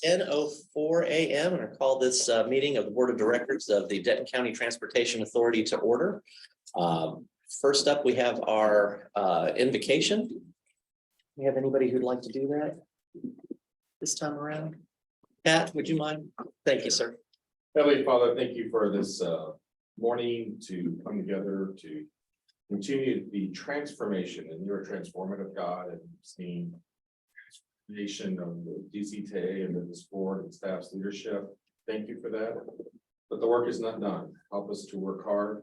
10:04 a.m. and I call this meeting of the Board of Directors of the Denton County Transportation Authority to order. First up, we have our invocation. We have anybody who'd like to do that this time around? Pat, would you mind? Thank you, sir. Heavenly Father, thank you for this morning to come together to continue the transformation, and you're a transformative God, and seeing transformation of the DCTA and this board and staff's leadership. Thank you for that. But the work is not done. Help us to work hard,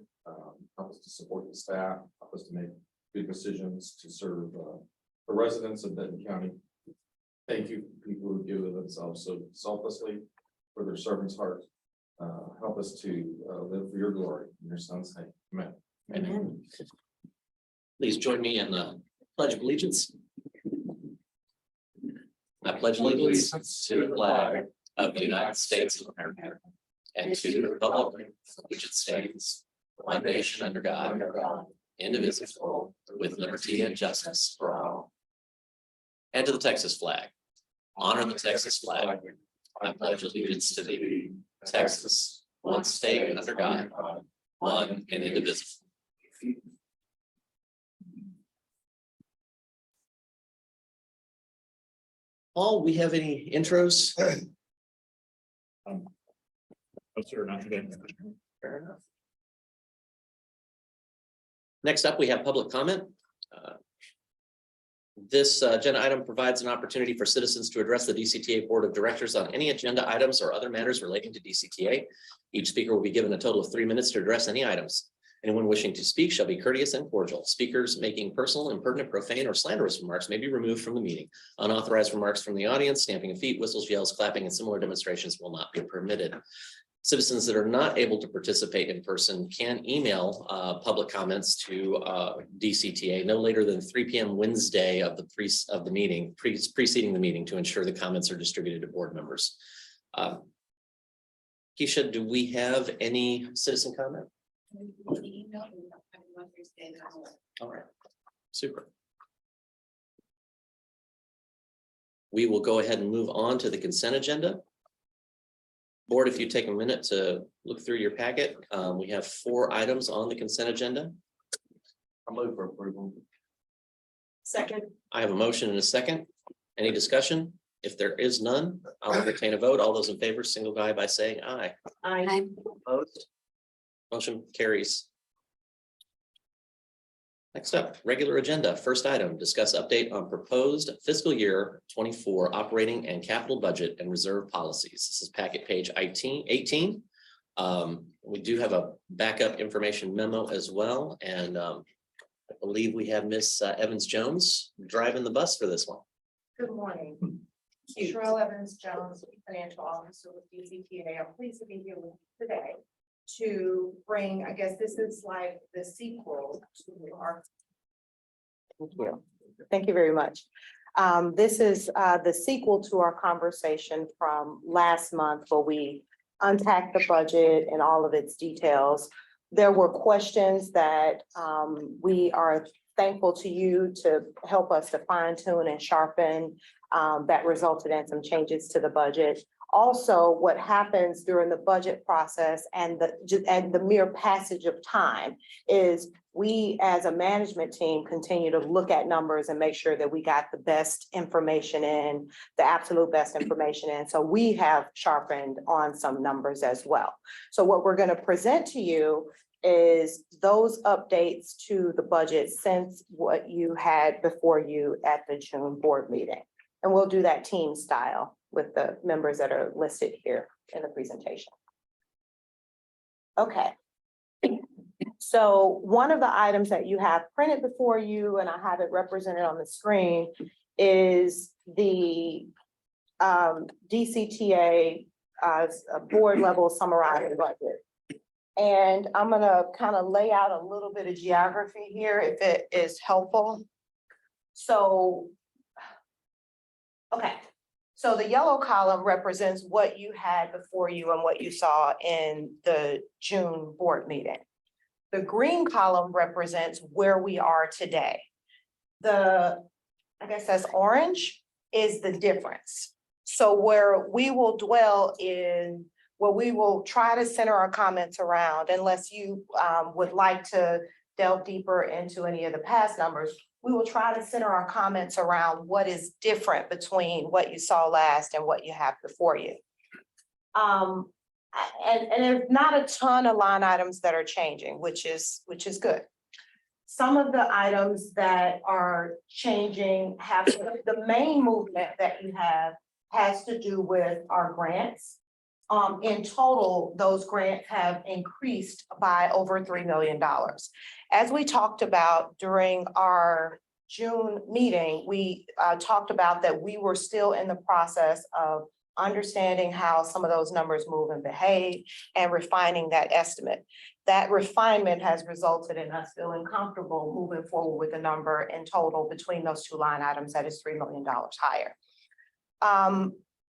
help us to support the staff, help us to make good decisions to serve the residents of Denton County. Thank you, people who give of themselves so selflessly for their servant's heart. Help us to live for your glory in your son's name. Amen. Amen. Please join me in the Pledge of Allegiance. I pledge allegiance to the flag of the United States of America and to the republic which it stands, one nation under God, indivisible, with liberty and justice for all. And to the Texas flag. Honor the Texas flag. I pledge allegiance to thee, Texas, one state under God, one and indivisible. Paul, we have any intros? No, sir, not today. Fair enough. Next up, we have public comment. This agenda item provides an opportunity for citizens to address the DCTA Board of Directors on any agenda items or other matters relating to DCTA. Each speaker will be given a total of 3 minutes to address any items. Anyone wishing to speak shall be courteous and cordial. Speakers making personal, impertinent, profane, or slanderous remarks may be removed from the meeting. Unauthorized remarks from the audience, stamping of feet, whistles, yells, clapping, and similar demonstrations will not be permitted. Citizens that are not able to participate in person can email public comments to DCTA no later than 3 p.m. Wednesday of the meeting, preceding the meeting, to ensure the comments are distributed to board members. Keisha, do we have any citizen comment? All right, super. We will go ahead and move on to the consent agenda. Board, if you take a minute to look through your packet, we have 4 items on the consent agenda. I'll move for approval. Second. I have a motion and a second. Any discussion? If there is none, I'll entertain a vote. All those in favor, single guy by saying aye. Aye. Opposed? Motion carries. Next up, regular agenda. First item, discuss update on proposed fiscal year 24 operating and capital budget and reserve policies. This is packet page 18. We do have a backup information memo as well. And I believe we have Miss Evans-Jones driving the bus for this one. Good morning. Cheryl Evans-Jones, Financial Officer with DCTA. I'm pleased to be here with you today to bring, I guess this is like the sequel to our. Thank you. Thank you very much. This is the sequel to our conversation from last month where we unpacked the budget and all of its details. There were questions that we are thankful to you to help us to fine tune and sharpen that resulted in some changes to the budget. Also, what happens during the budget process and the mere passage of time is we as a management team continue to look at numbers and make sure that we got the best information in, the absolute best information in. So we have sharpened on some numbers as well. So what we're going to present to you is those updates to the budget since what you had before you at the June board meeting. And we'll do that team style with the members that are listed here in the presentation. Okay. So one of the items that you have printed before you, and I have it represented on the screen, is the DCTA board level summarized budget. And I'm gonna kind of lay out a little bit of geography here if it is helpful. So, okay. So the yellow column represents what you had before you and what you saw in the June board meeting. The green column represents where we are today. I guess that's orange, is the difference. So where we will dwell in, where we will try to center our comments around, unless you would like to delve deeper into any of the past numbers, we will try to center our comments around what is different between what you saw last and what you have before you. And there's not a ton of line items that are changing, which is good. Some of the items that are changing have, the main movement that you have has to do with our grants. In total, those grants have increased by over $3 million. As we talked about during our June meeting, we talked about that we were still in the process of understanding how some of those numbers move and behave and refining that estimate. That refinement has resulted in us feeling comfortable moving forward with the number in total between those two line items that is $3 million higher.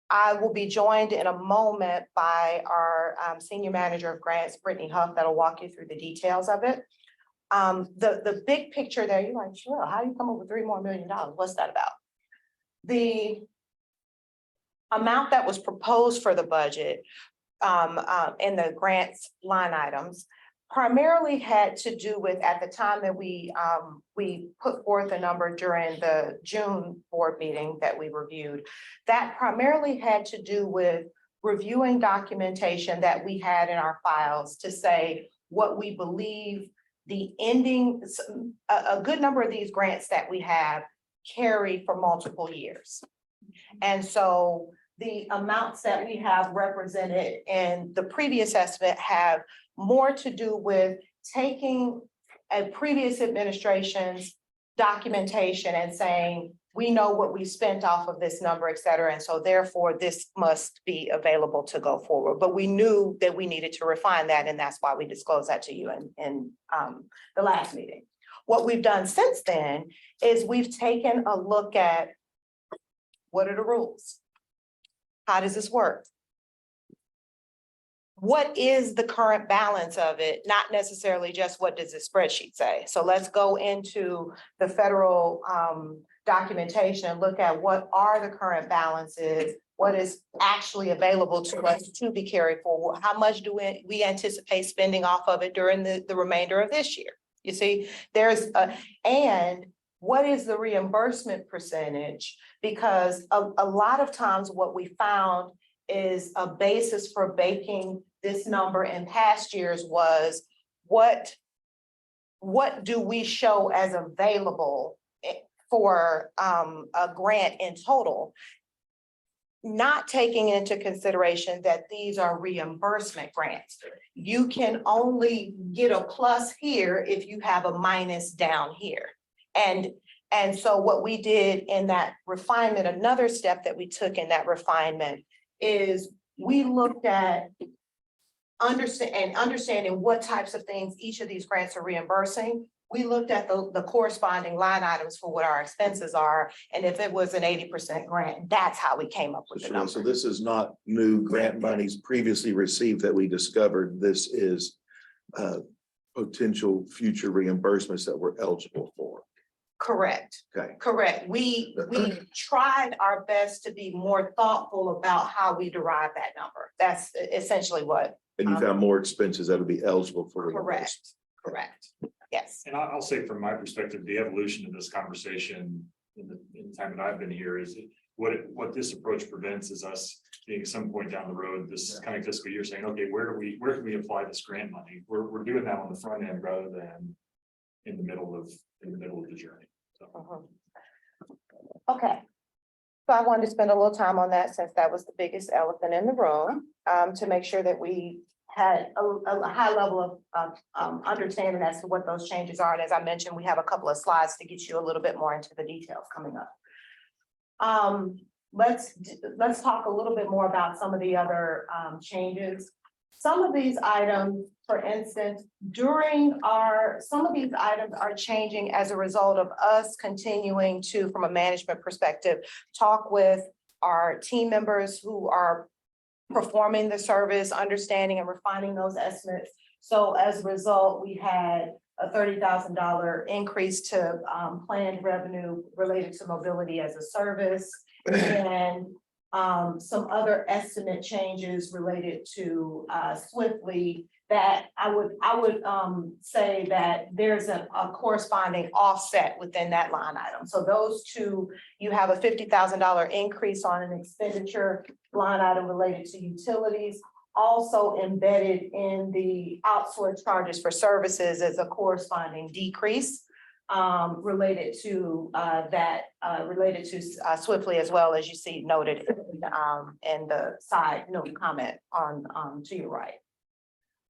I will be joined in a moment by our Senior Manager of Grants, Brittany Huff, that'll walk you through the details of it. The big picture there, you're like, sure, how do you come up with $3 more million? What's that about? The amount that was proposed for the budget in the grants line items primarily had to do with, at the time that we put forth a number during the June board meeting that we reviewed, that primarily had to do with reviewing documentation that we had in our files to say what we believe the ending, a good number of these grants that we have carry for multiple years. And so the amounts that we have represented in the previous estimate have more to do with taking a previous administration's documentation and saying, we know what we spent off of this number, et cetera. And so therefore this must be available to go forward. But we knew that we needed to refine that. And that's why we disclosed that to you in the last meeting. What we've done since then is we've taken a look at what are the rules? How does this work? What is the current balance of it? Not necessarily just what does the spreadsheet say. So let's go into the federal documentation and look at what are the current balances, what is actually available to us to be carried forward. How much do we anticipate spending off of it during the remainder of this year? You see, and what is the reimbursement percentage? Because a lot of times what we found is a basis for baking this number in past years was what do we show as available for a grant in total, not taking into consideration that these are reimbursement grants. You can only get a plus here if you have a minus down here. And so what we did in that refinement, another step that we took in that refinement is we looked at understanding what types of things each of these grants are reimbursing. We looked at the corresponding line items for what our expenses are. And if it was an 80% grant, that's how we came up with the number. So this is not new grant monies previously received that we discovered. This is potential future reimbursements that we're eligible for. Correct. Okay. Correct. We tried our best to be more thoughtful about how we derive that number. That's essentially what. And you found more expenses that would be eligible for Correct. reimbursement. Correct. Yes. And I'll say from my perspective, the evolution of this conversation in the time that I've been here is what this approach prevents is us being at some point down the road, this coming fiscal year saying, okay, where can we apply this grant money? We're doing that on the front end rather than in the middle of the journey. So. Okay. So I wanted to spend a little time on that since that was the biggest elephant in the room, to make sure that we had a high level of understanding as to what those changes are. And as I mentioned, we have a couple of slides to get you a little bit more into the details coming up. Let's talk a little bit more about some of the other changes. Some of these items, for instance, some of these items are changing as a result of us continuing to, from a management perspective, talk with our team members who are performing the service, understanding and refining those estimates. So as a result, we had a $30,000 increase to planned revenue related to mobility as a service. and some other estimate changes related to Swiftly that I would say that there's a corresponding offset within that line item. So those two, you have a $50,000 increase on an expenditure line item related to utilities. Also embedded in the outsourced charges for services is a corresponding decrease related to Swiftly, as well, as you see noted in the side note comment on to your right.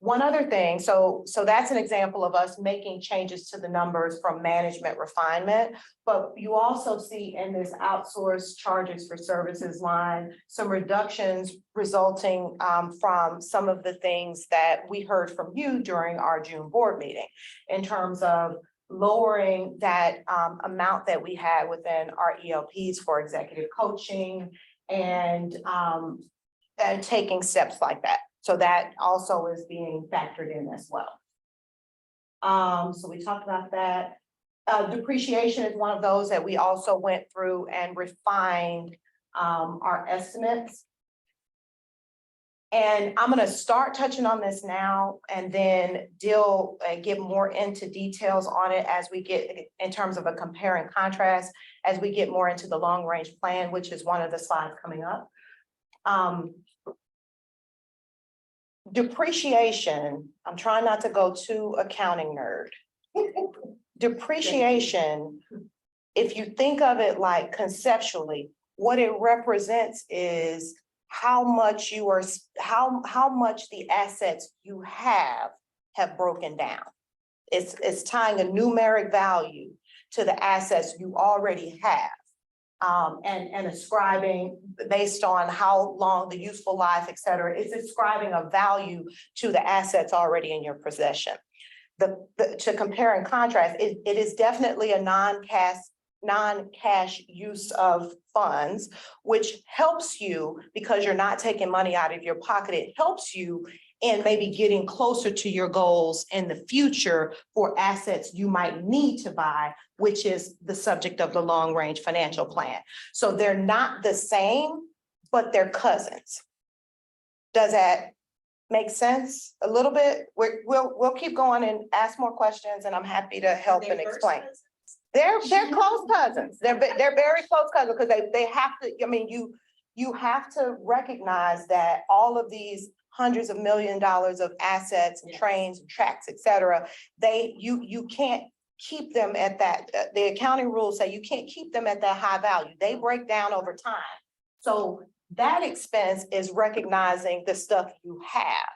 One other thing, so that's an example of us making changes to the numbers from management refinement, but you also see in this outsourced charges for services line, some reductions resulting from some of the things that we heard from you during our June board meeting in terms of lowering that amount that we had within our ELPs for executive coaching and taking steps like that. So that also is being factored in as well. So we talked about that. Depreciation is one of those that we also went through and refined our estimates. And I'm going to start touching on this now and then get more into details on it as we get in terms of a compare and contrast, as we get more into the long range plan, which is one of the slides coming up. Depreciation, I'm trying not to go too accounting nerd. Depreciation, if you think of it like conceptually, what it represents is how much how much the assets you have broken down. It's tying a numeric value to the assets you already have. And ascribing based on how long the useful life, et cetera, it's ascribing a value to the assets already in your possession. To compare and contrast, it is definitely a non-cash use of funds, which helps you because you're not taking money out of your pocket. It helps you in maybe getting closer to your goals in the future for assets you might need to buy, which is the subject of the long range financial plan. So they're not the same, but they're cousins. Does that make sense a little bit? We'll keep going and ask more questions, and I'm happy to help and explain. They're close cousins. They're very close cousins because they have to. I mean, you have to recognize that all of these hundreds of $millions of assets and trains and tracks, et cetera, you can't keep them at that. The accounting rules say you can't keep them at that high value. They break down over time. So that expense is recognizing the stuff you have.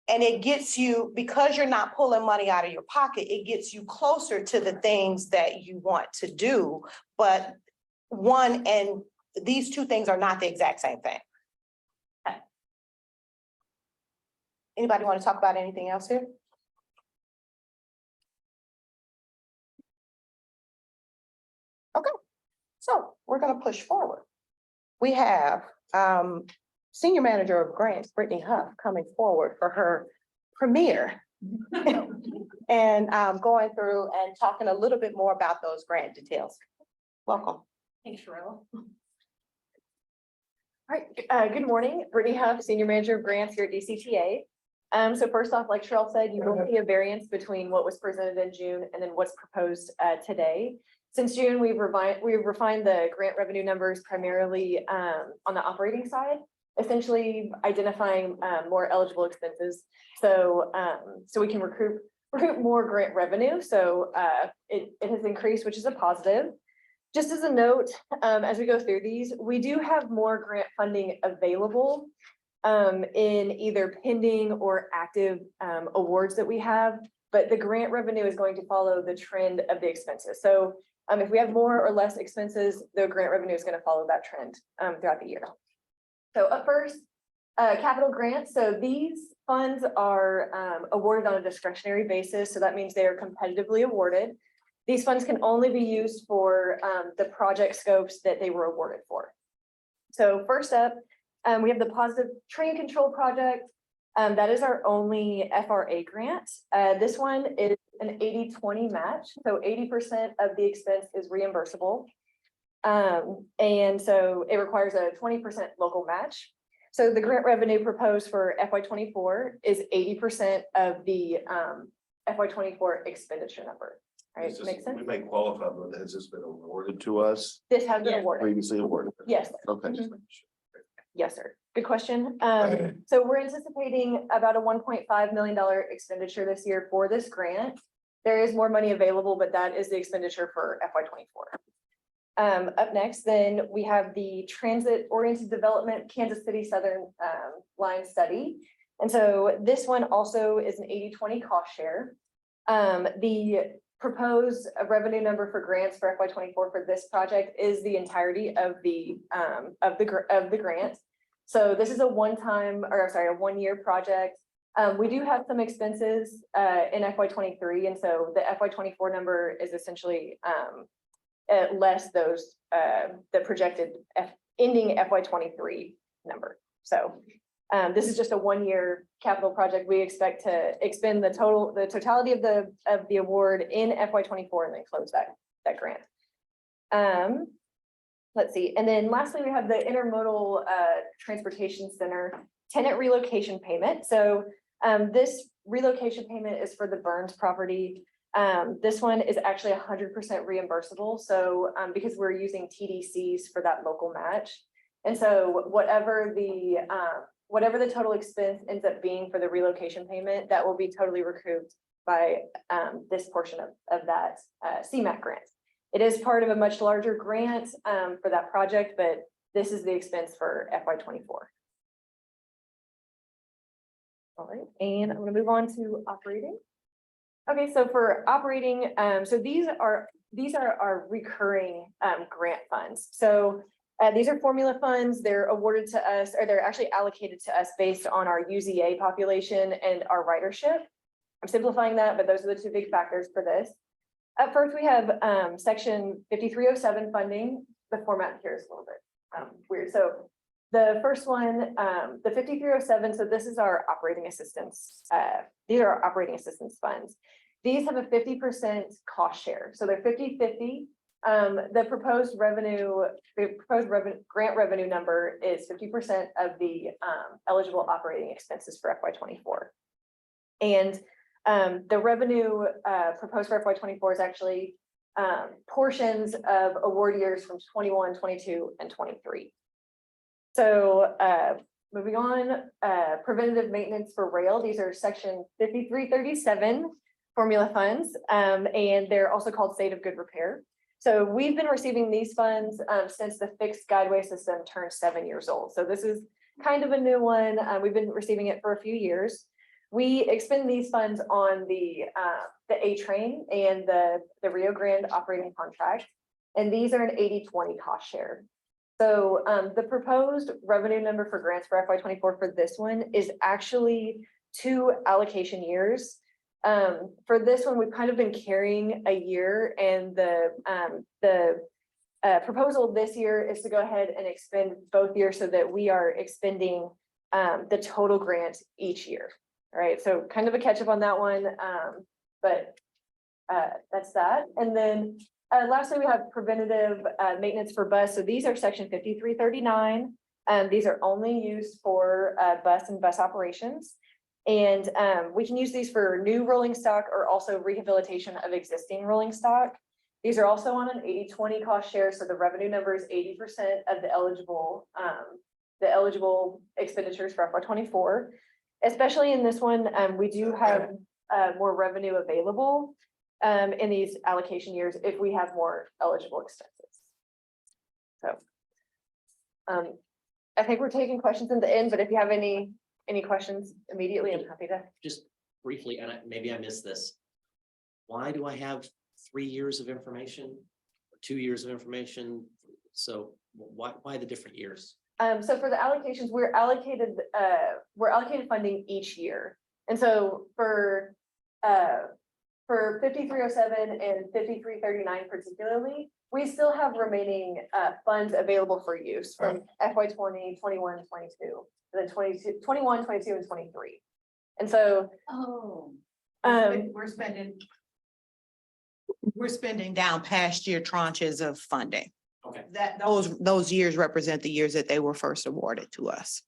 And it gets you, because you're not pulling money out of your pocket, it gets you closer to the things that you want to do. But one and these two things are not the exact same thing. Okay. Anybody want to talk about anything else here? Okay, so we're going to push forward. We have Senior Manager of Grants, Brittany Huff, coming forward for her premiere and going through and talking a little bit more about those grant details. Welcome. Thanks, Sherelle. All right, good morning, Brittany Huff, Senior Manager of Grants here at DCTA. So first off, like Sherelle said, you will see a variance between what was presented in June and then what's proposed today. Since June, we've refined the grant revenue numbers primarily on the operating side, essentially identifying more eligible expenses. So we can recruit more grant revenue. So it has increased, which is a positive. Just as a note, as we go through these, we do have more grant funding available in either pending or active awards that we have, but the grant revenue is going to follow the trend of the expenses. So if we have more or less expenses, the grant revenue is going to follow that trend throughout the year. So up first, capital grants. So these funds are awarded on a discretionary basis. So that means they are competitively awarded. These funds can only be used for the project scopes that they were awarded for. So first up, we have the Positive Train Control Project. That is our only FRA grant. This one is an 80-20 match. So 80% of the expense is reimbursable. And so it requires a 20% local match. So the grant revenue proposed for FY '24 is 80% of the FY '24 expenditure number. Right, It's just- makes sense? We may qualify, but has this been awarded to us, This has been Yeah. awarded. previously awarded? Yes. Okay. Mhm. Yes, sir. Good question. So we're anticipating about a $1.5 million expenditure this year for this grant. There is more money available, but that is the expenditure for FY '24. Up next, then we have the Transit Oriented Development Kansas City Southern Line Study. And so this one also is an 80-20 cost share. The proposed revenue number for grants for FY '24 for this project is the entirety of the grant. So this is a one-year project. We do have some expenses in FY '23, and so the FY '24 number is essentially less those the projected ending FY '23 number. So this is just a one-year capital project. We expect to expend the totality of the award in FY '24 and then close that grant. Let's see, and then lastly, we have the Intermodal Transportation Center tenant relocation payment. So this relocation payment is for the Burns property. This one is actually 100% reimbursable. So because we're using TDCs for that local match. And so whatever the total expense ends up being for the relocation payment, that will be totally recouped by this portion of that CMAQ grant. It is part of a much larger grant for that project, but this is the expense for FY '24. All right, and I'm going to move on to operating. Okay, so for operating, so these are our recurring grant funds. So these are formula funds. They're awarded to us, or they're actually allocated to us based on our UZA population and our ridership. I'm simplifying that, but those are the two big factors for this. At first, we have section 5307 funding. The format here is a little bit weird. So the first one, the 5307, so this is our operating assistance. These are our operating assistance funds. These have a 50% cost share. So they're 50-50. The proposed grant revenue number is 50% of the eligible operating expenses for FY '24. And the revenue proposed for FY '24 is actually portions of award years from 21, 22, and 23. So moving on, preventative maintenance for rail. These are section 5337 formula funds, and they're also called state of good repair. So we've been receiving these funds since the fixed guideway system turned 7 years old. So this is kind of a new one. We've been receiving it for a few years. We expend these funds on the A train and the Rio Grande operating contract, and these are an 80-20 cost share. So the proposed revenue number for grants for FY '24 for this one is actually 2 allocation years. For this one, we've kind of been carrying a year, and the proposal this year is to go ahead and expend both years so that we are expending the total grant each year. All right, so kind of a catch up on that one, but that's that. And then lastly, we have preventative maintenance for bus. So these are section 5339. These are only used for bus and bus operations. And we can use these for new rolling stock or also rehabilitation of existing rolling stock. These are also on an 80-20 cost share. So the revenue number is 80% of the eligible expenditures for FY '24. Especially in this one, we do have more revenue available in these allocation years if we have more eligible expenses. So I think we're taking questions in the end, but if you have any questions immediately, I'm happy to. Just briefly, and maybe I missed this. Why do I have 3 years of information, or 2 years of information? So why the different years? So for the allocations, we're allocated funding each year. And so for 5307 and 5339 particularly, we still have remaining funds available for use from FY '20, 21, 22, and then 21, 22, and 23. And so we're spending down past year tranches of funding. Okay. That, those years represent the years that they were first awarded to us.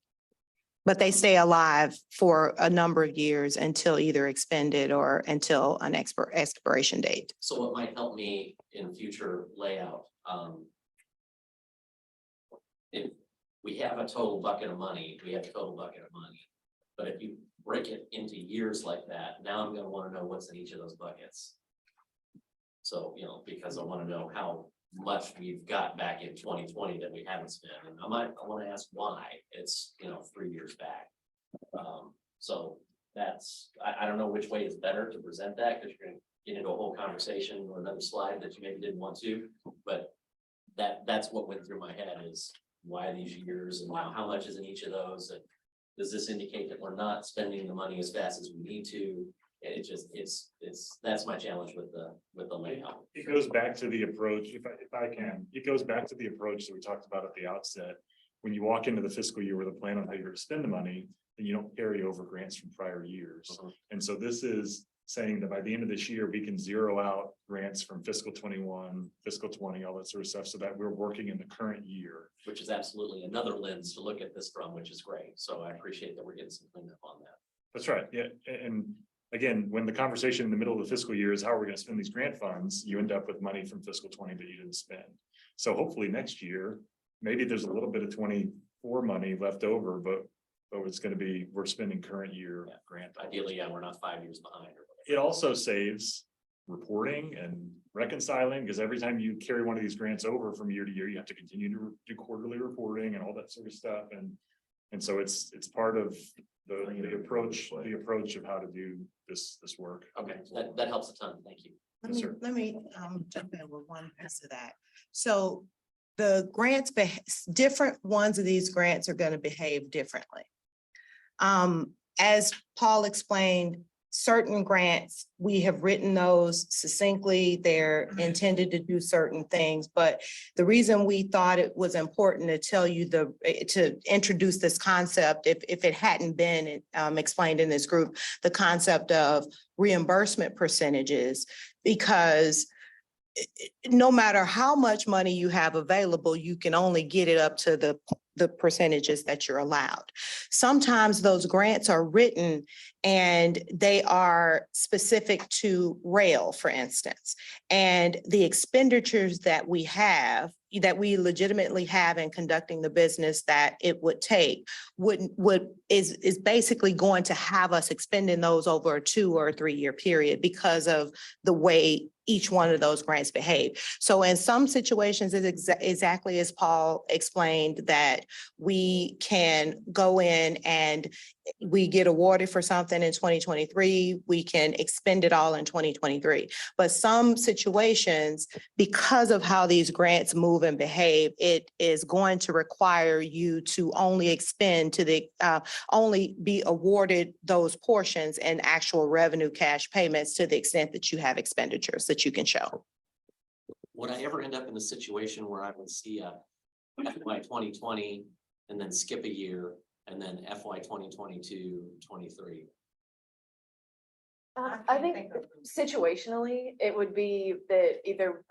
But they stay alive for a number of years until either expended or until an expiration date. So what might help me in future layout, if we have a total bucket of money, we have a total bucket of money. But if you break it into years like that, now I'm gonna wanna know what's in each of those buckets. So, you know, because I wanna know how much we've got back in 2020 that we haven't spent, and I wanna ask why it's, you know, 3 years back. So that's, I don't know which way is better to present that, because you're gonna get into a whole conversation or another slide that you maybe didn't want to, but that's what went through my head is why these years and how much is in each of those, and does this indicate that we're not spending the money as fast as we need to? It just, that's my challenge with the layout. It goes back to the approach, if I can, it goes back to the approach that we talked about at the outset. When you walk into the fiscal year with a plan on how you're going to spend the money, then you don't carry over grants from prior years. And so this is saying that by the end of this year, we can zero out grants from fiscal 21, fiscal 20, all that sort of stuff, so that we're working in the current year. Which is absolutely another lens to look at this from, which is great. So I appreciate that we're getting some cleanup on that. That's right, yeah, and again, when the conversation in the middle of the fiscal year is how are we gonna spend these grant funds, you end up with money from fiscal 20 that you didn't spend. So hopefully next year, maybe there's a little bit of 24 money left over, but it's gonna be, we're spending current year grant. Ideally, yeah, we're not 5 years behind or whatever. It also saves reporting and reconciling, because every time you carry one of these grants over from year to year, you have to continue to do quarterly reporting and all that sort of stuff. And so it's part of the approach of how to do this work. Okay, that helps a ton. Thank you. Yes, sir. Let me jump in with one piece of that. So the grants, different ones of these grants are going to behave differently. As Paul explained, certain grants, we have written those succinctly. They're intended to do certain things, but the reason we thought it was important to tell you to introduce this concept, if it hadn't been explained in this group, the concept of reimbursement percentages, because no matter how much money you have available, you can only get it up to the percentages that you're allowed. Sometimes those grants are written and they are specific to rail, for instance. And the expenditures that we have, that we legitimately have in conducting the business that it would take, is basically going to have us expending those over a 2 or 3 year period because of the way each one of those grants behave. So in some situations, it's exactly as Paul explained, that we can go in and we get awarded for something in 2023, we can expend it all in 2023. But some situations, because of how these grants move and behave, it is going to require you to only expend to the, only be awarded those portions and actual revenue cash payments to the extent that you have expenditures that you can show. Would I ever end up in a situation where I would see a FY 2020 and then skip a year and then FY 2022, 23? I think situationally, it would be that either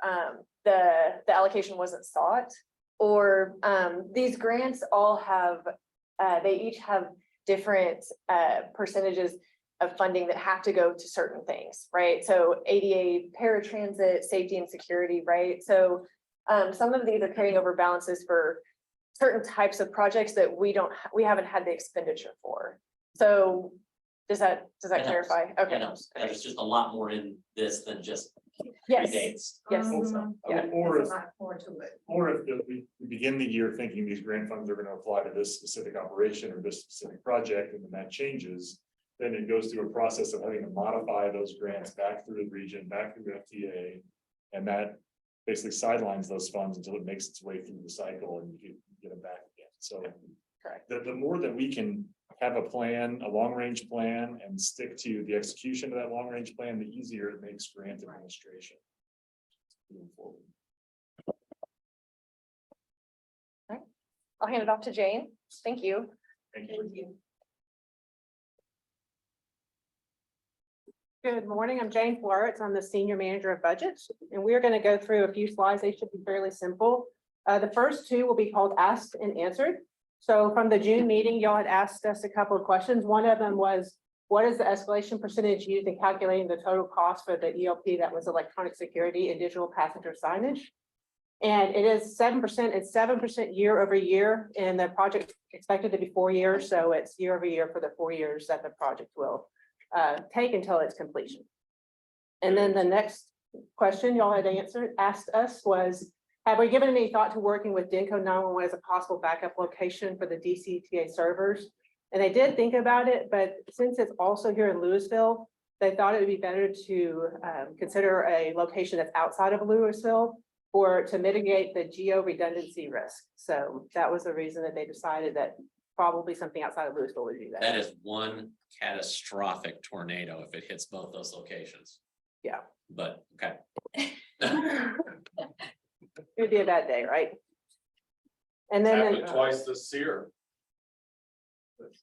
the allocation wasn't sought, or these grants all have, they each have different percentages of funding that have to go to certain things, right? So ADA, paratransit, safety and security, right? So some of these are carrying over balances for certain types of projects that we haven't had the expenditure for. So does that clarify? Okay. There's just a lot more in this than just Yes. dates. Yes. Yeah. Or if we begin the year thinking these grant funds are going to apply to this specific operation or this specific project, and then that changes, then it goes through a process of having to modify those grants back through the region, back through FTA, and that basically sidelines those funds until it makes its way through the cycle and you can get them back again. So correct. The more that we can have a plan, a long-range plan, and stick to the execution of that long-range plan, the easier it makes grant administration moving forward. I'll hand it off to Jane. Thank you. Thank you. Good morning, I'm Jane Florence. I'm the Senior Manager of Budgets, and we're going to go through a few slides. They should be fairly simple. The first two will be called asked and answered. So from the June meeting, y'all had asked us a couple of questions. One of them was, what is the escalation percentage used in calculating the total cost for the ELP that was electronic security and digital passenger signage? And it is 7%, it's 7% year over year, and the project expected to be 4 years, so it's year over year for the 4 years that the project will take until its completion. And then the next question y'all had asked us was, have we given any thought to working with Denko 911 as a possible backup location for the DCTA servers? And they did think about it, but since it's also here in Louisville, they thought it would be better to consider a location that's outside of Louisville to mitigate the geo redundancy risk. So that was the reason that they decided that probably something outside of Louisville would do that. That is one catastrophic tornado if it hits both those locations. Yeah. But, okay. It would be a bad day, right? And then Happened twice this year.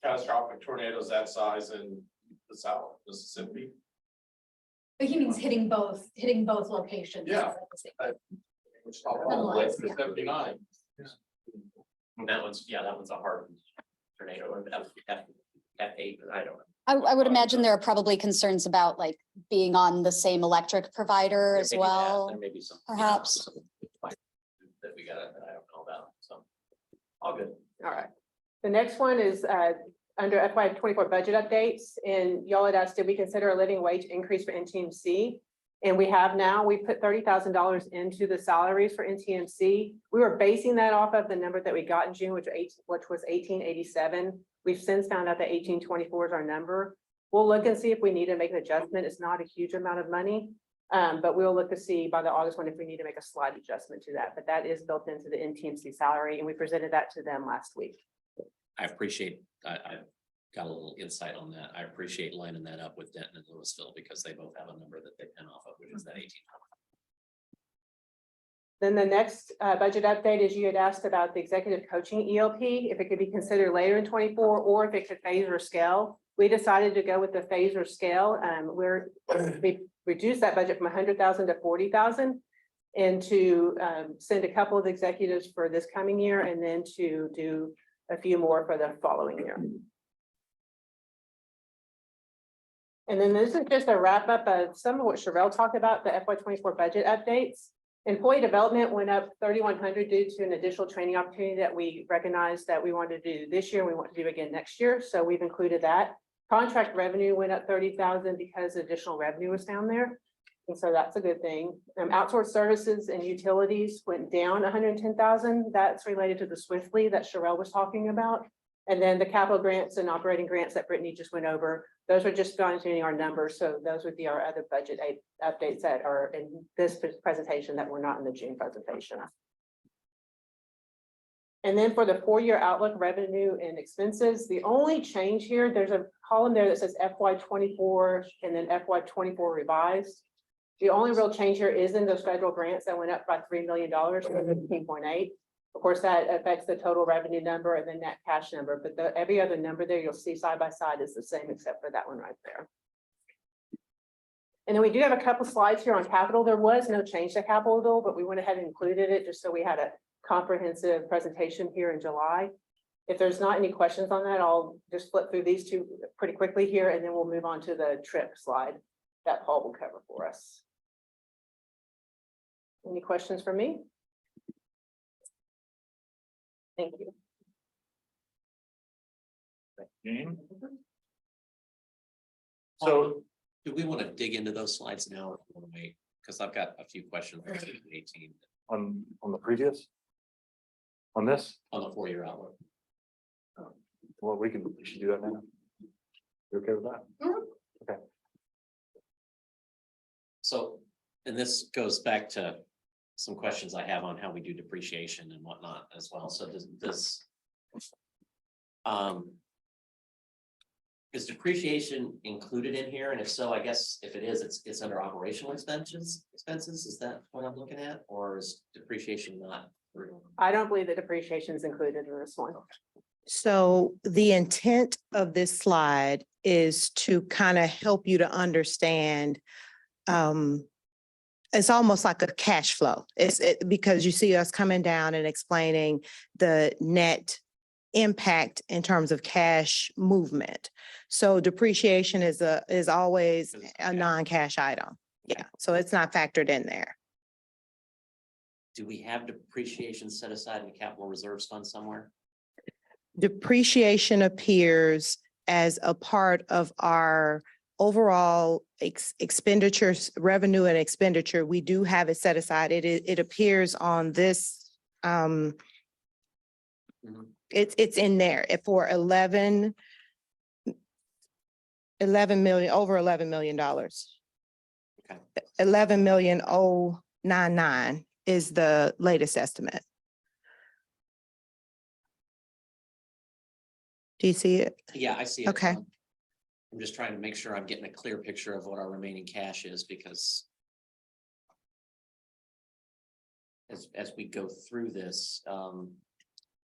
Catastrophic tornadoes that size in the South Mississippi. But he means hitting both locations. Yeah. Which Nonetheless, yeah. 79. That one's a hard tornado or F8, I don't know. I would imagine there are probably concerns about like being on the same electric provider There as may be that, well. There may be some. perhaps. some That we got, that I don't know about, so. All good. all right. The next one is under FY24 budget updates, and y'all had asked, did we consider a living wage increase for NTMC? And we have now, we put $30,000 into the salaries for NTMC. We were basing that off of the number that we got in June, which was 1887. We've since found out that 1824 is our number. We'll look and see if we need to make an adjustment. It's not a huge amount of money. But we'll look to see by the August one if we need to make a slight adjustment to that. But that is built into the NTMC salary, and we presented that to them last week. I appreciate, I got a little insight on that. I appreciate lining that up with Denton and Louisville because they both have a number that they pin off of, which is that 18. Then the next budget update is you had asked about the executive coaching ELP, if it could be considered later in 24 or if it could phase or scale. We decided to go with the phase or scale. We reduced that budget from 100,000 to 40,000 and to send a couple of executives for this coming year and then to do a few more for the following year. And then this is just a wrap up of some of what Sherelle talked about, the FY24 budget updates. Employee development went up 3,100 due to an additional training opportunity that we recognized that we wanted to do this year. We want to do again next year. So we've included that. Contract revenue went up 30,000 because additional revenue was down there. And so that's a good thing. Outsourced services and utilities went down 110,000. That's related to the Swiftly that Sherelle was talking about. And then the capital grants and operating grants that Brittany just went over, those are just fine tuning our numbers. So those would be our other budget updates that are in this presentation that were not in the June presentation. And then for the 4-year outlook, revenue and expenses, the only change here, there's a column there that says FY24 and then FY24 revised. The only real change here is in those federal grants that went up by $3 million to 15.8. Of course, that affects the total revenue number and the net cash number, but every other number there you'll see side by side is the same except for that one right there. And then we do have a couple slides here on capital. There was no change to capital, but we went ahead and included it just so we had a comprehensive presentation here in July. If there's not any questions on that, I'll just flip through these two pretty quickly here, and then we'll move on to the trip slide that Paul will cover for us. Any questions for me? Thank you. Jane? So, Do we want to dig into those slides now or want to wait? Because I've got a few questions for 18 on the previous? On this? on the 4-year outlook. Well, we should do that now. You okay with that? Okay. So, and this goes back to some questions I have on how we do depreciation and whatnot as well. So is depreciation included in here? And if so, I guess if it is, it's under operational expenses. Is that what I'm looking at? Or is depreciation not? I don't believe that depreciation is included in this one. So the intent of this slide is to kind of help you to understand it's almost like a cash flow. Because you see us coming down and explaining the net impact in terms of cash movement. So depreciation is always a non-cash item. Yeah, so it's not factored in there. Do we have depreciation set aside in the capital reserves fund somewhere? Depreciation appears as a part of our overall expenditures, revenue and expenditure. We do have it set aside. It appears on this, Mhm. it's in there for 11 million, over $11 million. Okay. 11,099 is the latest estimate. Do you see it? Yeah, I see it. Okay. I'm just trying to make sure I'm getting a clear picture of what our remaining cash is, because as we go through this,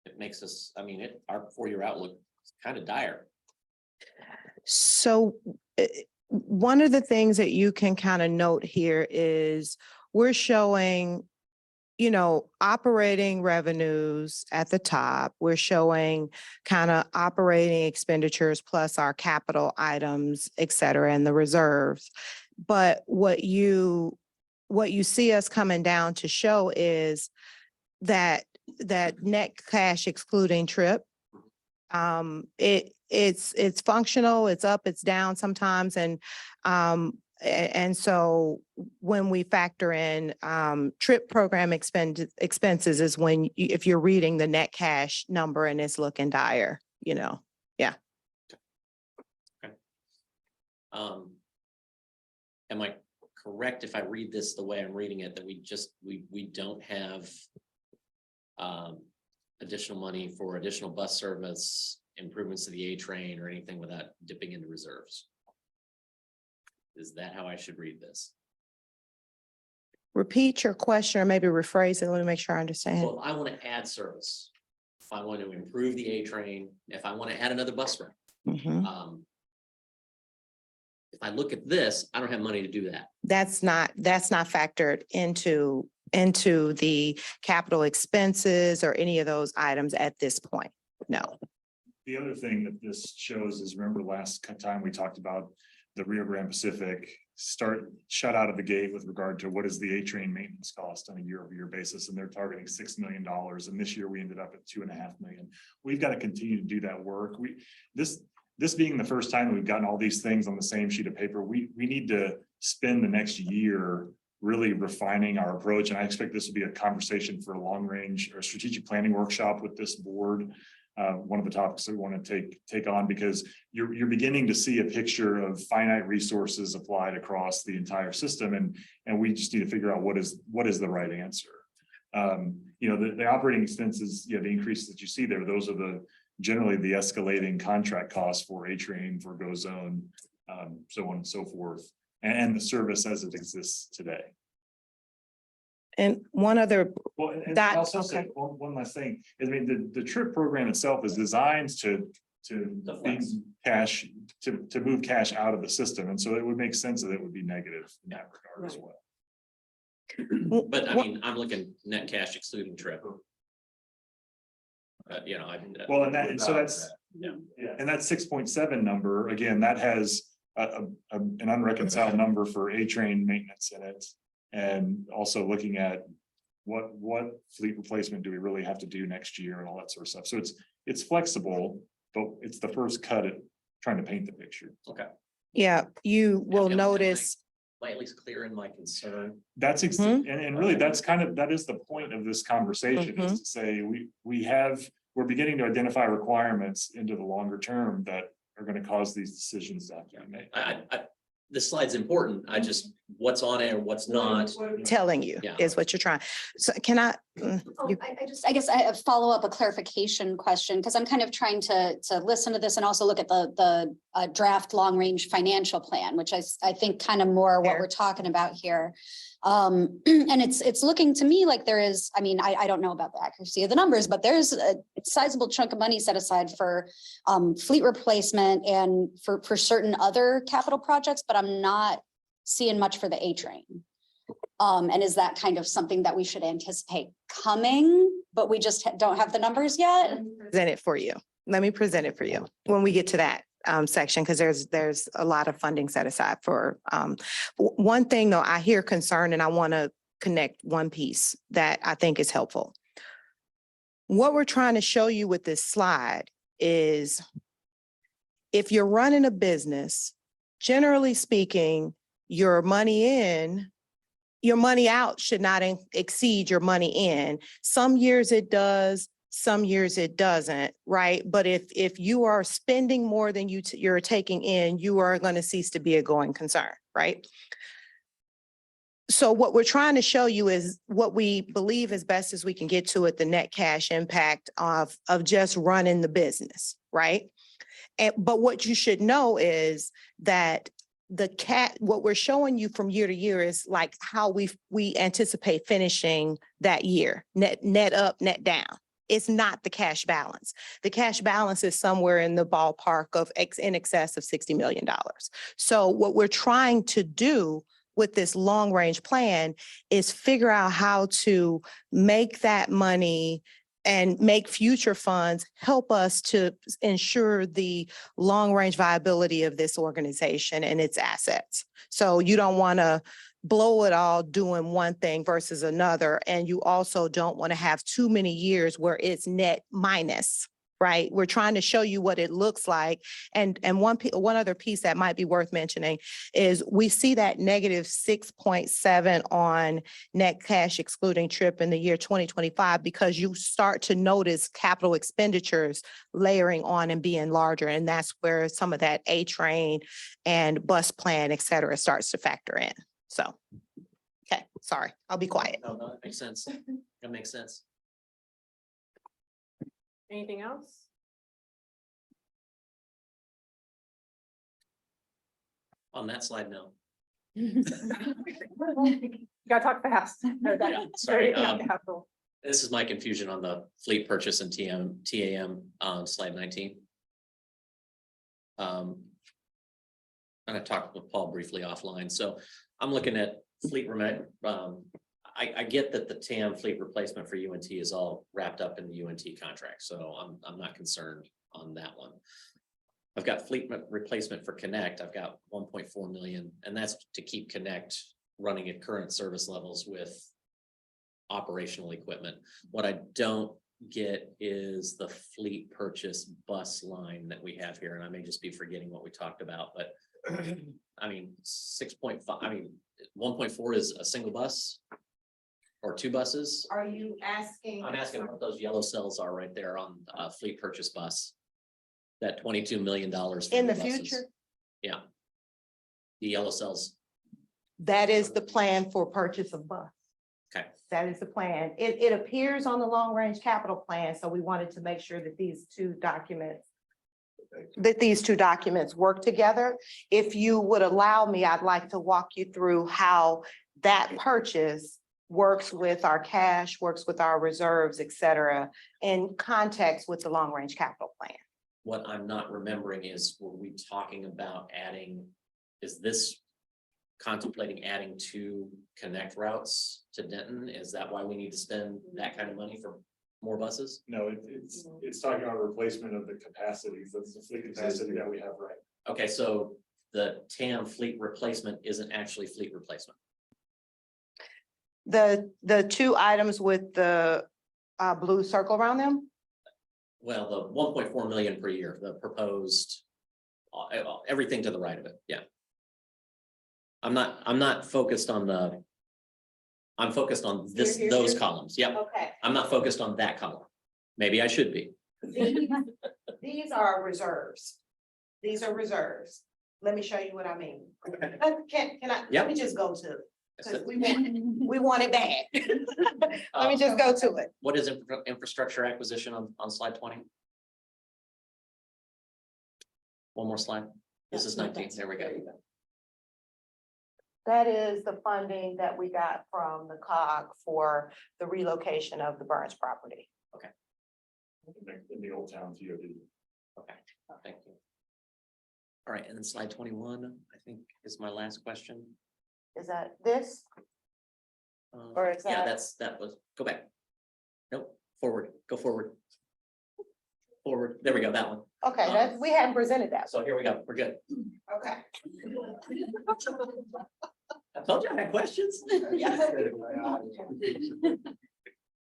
it makes us, I mean, our 4-year outlook is kind of dire. So one of the things that you can kind of note here is we're showing, operating revenues at the top. We're showing kind of operating expenditures plus our capital items, et cetera, and the reserves. But what you see us coming down to show is that net cash excluding trip. It's functional, it's up, it's down sometimes. And so when we factor in trip program expenses is when, if you're reading the net cash number and it's looking dire, yeah. Am I correct if I read this the way I'm reading it, that we don't have additional money for additional bus service, improvements to the A train or anything without dipping into reserves? Is that how I should read this? Repeat your question or maybe rephrase it. Let me make sure I understand. Well, if I want to add service, if I want to improve the A train, if I want to add another bus route, Mhm. If I look at this, I don't have money to do that. That's not factored into the capital expenses or any of those items at this point. No. The other thing that this shows is, remember last time we talked about the Rio Grande Pacific shut out of the gate with regard to what is the A train maintenance cost on a year-over-year basis, and they're targeting $6 million. And this year we ended up at $2.5 million. We've got to continue to do that work. This being the first time that we've gotten all these things on the same sheet of paper, we need to spend the next year really refining our approach. And I expect this will be a conversation for a long range or strategic planning workshop with this board. One of the topics that we want to take on, because you're beginning to see a picture of finite resources applied across the entire system, and we just need to figure out what is the right answer. The operating expenses, the increases that you see there, those are generally the escalating contract costs for A train, for Go Zone, so on and so forth, and the service as it exists today. And one other, Well, and That- I'll also say okay. one last thing, is I mean, the trip program itself is designed to Deflex. cash, to move cash out of the system. And so it would make sense that it would be negative in that regard as well. But I mean, I'm looking net cash excluding trip. Well, and so that's, Yeah. and that 6.7 number, again, that has an unreconciled number for A train maintenance in it. And also looking at what fleet replacement do we really have to do next year and all that sort of stuff. So it's flexible, but it's the first cut at trying to paint the picture. Okay. yeah, you will Am I- notice, Am I at least clear in my concern? That's and really that is the point of this conversation, is to say we're beginning to identify requirements into the longer term that are going to cause these decisions to have to be made. This slide's important. I just, what's on it or what's not. telling you Yeah. is what you're trying. So can I? Oh, I guess I follow up a clarification question, because I'm kind of trying to listen to this and also look at the draft long range financial plan, which I think kind of more what Fair. we're talking about here. And it's looking to me like there is, I mean, I don't know about the accuracy of the numbers, but there's a sizable chunk of money set aside for fleet replacement and for certain other capital projects, but I'm not seeing much for the A train. And is that kind of something that we should anticipate coming, but we just don't have the numbers yet? Present it for you. Let me present it for you when we get to that section, because there's a lot of funding set aside for one thing though, I hear concern and I want to connect one piece that I think is helpful. What we're trying to show you with this slide is if you're running a business, generally speaking, your money out should not exceed your money in. Some years it does, some years it doesn't, right? But if you are spending more than you're taking in, you are going to cease to be a going concern, right? So what we're trying to show you is what we believe as best as we can get to it, the net cash impact of just running the business, right? But what you should know is that what we're showing you from year to year is like how we anticipate finishing that year, net up, net down. It's not the cash balance. The cash balance is somewhere in the ballpark of in excess of $60 million. So what we're trying to do with this long range plan is figure out how to make that money and make future funds help us to ensure the long range viability of this organization and its assets. So you don't want to blow it all doing one thing versus another. And you also don't want to have too many years where it's net minus, right? We're trying to show you what it looks like. And one other piece that might be worth mentioning is we see that negative 6.7 on net cash excluding TRIP in the year 2025, because you start to notice capital expenditures layering on and being larger. And that's where some of that A-train and bus plan, et cetera, starts to factor in. So, okay, sorry, I'll be quiet. No, that makes sense. That makes sense. Anything else? On that slide, no. You gotta talk fast. No, that- Yeah, sorry, very capital. This is my confusion on the fleet purchase and TAM on slide 19. And I talked with Paul briefly offline. So I'm looking at fleet remit. I get that the TAM fleet replacement for UNT is all wrapped up in the UNT contract, so I'm not concerned on that one. I've got fleet replacement for Connect. I've got 1.4 million, and that's to keep Connect running at current service levels with operational equipment. What I don't get is the fleet purchase bus line that we have here, and I may just be forgetting what we talked about, but I mean, 6.5, I mean, 1.4 is a single bus or two buses. Are you asking? I'm asking what those yellow cells are right there on fleet purchase bus. That $22 million. In the future? Yeah. The yellow cells. That is the plan for purchase of bus. Okay. That is the plan. It appears on the long range capital plan. So we wanted to make sure that these two documents work together. If you would allow me, I'd like to walk you through how that purchase works with our cash, works with our reserves, et cetera, in context with the long range capital plan. What I'm not remembering is, were we talking about adding, is this contemplating adding 2 connect routes to Denton? Is that why we need to spend that kind of money for more buses? No, it's talking about replacement of the capacity, the fleet capacity that we have, right? Okay, so the TAM fleet replacement isn't actually fleet replacement. The two items with the blue circle around them? Well, the 1.4 million per year, the proposed, everything to the right of it, yeah. I'm not focused on I'm focused on those columns, yep. Okay. I'm not focused on that column. Maybe I should be. These are reserves. These are reserves. Let me show you what I mean. Can I, Yep. let me just go to it. Because we want it bad. Let me just go to it. What is infrastructure acquisition on slide 20? One more slide. This is 19. There we go. That is the funding that we got from the COG for the relocation of the Burns property. In the old town TOD. Okay, thank you. All right, and then slide 21, I think is my last question. Is that this? Or is Yeah, that- that was, go back. Nope, forward, go forward. Forward, there we go, that one. Okay, that's, we hadn't presented that. So here we go, we're good. Okay. I told you I had questions.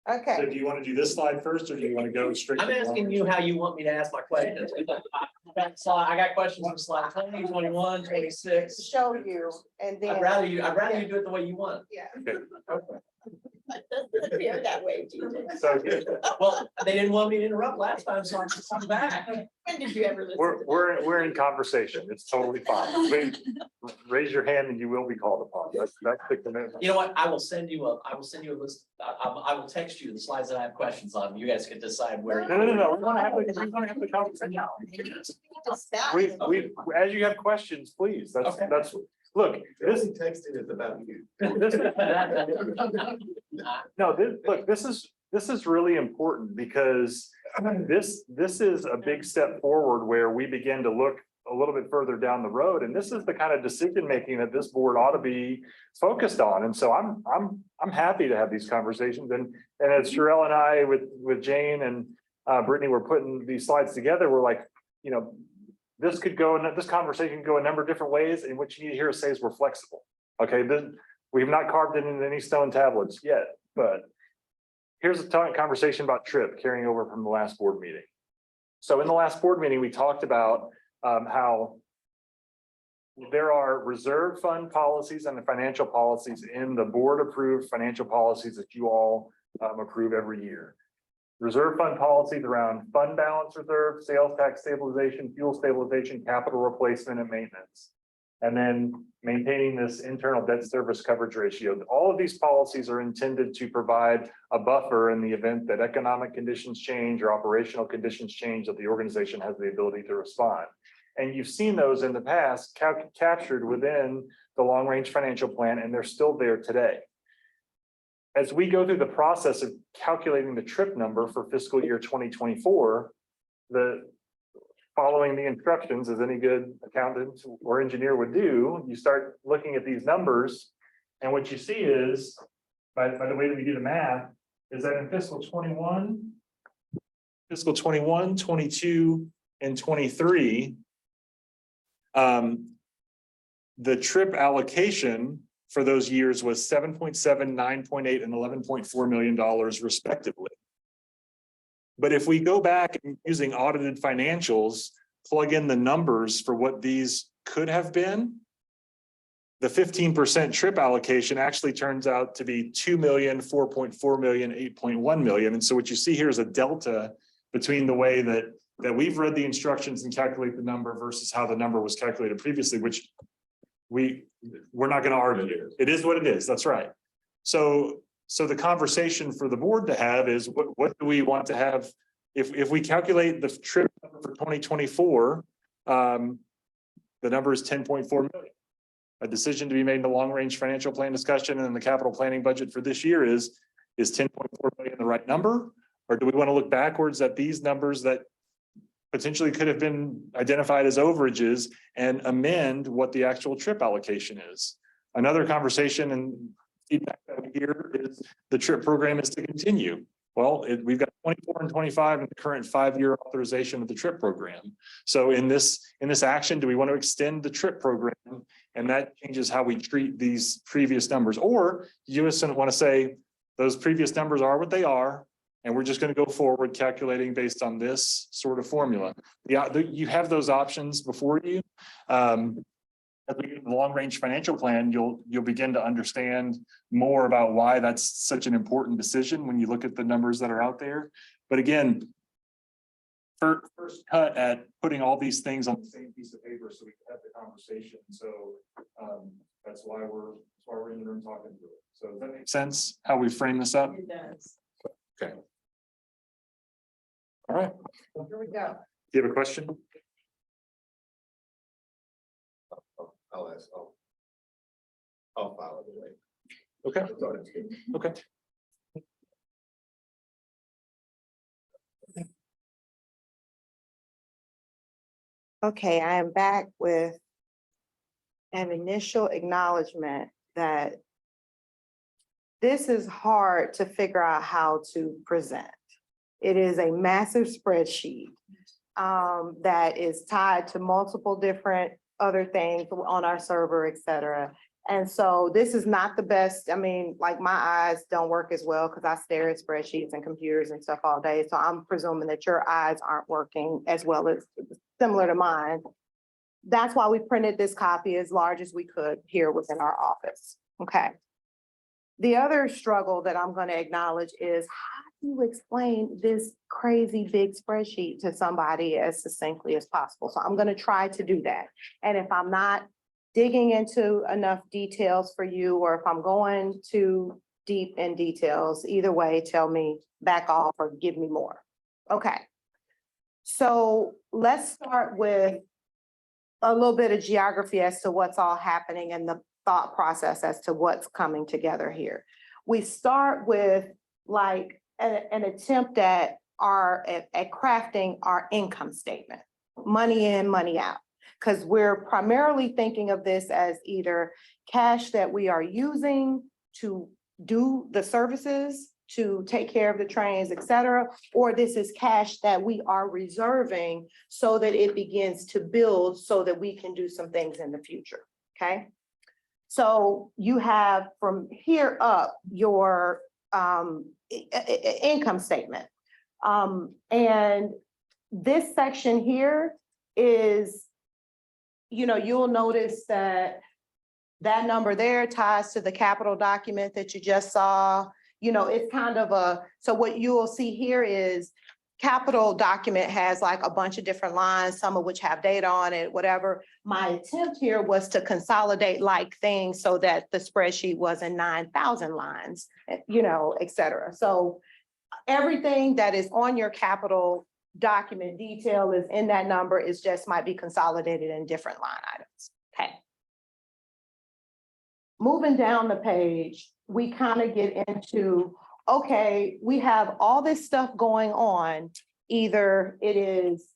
Okay. So do you want to do this slide first, or do you want to go straight? I'm to the asking long you range? how you want me to ask my questions. I got questions on slide 20, 21, 26. Show you and then. I'd rather you do it the way you want. Yeah. Feel that way, TJ. So Well, they didn't want me to interrupt last time, so I'm back. When did you ever listen? we're in conversation. It's totally fine. Raise your hand and you will be called upon. That's the commitment. You know what? I will send you a list. I will text you the slides that I have questions on. You guys can decide where. No. We want to have the conversation. We, as you have questions, please. Okay. That's, look, this, Texting is about you. look, this is really important because this is a big step forward where we begin to look a little bit further down the road. And this is the kind of decision making that this board ought to be focused on. And so I'm happy to have these conversations. And as Sherelle and I with Jane and Brittany were putting these slides together, we're like, you know, this conversation could go a number of different ways, and what you need to hear us say is we're flexible. Okay, we've not carved it into any stone tablets yet, but here's a conversation about TRIP carrying over from the last board meeting. So in the last board meeting, we talked about how there are reserve fund policies and the financial policies in the board approved financial policies that you all approve every year. Reserve fund policies around fund balance reserve, sales tax stabilization, fuel stabilization, capital replacement and maintenance. And then maintaining this internal debt service coverage ratio. All of these policies are intended to provide a buffer in the event that economic conditions change or operational conditions change, that the organization has the ability to respond. And you've seen those in the past captured within the long range financial plan, and they're still there today. As we go through the process of calculating the TRIP number for fiscal year 2024, following the instructions, as any good accountant or engineer would do, you start looking at these numbers. And what you see is, by the way that we do the math, is that in fiscal 21, 22, and 23, the TRIP allocation for those years was 7.7, 9.8, and $11.4 million respectively. But if we go back and using audited financials, plug in the numbers for what these could have been, the 15% TRIP allocation actually turns out to be 2 million, 4.4 million, 8.1 million. And so what you see here is a delta between the way that we've read the instructions and calculate the number versus how the number was calculated previously, which we're not going to argue. It is what it is. That's right. So the conversation for the board to have is what do we want to have? If we calculate the TRIP for 2024, the number is 10.4 million. A decision to be made in the long range financial plan discussion and the capital planning budget for this year is 10.4 million the right number? Or do we want to look backwards at these numbers that potentially could have been identified as overages and amend what the actual TRIP allocation is? Another conversation and feedback that we hear is the TRIP program is to continue. Well, we've got 24 and 25 in the current 5-year authorization of the TRIP program. So in this action, do we want to extend the TRIP program? And that changes how we treat these previous numbers. Or you just want to say those previous numbers are what they are, and we're just going to go forward calculating based on this sort of formula. You have those options before you. As we get the long range financial plan, you'll begin to understand more about why that's such an important decision when you look at the numbers that are out there. But again, first cut at putting all these things on the same piece of paper so we can have the conversation. So that's why we're in the room talking to it. So does that make sense how we frame this up? It does. Okay. All right. Here we go. Do you have a question? I'll ask, I'll follow the way. Okay. Okay. Okay, I am back with an initial acknowledgement that this is hard to figure out how to present. It is a massive spreadsheet that is tied to multiple different other things on our server, et cetera. And so this is not the best. I mean, like my eyes don't work as well because I stare at spreadsheets and computers and stuff all day. So I'm presuming that your eyes aren't working as well as similar to mine. That's why we printed this copy as large as we could here within our office. Okay. The other struggle that I'm going to acknowledge is how do you explain this crazy big spreadsheet to somebody as succinctly as possible? So I'm going to try to do that. And if I'm not digging into enough details for you, or if I'm going too deep in details, either way, tell me back off or give me more. Okay. So let's start with a little bit of geography as to what's all happening and the thought process as to what's coming together here. We start with like an attempt at crafting our income statement, money in, money out. Because we're primarily thinking of this as either cash that we are using to do the services, to take care of the trains, et cetera, or this is cash that we are reserving so that it begins to build so that we can do some things in the future, okay? So you have from here up your income statement. And this section here is, you know, you'll notice that that number there ties to the capital document that you just saw. You know, it's kind of so what you will see here is capital document has like a bunch of different lines, some of which have data on it, whatever. My attempt here was to consolidate like things so that the spreadsheet wasn't 9,000 lines, you know, et cetera. So everything that is on your capital document detail is in that number, is just might be consolidated in different line items, okay? Moving down the page, we kind of get into, okay, we have all this stuff going on. Either it is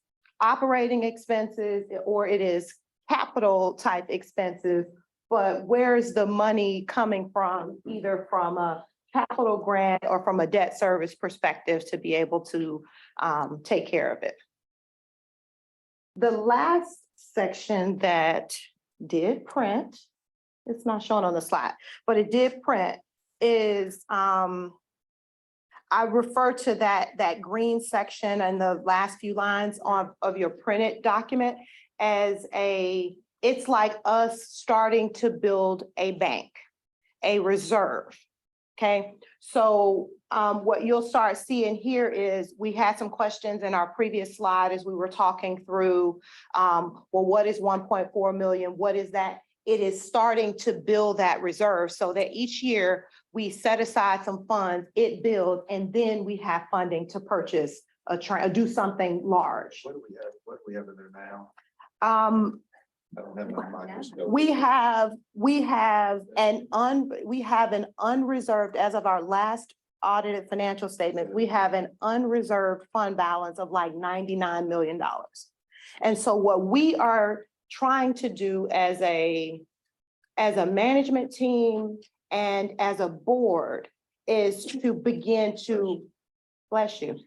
operating expenses or it is capital type expenses, but where's the money coming from, either from a capital grant or from a debt service perspective to be able to take care of it. The last section that did print, it's not shown on the slide, but it did print, is I refer to that green section and the last few lines of your printed document as it's like us starting to build a bank, a reserve. Okay, so what you'll start seeing here is we had some questions in our previous slide as we were talking through, well, what is 1.4 million? What is that? It is starting to build that reserve so that each year we set aside some funds, it builds, and then we have funding to purchase a train, do something large. What do we have in there now? I don't have my microscope. We have an unreserved, as of our last audited financial statement, we have an unreserved fund balance of like $99 million. And so what we are trying to do as a management team and as a board is to begin to, bless you,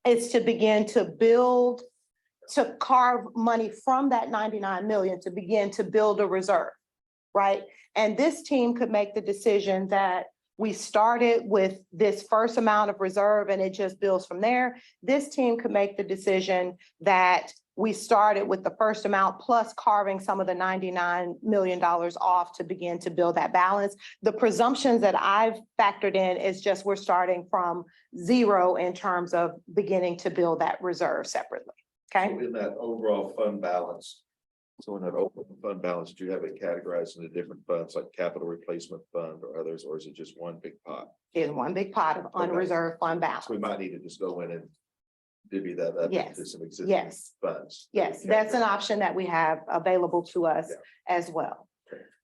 is to begin to build, to carve money from that 99 million to begin to build a reserve, right? And this team could make the decision that we started with this first amount of reserve and it just builds from there. This team could make the decision that we started with the first amount plus carving some of the $99 million off to begin to build that balance. The presumptions that I've factored in is just we're starting from zero in terms of beginning to build that reserve separately, okay? So in that overall fund balance, so in that overall fund balance, do you have it categorized into different funds like capital replacement fund or others, or is it just one big pot? It's one big pot of unreserved fund balance. So we might need to just go in and divvy that up Yes. into some existing Yes. funds. Yes, that's an option that we have available to us as well.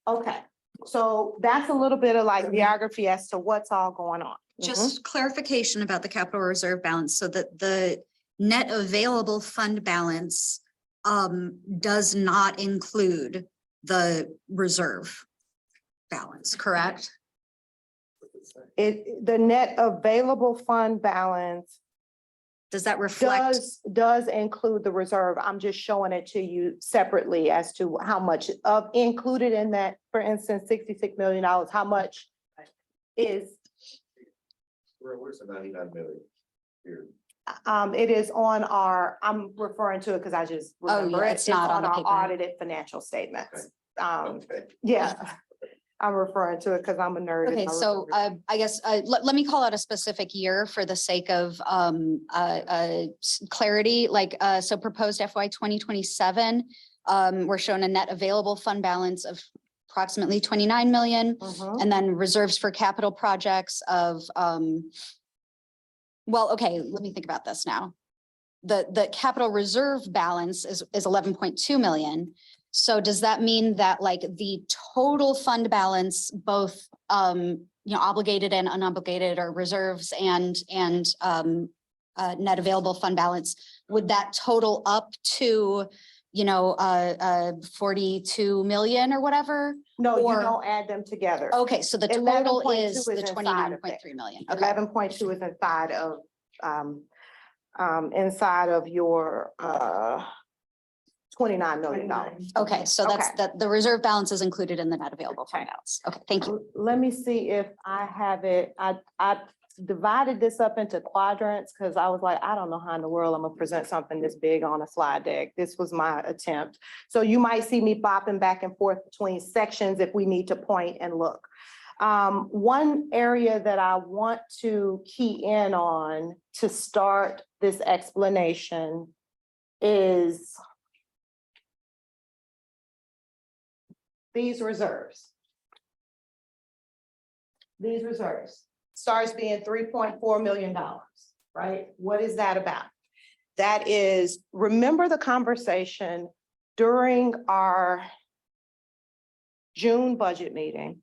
Okay, so that's a little bit of like geography as to what's all going on. Just clarification about the capital reserve balance so that the net available fund balance does not include the reserve balance, correct? The net available fund balance Does that reflect? does include the reserve. I'm just showing it to you separately as to how much of included in that, for instance, $66 million, how much is, Where's the 99 million? Here. it is on our, I'm referring to it because I just Oh, remember yeah, it. it's not on the our paper. audited financial statements. Okay. Yeah, I'm referring to it because I'm a nerd. and Okay, I so remember. I guess let me call out a specific year for the sake of clarity, like so proposed FY 2027. We're showing a net available fund balance of approximately 29 million, Mhm. and then reserves for capital projects of well, okay, let me think about this now. The capital reserve balance is 11.2 million. So does that mean that like the total fund balance, both obligated and unobligated, or reserves and net available fund balance, would that total up to 42 million or whatever? No, you or- don't add them together. Okay, so the total 11.2 is the inside of 29.3 million. Okay. 11.2 is inside of your $29 million. Okay, so that's Okay. that the reserve balance is included in the net available fund balance. Okay, thank you. Let me see if I have it. I divided this up into quadrants because I was like, I don't know how in the world I'm gonna present something this big on a slide deck. This was my attempt. So you might see me bopping back and forth between sections if we need to point and look. One area that I want to key in on to start this explanation is these reserves. These reserves starts being $3.4 million, right? What is that about? That is, remember the conversation during our June budget meeting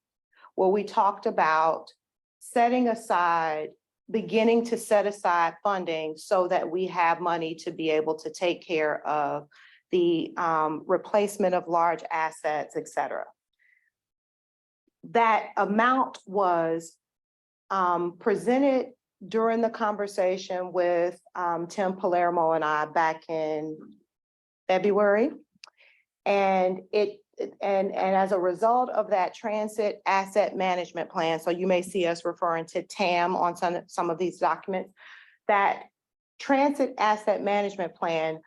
where we talked about setting aside, beginning to set aside funding so that we have money to be able to take care of the replacement of large assets, et cetera. That amount was presented during the conversation with Tim Palermo and I back in February. And as a result of that transit asset management plan, so you may see us referring to TAM on some of these documents, that transit asset management plan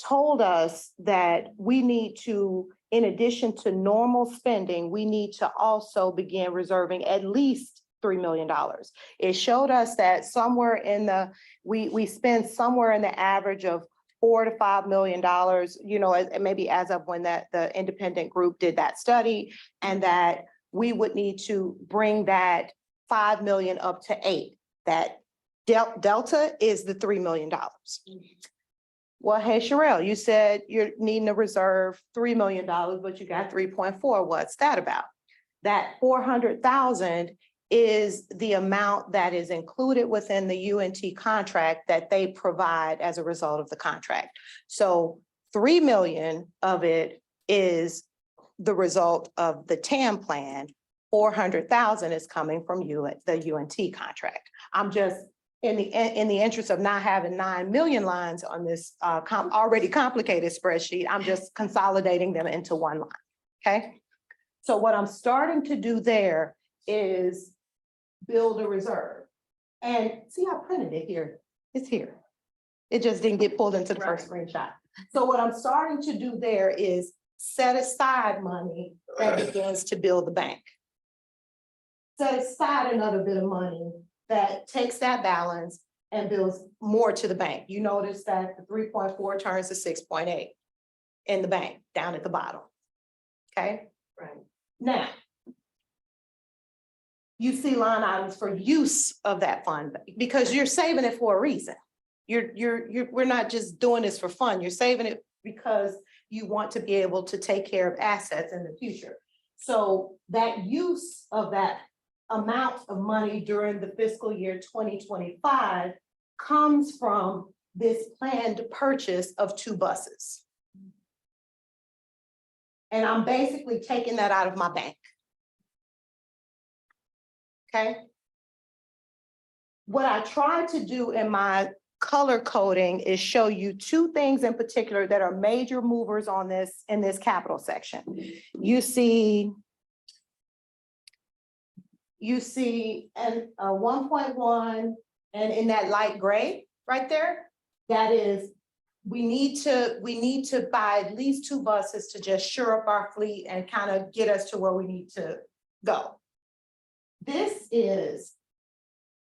told us that we need to, in addition to normal spending, we need to also begin reserving at least $3 million. It showed us that somewhere in the, we spend somewhere in the average of $4 to $5 million, maybe as of when the independent group did that study, and that we would need to bring that 5 million up to 8. That delta is the $3 million. Well, hey, Sherelle, you said you're needing to reserve $3 million, but you got 3.4. What's that about? That 400,000 is the amount that is included within the UNT contract that they provide as a result of the contract. So 3 million of it is the result of the TAM plan. 400,000 is coming from the UNT contract. I'm just, in the interest of not having 9 million lines on this already complicated spreadsheet, I'm just consolidating them into one line, okay? So what I'm starting to do there is build a reserve. And see, I printed it here. It's here. It just didn't get pulled into the first screenshot. So what I'm starting to do there is set aside money that begins to build the bank. Set aside another bit of money that takes that balance and builds more to the bank. You notice that the 3.4 turns to 6.8 in the bank down at the bottom. Okay? Right. Now, you see line items for use of that fund because you're saving it for a reason. We're not just doing this for fun. You're saving it because you want to be able to take care of assets in the future. So that use of that amount of money during the fiscal year 2025 comes from this planned purchase of 2 buses. And I'm basically taking that out of my bank. Okay, what I tried to do in my color coding is show you two things in particular that are major movers on this, in this capital section. You see and 1.1, and in that light gray right there, that is, we need to buy at least 2 buses to just shore up our fleet and kind of get us to where we need to go. This is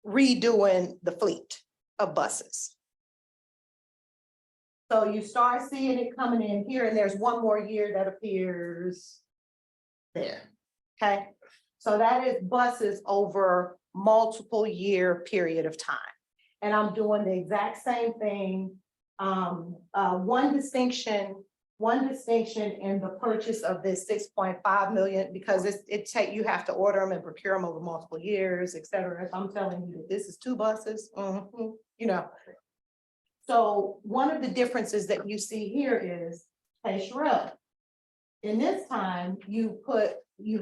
redoing the fleet of buses. So you start seeing it coming in here, and there's one more year that appears there, okay? So that is buses over multiple year period of time. And I'm doing the exact same thing. One distinction in the purchase of this 6.5 million, because you have to order them and procure them over multiple years, et cetera. If I'm telling you that this is 2 buses, you know. So one of the differences that you see here is, hey, Sherelle, in this time, you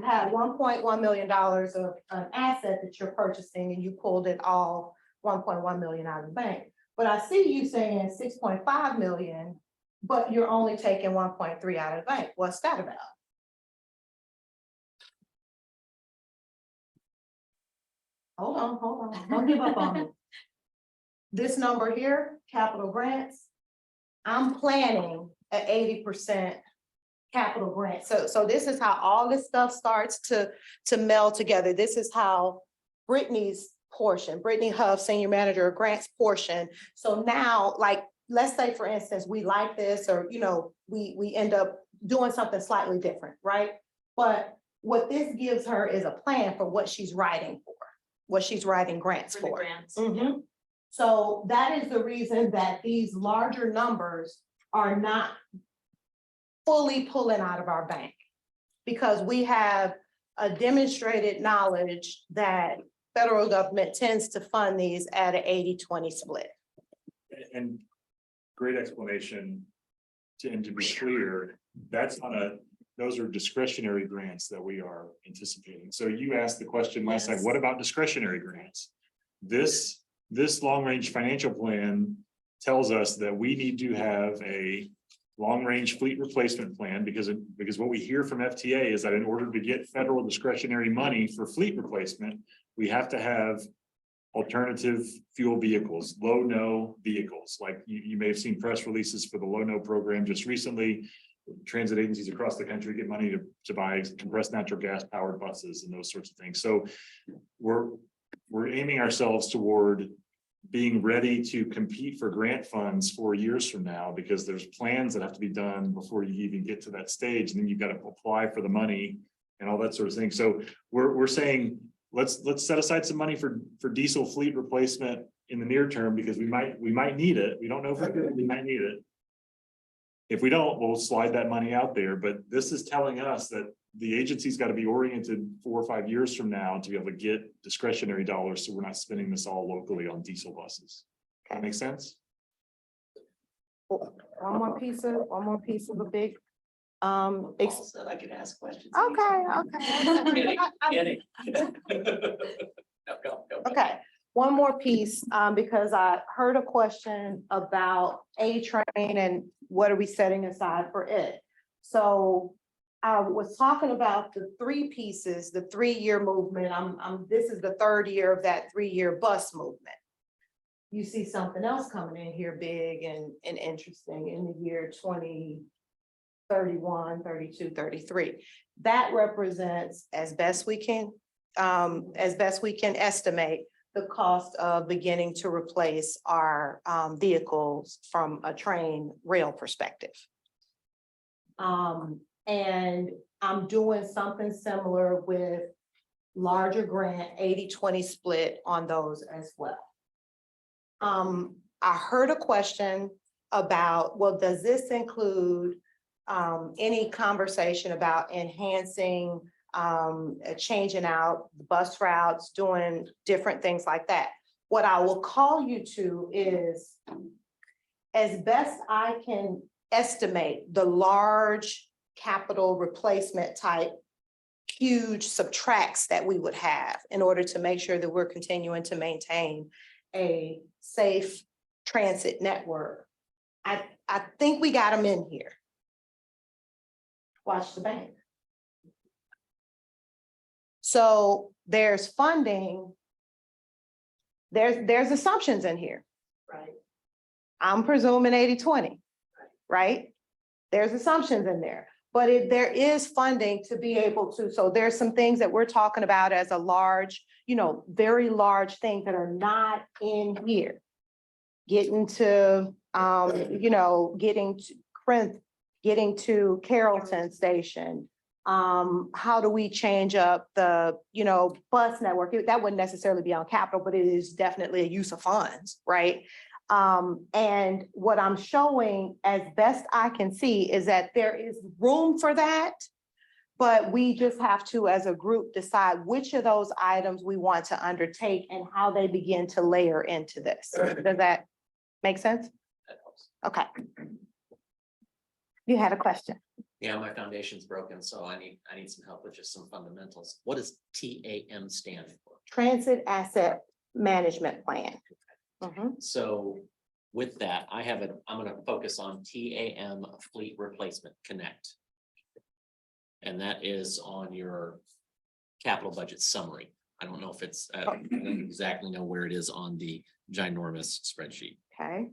have $1.1 million of an asset that you're purchasing, and you pulled it all 1.1 million out of the bank. But I see you saying 6.5 million, but you're only taking 1.3 out of the bank. What's that about? Hold on, don't give up on me. This number here, capital grants, I'm planning at 80% capital grant. So this is how all this stuff starts to meld together. This is how Brittany's portion, Brittany Huff, Senior Manager of Grants portion. So now, like, let's say, for instance, we like this, or, you know, we end up doing something slightly different, right? But what this gives her is a plan for what she's writing for, what she's writing grants for. Mhm. So that is the reason that these larger numbers are not fully pulling out of our bank, because we have a demonstrated knowledge that federal government tends to fund these at an 80-20 split. And great explanation. And to be clear, those are discretionary grants that we are anticipating. So you asked the question last time, what about discretionary grants? This long-range financial plan tells us that we need to have a long-range fleet replacement plan, because what we hear from FTA is that in order to get federal discretionary money for fleet replacement, we have to have alternative fuel vehicles, low-no vehicles. Like you may have seen press releases for the low-no program just recently. Transit agencies across the country get money to buy compressed natural gas powered buses and those sorts of things. So we're aiming ourselves toward being ready to compete for grant funds 4 years from now, because there's plans that have to be done before you even get to that stage. And then you've got to apply for the money and all that sort of thing. So we're saying, let's set aside some money for diesel fleet replacement in the near term, because we might need it. We don't know if we might need it. If we don't, we'll slide that money out there. But this is telling us that the agency's got to be oriented 4 or 5 years from now to be able to get discretionary dollars, so we're not spending this all locally on diesel buses. That make sense? One more piece of a big, Paul said I could ask questions. okay. Kidding. Go. Okay, one more piece, because I heard a question about A-Train and what are we setting aside for it? So I was talking about the 3 pieces, the 3-year movement. This is the 3rd year of that 3-year bus movement. You see something else coming in here big and interesting in the year 2031, 32, 33. That represents, as best we can estimate, the cost of beginning to replace our vehicles from a train rail perspective. And I'm doing something similar with larger grant, 80-20 split on those as well. I heard a question about, well, does this include any conversation about enhancing, changing out the bus routes, doing different things like that? What I will call you to is, as best I can estimate, the large capital replacement type huge subtracts that we would have in order to make sure that we're continuing to maintain a safe transit network. I think we got them in here. Watch the bank. So there's funding. There's assumptions in here. Right. I'm presuming 80-20, right? There's assumptions in there, but if there is funding to be able to, so there's some things that we're talking about as a large, very large things that are not in here. Getting to, getting to Corinth, getting to Carrollton Station. How do we change up the, bus network? That wouldn't necessarily be on capital, but it is definitely a use of funds, right? And what I'm showing as best I can see is that there is room for that. But we just have to, as a group, decide which of those items we want to undertake and how they begin to layer into this. Does that make sense? That helps. Okay. You had a question. Yeah, my foundation's broken, so I need some help with just some fundamentals. What does TAM stand for? Transit Asset Management Plan. Mhm. So with that, I'm gonna focus on TAM Fleet Replacement Connect. And that is on your capital budget summary. I don't know if it's, I don't exactly know where it is on the ginormous spreadsheet. Okay.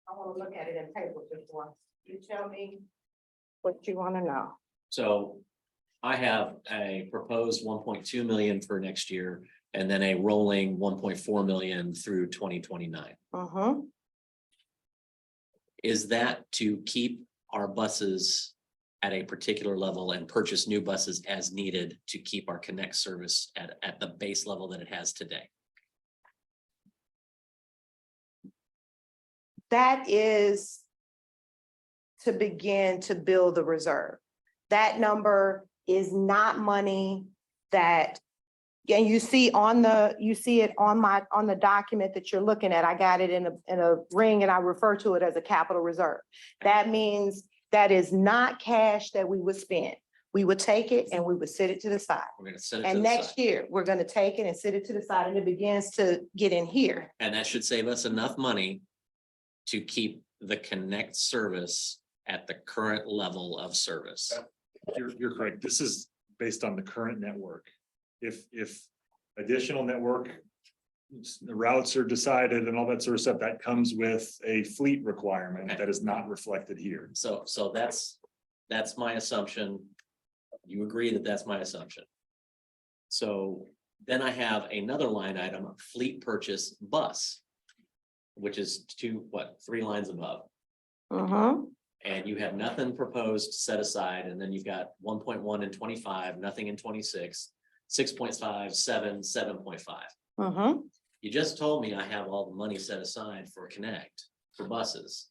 I want to look at it in paper just once. You tell me what you want to know. So I have a proposed 1.2 million for next year and then a rolling 1.4 million through 2029. Is that to keep our buses at a particular level and purchase new buses as needed to keep our Connect service at the base level that it has today? That is to begin to build the reserve. That number is not money that, and you see it on the document that you're looking at. I got it in a ring and I refer to it as a capital reserve. That means that is not cash that we would spend. We would take it and we would sit it to the side. We're gonna set it to And the next side. year, we're gonna take it and sit it to the side and it begins to get in here. And that should save us enough money to keep the Connect service at the current level of service. You're correct. This is based on the current network. If additional network routes are decided and all that sort of stuff, that comes with a fleet requirement that is not reflected here. So that's my assumption. You agree that that's my assumption. So then I have another line item, fleet purchase bus, which is 3 lines above. And you have nothing proposed set aside, and then you've got 1.1 in 25, nothing in 26, 6.5, 7, 7.5. You just told me I have all the money set aside for Connect, for buses,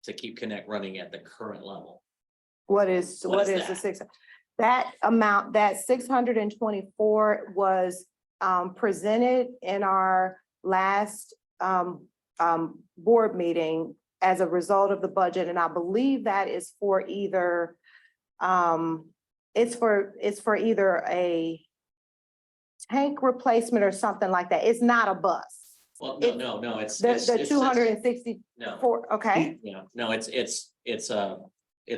to keep Connect running at the current level. What is the that? 6? That amount, that 624 was presented in our last board meeting as a result of the budget, and I believe that is for either it's for either a tank replacement or something like that. It's not a bus. Well, It's- no, it's. The it's- 264, okay, No, it's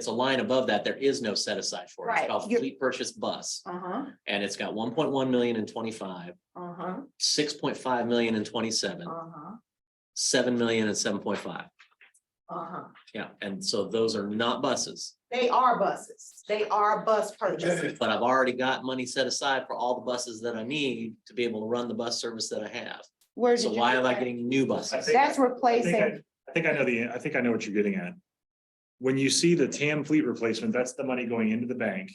a line above that. There is no set aside for it. It's Right. called fleet purchase bus. And it's got 1.1 million in 25, 6.5 million in 27, 7 million and 7.5. Yeah, and so those are not buses, They are buses. They are bus purchases. but I've already got money set aside for all the buses that I need to be able to run the bus service that I have. Where So did you why get am I that? getting new buses? That's replacing, I think I know what you're getting at. When you see the TAM fleet replacement, that's the money going into the bank.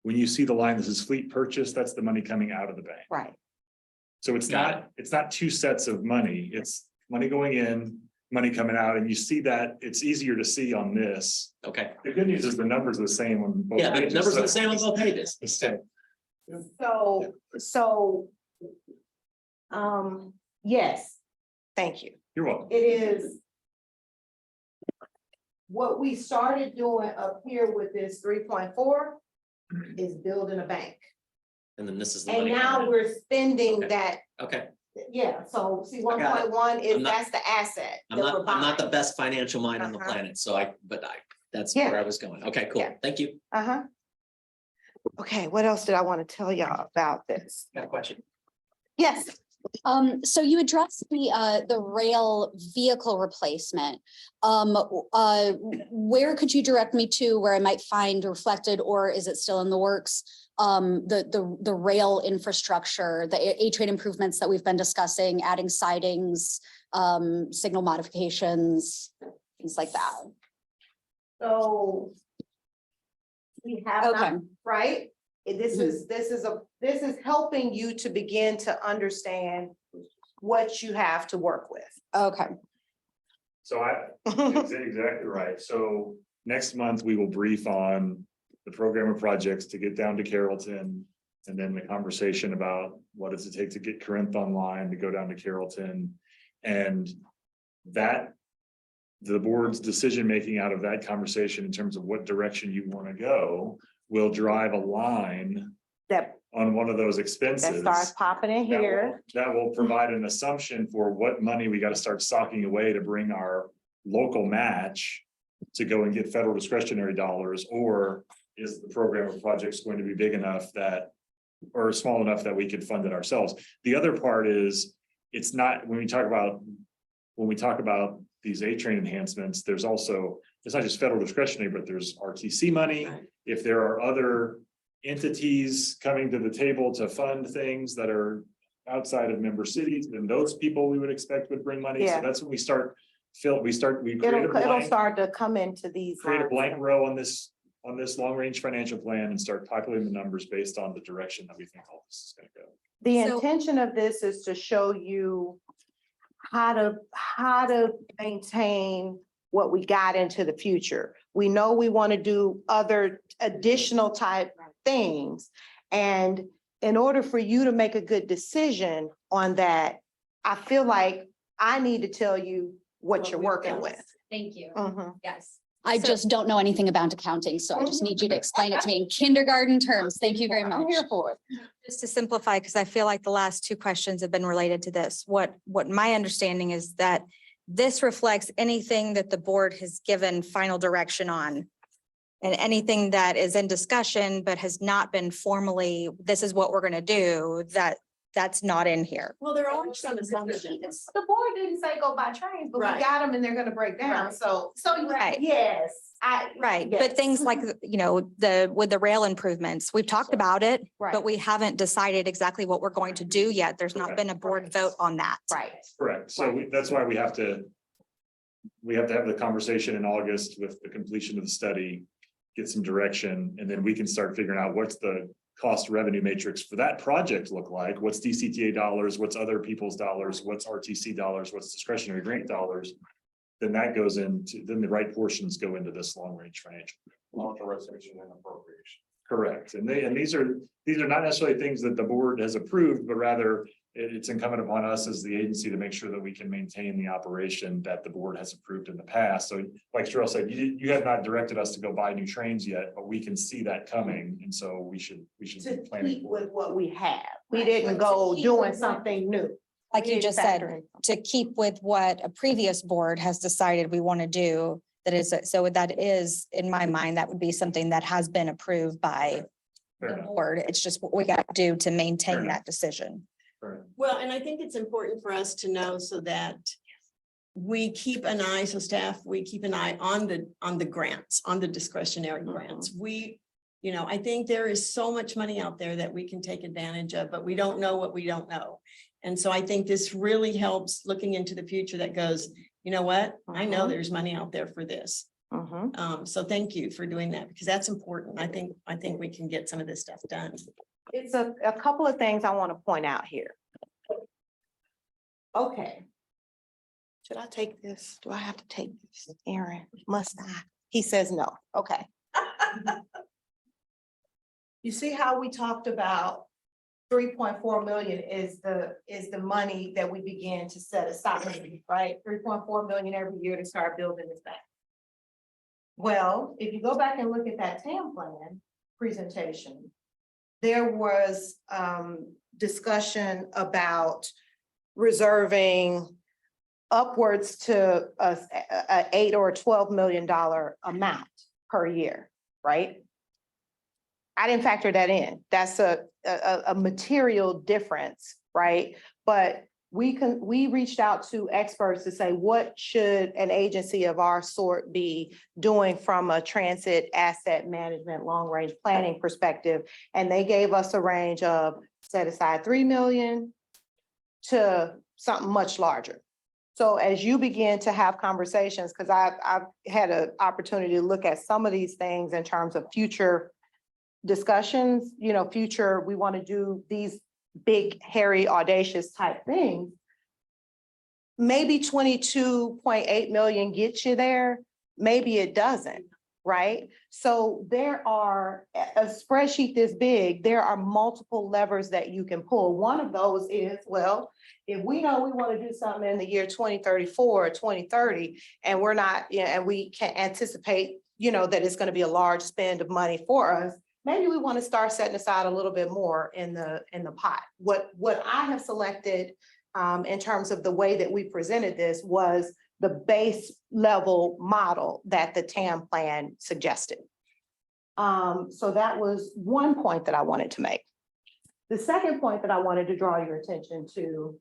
When you see the line that says fleet purchase, that's the money coming out of the bank. right. So it's Got not two sets of money. It's money going in, money coming out, and you see that it's easier to see on this. Okay, The good news is the numbers are the same on both. yeah, the pages, numbers are the so- same on both pages. So, yes, thank you. You're welcome. It is. what we started doing up here with this 3.4 is building a bank. And then this is the And money. now coming we're spending Okay. that, in. Okay, so see, I got it. 1.1 is, I'm not- that's the asset. I'm that not, we're I'm not the buying. best financial mind on the Uh-huh. planet, that's Yeah. where I was going. Okay, cool. Yeah. Thank you. Uh-huh. Okay, what else did I want to tell y'all about this? Got a question? Yes. So you addressed the rail vehicle replacement. Where could you direct me to where I might find reflected, or is it still in the works? The rail infrastructure, the A-train improvements that we've been discussing, adding sidings, signal modifications, things like that. So we have Okay. not, right? This is helping you to begin to understand what you have to work with. Okay. So exactly right. So next month, we will brief on the program of projects to get down to Carrollton. And then the conversation about what does it take to get Corinth online, to go down to Carrollton. And that, the board's decision-making out of that conversation in terms of what direction you want to go will drive a line That, on one of those that expenses. starts popping in That will- here. That will provide an assumption for what money we got to start stocking away to bring our local match to go and get federal discretionary dollars, or is the program of projects going to be big enough that, or small enough that we could fund it ourselves? The other part is, it's not, when we talk about these A-train enhancements, there's also, it's not just federal discretionary, but there's RTC money. If there are other entities coming to the table to fund things that are outside of member cities, then those people we would expect would bring money. So Yeah. that's when we create a It'll blank, start to come into these. create a lines. blank row on this long-range financial plan and start populating the numbers based on the direction that we think all this is gonna go. The So- intention of this is to show you how to maintain what we got into the future. We know we want to do other additional type things. And in order for you to make a good decision on that, I feel like I need to tell you what you're working with. Thank you. Mhm. Yes. I So- just don't know anything about accounting, so I just need you to explain it to me in kindergarten terms. Thank you very I'm much. here for it. Just to simplify, because I feel like the last two questions have been related to this. What my understanding is that this reflects anything that the board has given final direction on. And anything that is in discussion but has not been formally, this is what we're gonna do, that's not in here. Well, there are some assumptions. The board didn't say go buy trains, but we Right. got them and they're gonna break down. Right. So Right. yes, Right, yes. but things like, with the rail improvements, we've talked about it, Right. but we haven't decided exactly what we're going to do yet. There's not been a board vote on that. Right. Correct. So that's why we have to have the conversation in August with the completion of the study, get some direction, and then we can start figuring out what's the cost revenue matrix for that project look like? What's DCTA dollars? What's other people's dollars? What's RTC dollars? What's discretionary grant dollars? Then that goes into, then the right portions go into this long range financial. Authorization and appropriation. Correct. And these are not necessarily things that the board has approved, but rather it's incumbent upon us as the agency to make sure that we can maintain the operation that the board has approved in the past. So like Cheryl said, you have not directed us to go buy new trains yet, but we can see that coming. And so we should To be planning keep for it. with what we have. We Right, didn't but to go keep doing with what- something new. Like We you didn't just factor said, in. to keep with what a previous board has decided we want to do. That is, so that is, in my mind, that would be something that has been approved by Fair the enough. board. It's just what we got to do to Fair maintain enough. that decision. Fair enough. Well, and I think it's important for us to know so that we keep an eye, so staff, we keep an eye on the grants, on the discretionary grants. I think there is so much money out there that we can take advantage of, but we don't know what we don't know. And so I think this really helps looking into the future that goes, you know what? I know Mhm. there's money out there for this. Mhm. So thank you for doing that because that's important. I think we can get some of this stuff done. It's a couple of things I want to point out here. Okay. Should I take this? Do I have to take this? Aaron, must I? He says no. Okay. You see how we talked about 3.4 million is the money that we begin to set aside, right? 3.4 million every year to start building this back. Well, if you go back and look at that TAM plan presentation, there was discussion about reserving upwards to a $8 or $12 million amount per year, right? I didn't factor that in. That's a material difference, right? But we reached out to experts to say, what should an agency of our sort be doing from a transit asset management, long-range planning perspective? And they gave us a range of set aside 3 million to something much larger. So as you begin to have conversations, because I've had an opportunity to look at some of these things in terms of future discussions, future, we want to do these big, hairy, audacious type things. Maybe 22.8 million gets you there. Maybe it doesn't, right? So there are a spreadsheet this big, there are multiple levers that you can pull. One of those is, well, if we know we want to do something in the year 2034 or 2030, and we're not, and we can anticipate, that it's going to be a large spend of money for us, maybe we want to start setting aside a little bit more in the pot. What I have selected in terms of the way that we presented this was the base level model that the TAM plan suggested. So that was one point that I wanted to make. The second point that I wanted to draw your attention to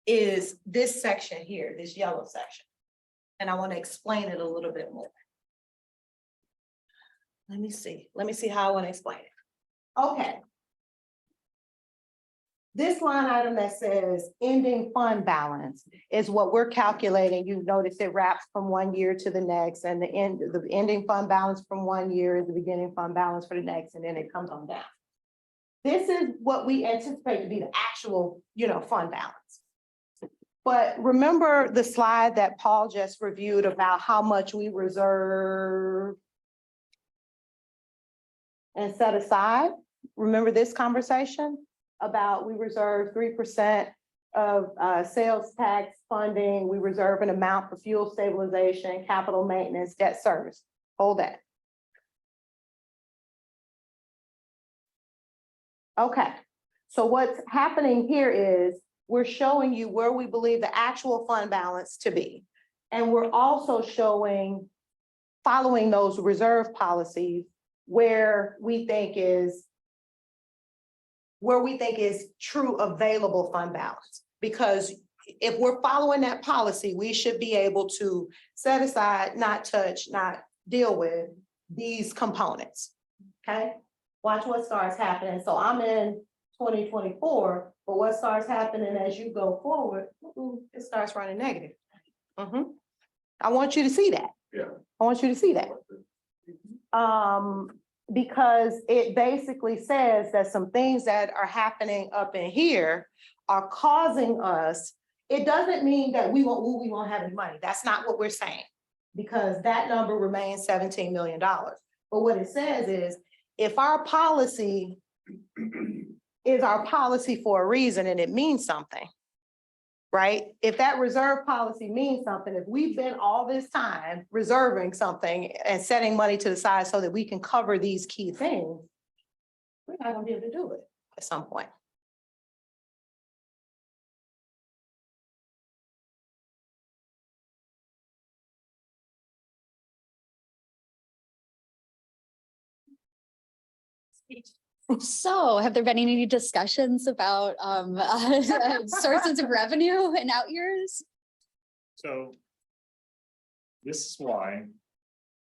is this section here, this yellow section. And I want to explain it a little bit more. Let me see how I want to explain it. Okay. This line item that says ending fund balance is what we're calculating. You notice it wraps from one year to the next, and the ending fund balance from 1 year is the beginning fund balance for the next, and then it comes on down. This is what we anticipate to be the actual, fund balance. But remember the slide that Paul just reviewed about how much we reserve and set aside? Remember this conversation about we reserve 3% of sales tax funding, we reserve an amount for fuel stabilization, capital maintenance, debt service. Hold that. Okay, so what's happening here is we're showing you where we believe the actual fund balance to be. And we're also showing, following those reserve policies, where we think is true available fund balance. Because if we're following that policy, we should be able to set aside, not touch, not deal with these components. Okay, watch what starts happening. So I'm in 2024, but what starts happening as you go forward, it starts running negative. I want you to see that. Yeah. I want you to see that. Because it basically says that some things that are happening up in here are causing us, it doesn't mean that we won't have any money. That's not what we're saying, because that number remains $17 million. But what it says is, if our policy is our policy for a reason and it means something, right? If that reserve policy means something, if we've been all this time reserving something and setting money to the side so that we can cover these key things, we're not gonna be able to do it at some point. So have there been any discussions about sources of revenue in out years? So this is why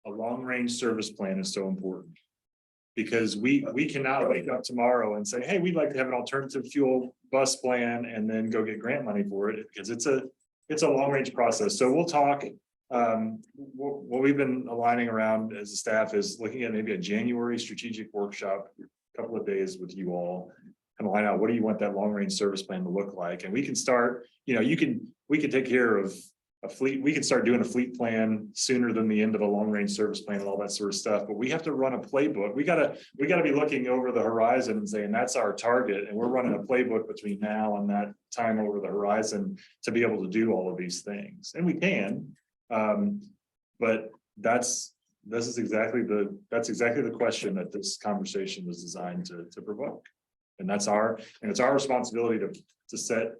a long-range service plan is so important. Because we cannot wake up tomorrow and say, hey, we'd like to have an alternative fuel bus plan and then go get grant money for it, because it's a long-range process. So we'll talk. What we've been aligning around as a staff is looking at maybe a January strategic workshop, a couple of days with you all, and line out what do you want that long-range service plan to look like. And we can start, we can take care of a fleet. We can start doing a fleet plan sooner than the end of a long-range service plan and all that sort of stuff. But we have to run a playbook. We gotta be looking over the horizon and saying that's our target, and we're running a playbook between now and that time over the horizon to be able to do all of these things. And we can, but This is exactly that's exactly the question that this conversation was designed to provoke. And it's our responsibility to set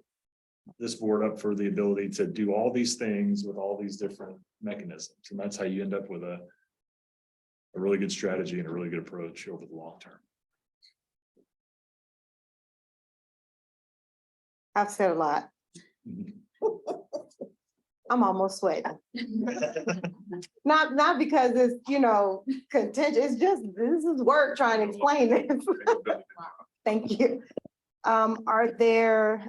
this board up for the ability to do all these things with all these different mechanisms. And that's how you end up with a really good strategy and a really good approach over the long term. I've said a lot. I'm almost sweating. Not because it's, contentious, it's just, this is work trying to explain this. Thank you. Are there,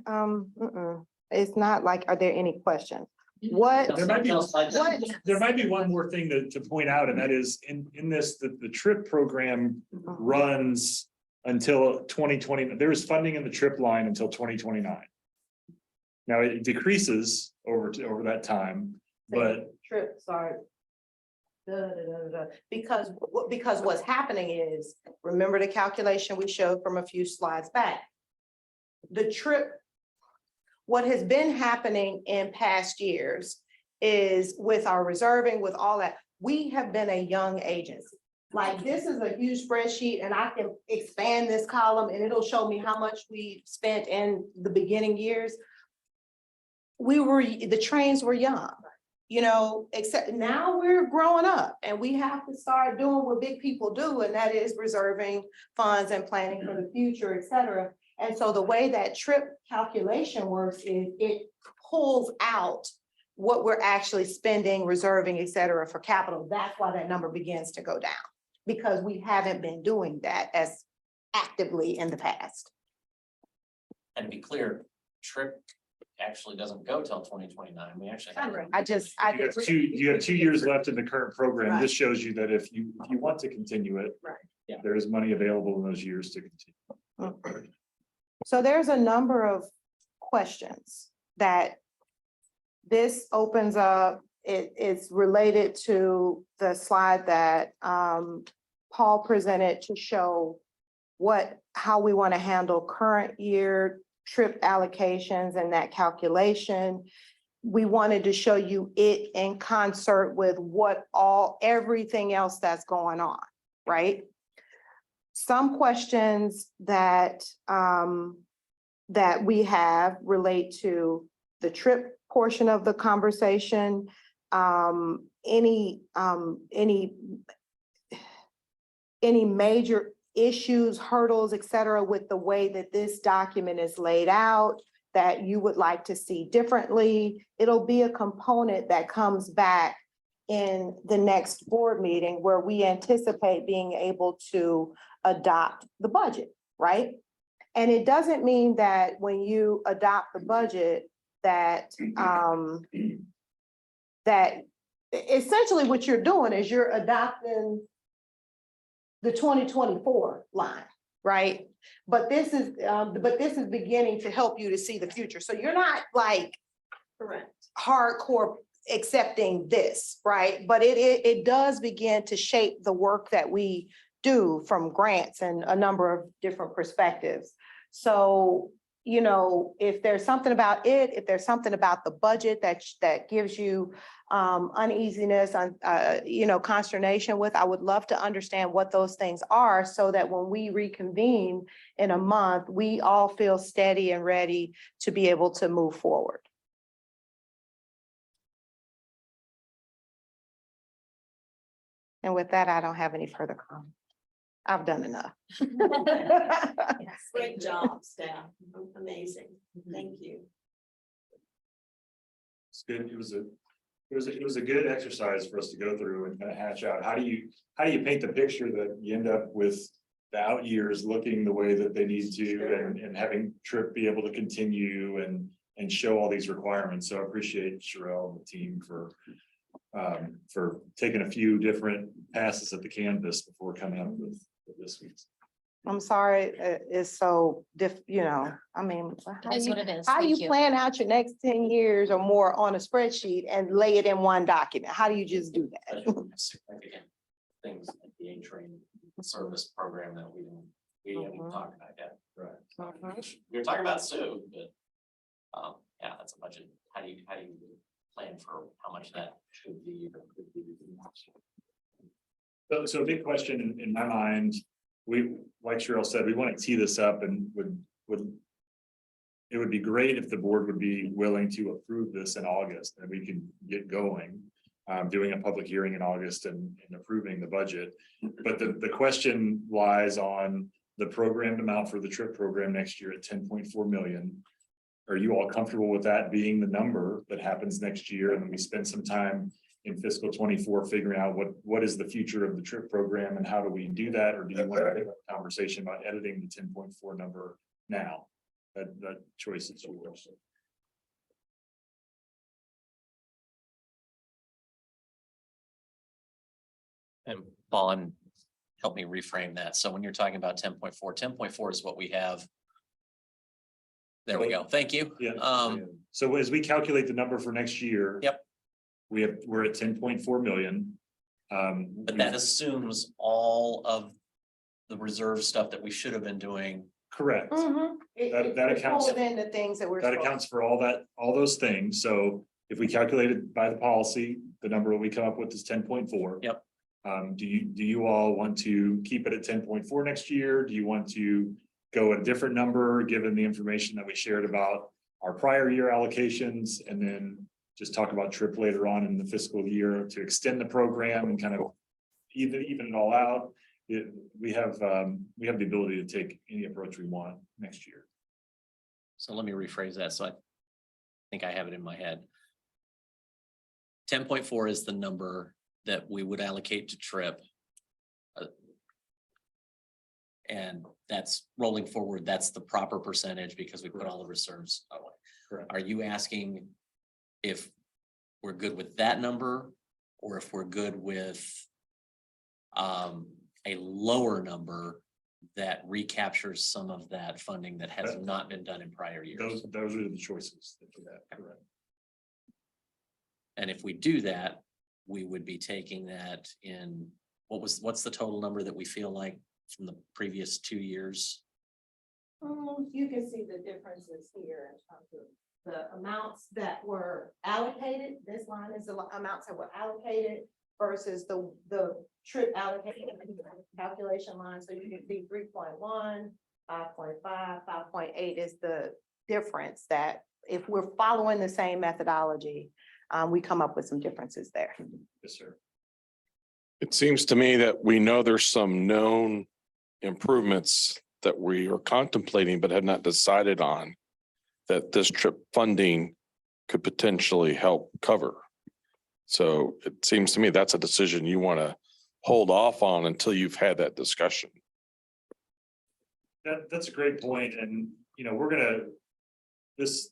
it's not like, are there any questions? What? There might be, What? there might be one more thing to point out, and that is in this, the TRIP program runs until 2020. There is funding in the TRIP line until 2029. Now it decreases over that time, but Trip, sorry. Because what's happening is, remember the calculation we showed from a few slides back? The trip, what has been happening in past years is with our reserving, with all that, we have been a young agency. Like, this is a huge spreadsheet and I can expand this column and it'll show me how much we spent in the beginning years. The trains were young, except now we're growing up and we have to start doing what big people do, and that is reserving funds and planning for the future, et cetera. And so the way that TRIP calculation works is it pulls out what we're actually spending, reserving, et cetera, for capital. That's why that number begins to go down, because we haven't been doing that as actively in the past. And to be clear, TRIP actually doesn't go till 2029. We actually have. you have 2 years left in the current program. Right. This shows you that if you want to continue it, Right. Yeah. there is money available in those years to continue. So there's a number of questions that this opens up. It's related to the slide that Paul presented to show how we want to handle current year TRIP allocations and that calculation. We wanted to show you it in concert with everything else that's going on, right? Some questions that we have relate to the TRIP portion of the conversation. Any major issues, hurdles, et cetera, with the way that this document is laid out that you would like to see differently. It'll be a component that comes back in the next board meeting where we anticipate being able to adopt the budget, right? And it doesn't mean that when you adopt the budget that that essentially what you're doing is you're adopting the 2024 line, right? But this is beginning to help you to see the future. So you're not like Correct. hardcore accepting this, right? But it does begin to shape the work that we do from grants and a number of different perspectives. So, if there's something about it, if there's something about the budget that gives you uneasiness, consternation with, I would love to understand what those things are so that when we reconvene in a month, we all feel steady and ready to be able to move forward. And with that, I don't have any further comments. I've done enough. Great job, staff. Amazing. Thank you. It's good. It was a good exercise for us to go through and kind of hash out how do you paint the picture that you end up with the out years looking the way that they need to and having TRIP be able to continue and show all these requirements. So I appreciate Sherelle and the team for taking a few different passes at the canvas before coming up with this week's. I'm sorry, it's so I mean. It is what it is. How do Thank you you. plan out your next 10 years or more on a spreadsheet and lay it in one document? How do you just do that? Significant things like the A-Train service program that we haven't even talked about yet. Right. We were talking about soon, but yeah, that's a budget. How do you plan for how much that should be. or could be. So a big question in my mind, we, like Cheryl said, we want to tee this up and would. It would be great if the board would be willing to approve this in August and we can get going. Doing a public hearing in August and approving the budget. But the question lies on the programmed amount for the trip program next year at 10.4 million. Are you all comfortable with that being the number that happens next year? And then we spend some time in fiscal 24 figuring out what is the future of the trip program and how do we do that? Or do you want to have a conversation about editing the 10.4 number now? That choice is yours. And Paul, help me reframe that. So when you're talking about 10.4 is what we have. There we go. Thank you. Yeah. So as we calculate the number for next year. Yep. We're at 10.4 million. But that assumes all of the reserve stuff that we should have been doing. Correct. That accounts- in the things that we're. That accounts for all those things. So if we calculate it by the policy, the number we come up with is 10.4. Yep. Do you all want to keep it at 10.4 next year? Do you want to go at a different number, given the information that we shared about our prior year allocations, and then just talk about trip later on in the fiscal year to extend the program and kind of even it all out? We have the ability to take any approach we want next year. So let me rephrase that. So I think I have it in my head. 10.4 is the number that we would allocate to trip. And that's rolling forward. That's the proper percentage because we put all the reserves away. Correct. Are you asking if we're good with that number or if we're good with a lower number that recaptures some of that funding that has not been done in prior years? Those are the choices that do that. Correct. And if we do that, we would be taking that in, what's the total number that we feel like from the previous 2 years? You can see the differences here in terms of the amounts that were allocated. This line is the amounts that were allocated versus the trip allocated calculation line. So you can see 3.1, 5.5, 5.8 is the difference that if we're following the same methodology, we come up with some differences there. Yes, sir. It seems to me that we know there's some known improvements that we are contemplating but have not decided on that this trip funding could potentially help cover. So it seems to me that's a decision you want to hold off on until you've had that discussion. That's a great point. And, this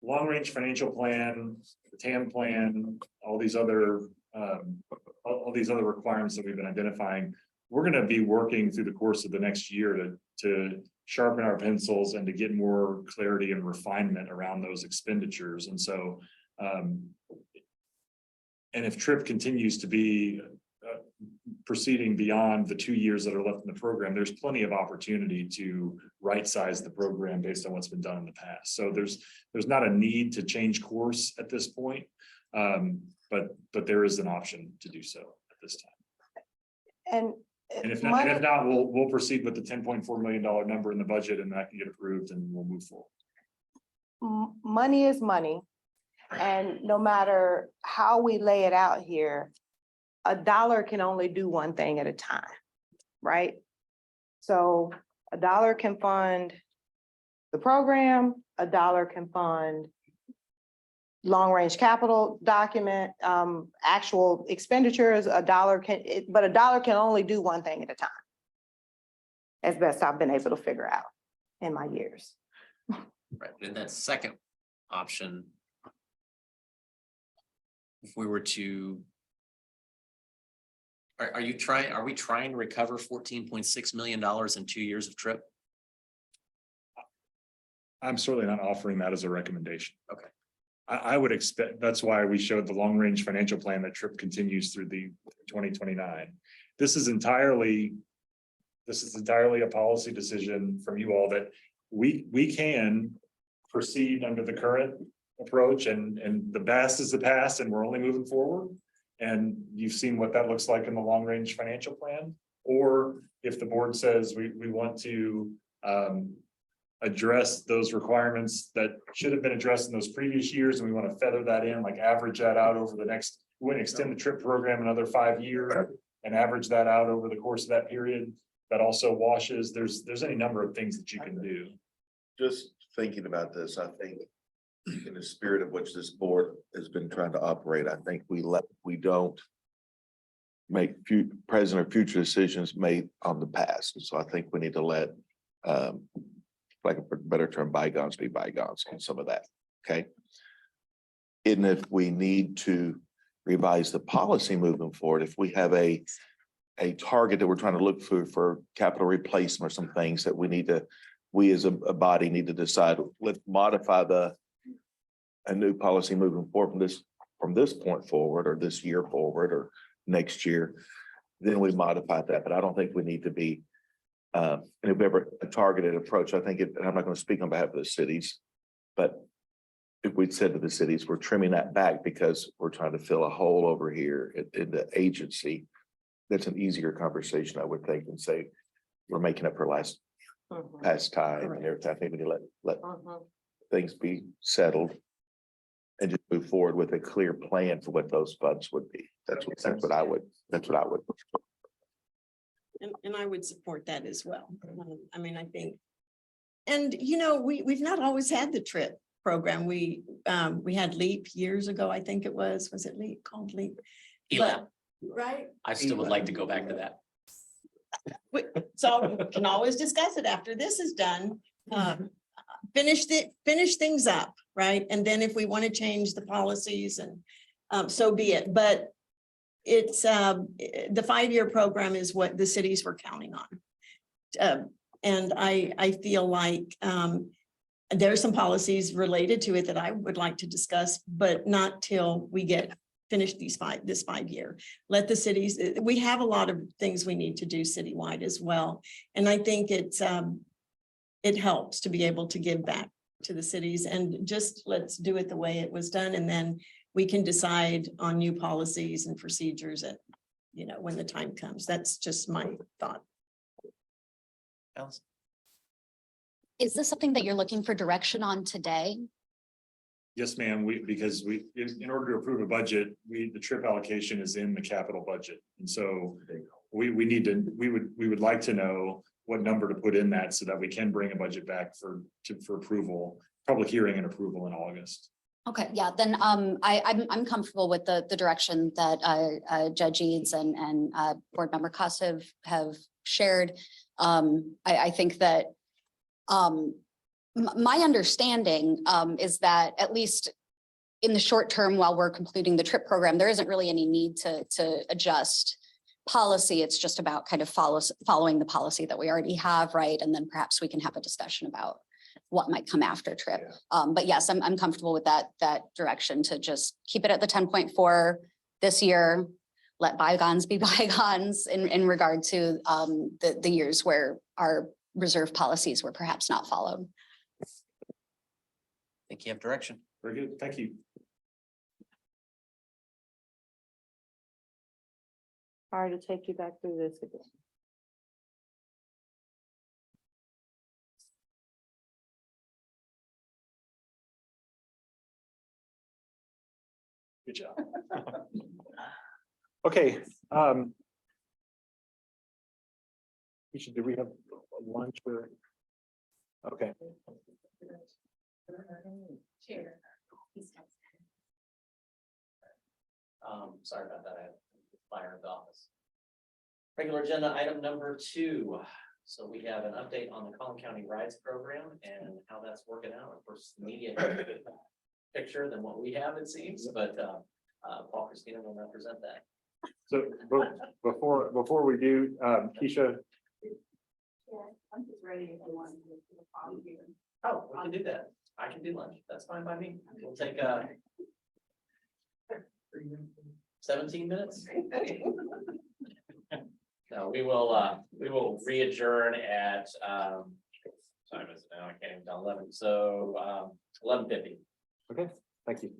long-range financial plan, the TAM plan, all these other requirements that we've been identifying, we're going to be working through the course of the next year to sharpen our pencils and to get more clarity and refinement around those expenditures. And so, and if TRIP continues to be proceeding beyond the 2 years that are left in the program, there's plenty of opportunity to right-size the program based on what's been done in the past. So there's not a need to change course at this point, but there is an option to do so at this time. And if not, we'll proceed with the $10.4 million number in the budget, and that can get approved, and we'll move forward. Money is money. And no matter how we lay it out here, a dollar can only do one thing at a time, right? So a dollar can fund the program, a dollar can fund long-range capital document, actual expenditures, but a dollar can only do one thing at a time. As best I've been able to figure out in my years. Right, and that second option, if we were to, are we trying to recover $14.6 million in 2 years of trip? I'm certainly not offering that as a recommendation. Okay. I would expect, that's why we showed the long-range financial plan that TRIP continues through the 2029. This is entirely a policy decision from you all that we can proceed under the current approach and the past is the past and we're only moving forward. And you've seen what that looks like in the long range financial plan. Or if the board says we want to address those requirements that should have been addressed in those previous years, and we want to feather that in, like average that out over the next, we want to extend the trip program another 5 years and average that out over the course of that period. That also washes, there's any number of things that you can do. Just thinking about this, I think in the spirit of which this board has been trying to operate, I think we don't make present or future decisions made on the past. And so I think we need to let, like a better term, bygones be bygones on some of that, okay? And if we need to revise the policy moving forward, if we have a target that we're trying to look for capital replacement or some things that we as a body need to decide, let's modify a new policy moving forward from this point forward, or this year forward, or next year, then we modify that. But I don't think we need to be and if ever a targeted approach. I think and I'm not going to speak on behalf of the cities, but if we'd said to the cities, we're trimming that back because we're trying to fill a hole over here in the agency, that's an easier conversation, I would think, than say, we're making up for past time and everything. I think we need to let things be settled and just move forward with a clear plan for what those funds would be. That's what I would. And I would support that as well. I mean, I think, and you know, we've not always had the trip program. We had LEAP years ago, I think it was it LEAP, called LEAP? Elam. Right? I still would like to go back to that. So we can always discuss it after this is done. Finish things up, right? And then if we want to change the policies and so be it. But it's the 5-year program is what the cities were counting on. And I feel like there are some policies related to it that I would like to discuss, but not till we get finished this 5 year. Let the cities, we have a lot of things we need to do citywide as well. And I think it helps to be able to give back to the cities, and just let's do it the way it was done. And then we can decide on new policies and procedures at, when the time comes. That's just my thought. Allison? Is this something that you're looking for direction on today? Yes, ma'am. Because in order to approve a budget, the trip allocation is in the capital budget. And so we would like to know what number to put in that so that we can bring a budget back for approval, public hearing and approval in August. Okay, yeah, then I'm comfortable with the direction that Judge Eads and Board Member Cost have shared. I think that my understanding is that at least in the short term, while we're completing the trip program, there isn't really any need to adjust policy. It's just about kind of following the policy that we already have, right? And then perhaps we can have a discussion about what might come after trip. But yes, I'm comfortable with that direction to just keep it at the 10.4 this year. Let bygones be bygones in regard to the years where our reserve policies were perhaps not followed. I think you have direction. Very good. Thank you. Sorry to take you back through this again. Good job. Okay. Do we have lunch or? Okay. Chair. Sorry about that. I had fire in the office. Regular agenda item number 2. So we have an update on the Collin County Rides Program and how that's working out. Of course, the media has a good picture than what we have, it seems, but Paul Christina will represent that. So before we do, Keisha. I'm just ready if you want to do the follow here. Oh, we can do that. I can do lunch. That's fine by me. We'll take 17 minutes. No, we will re-adjourn at time is it now? I can't even tell 11. So 11:50. Okay. Thank you.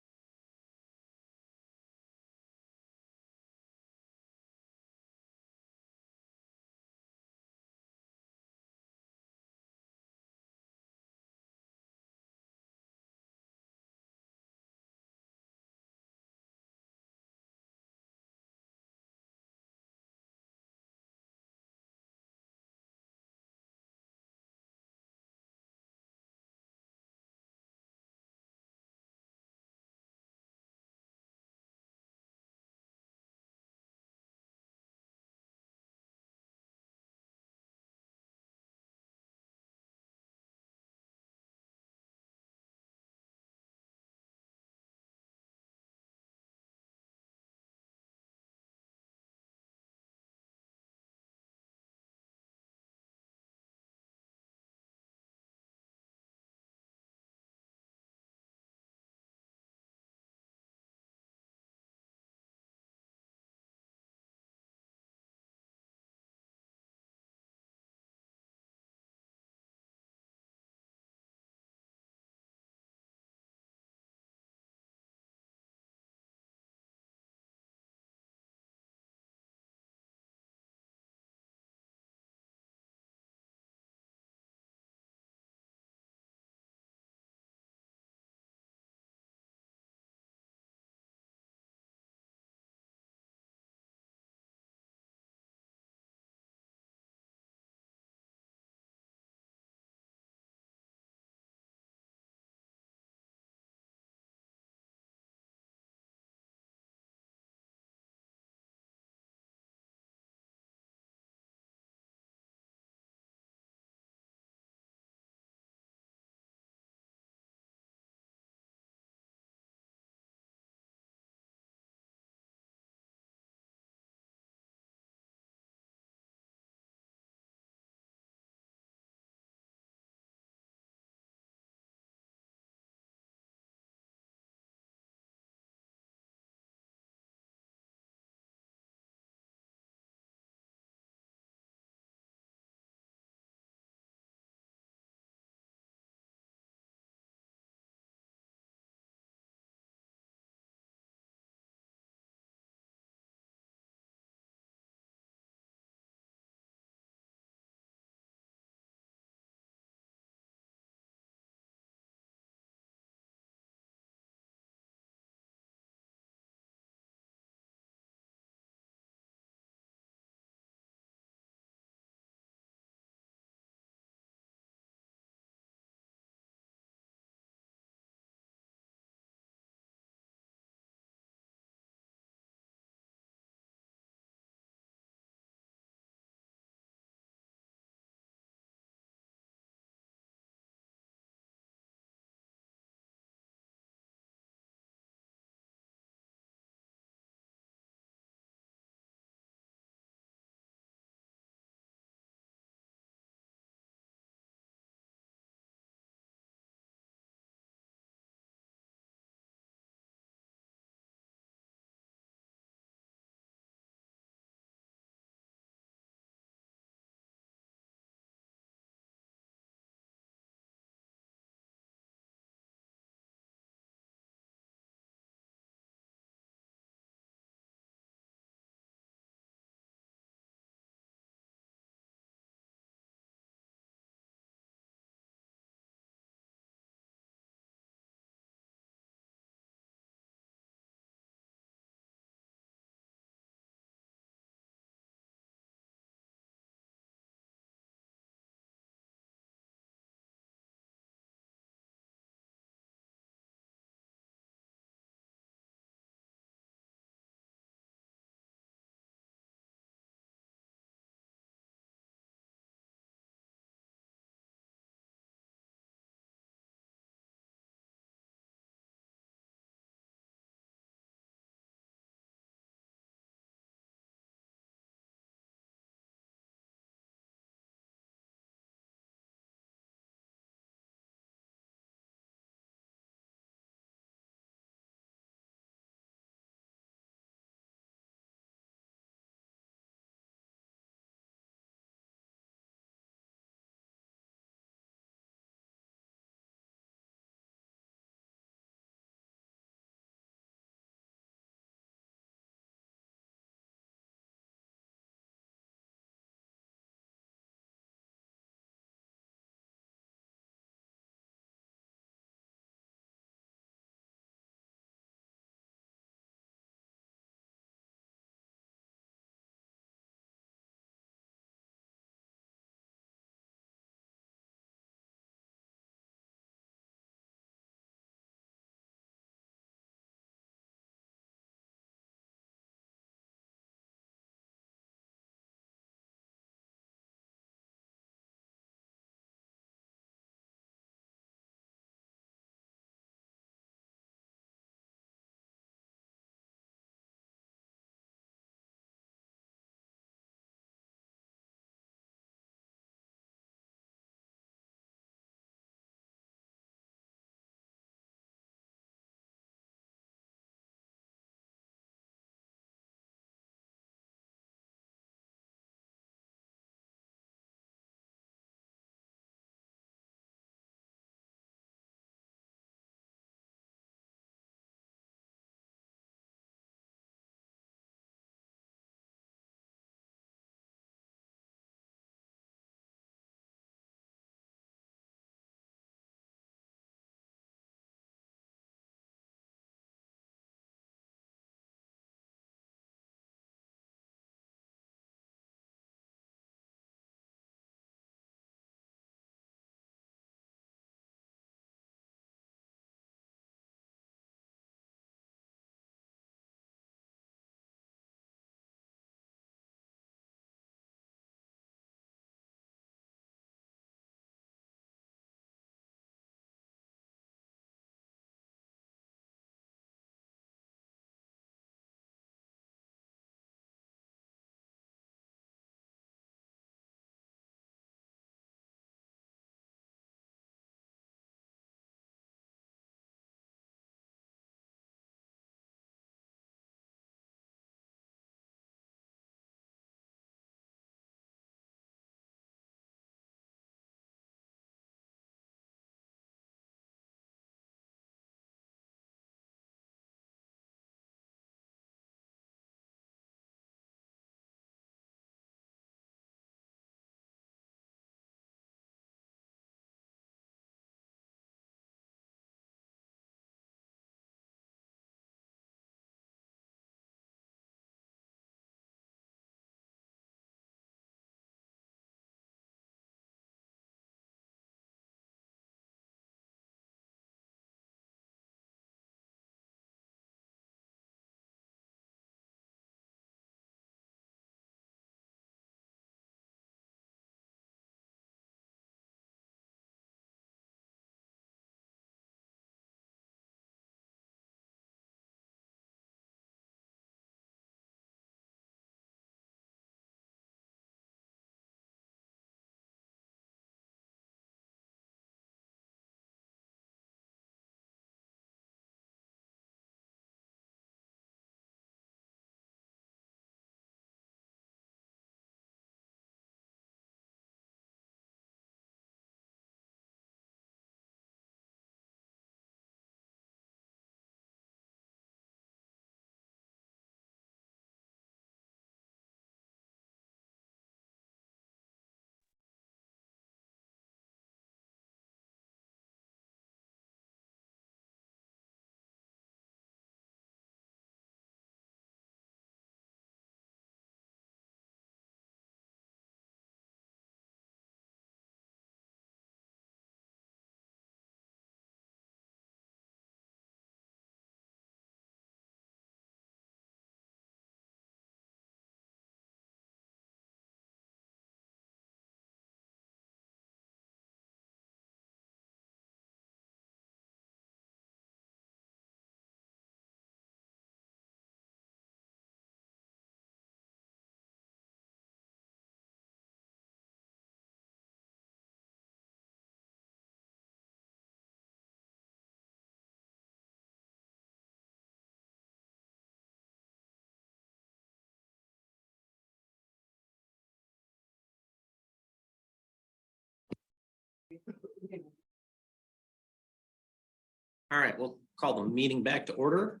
All right, we'll call the meeting back to order.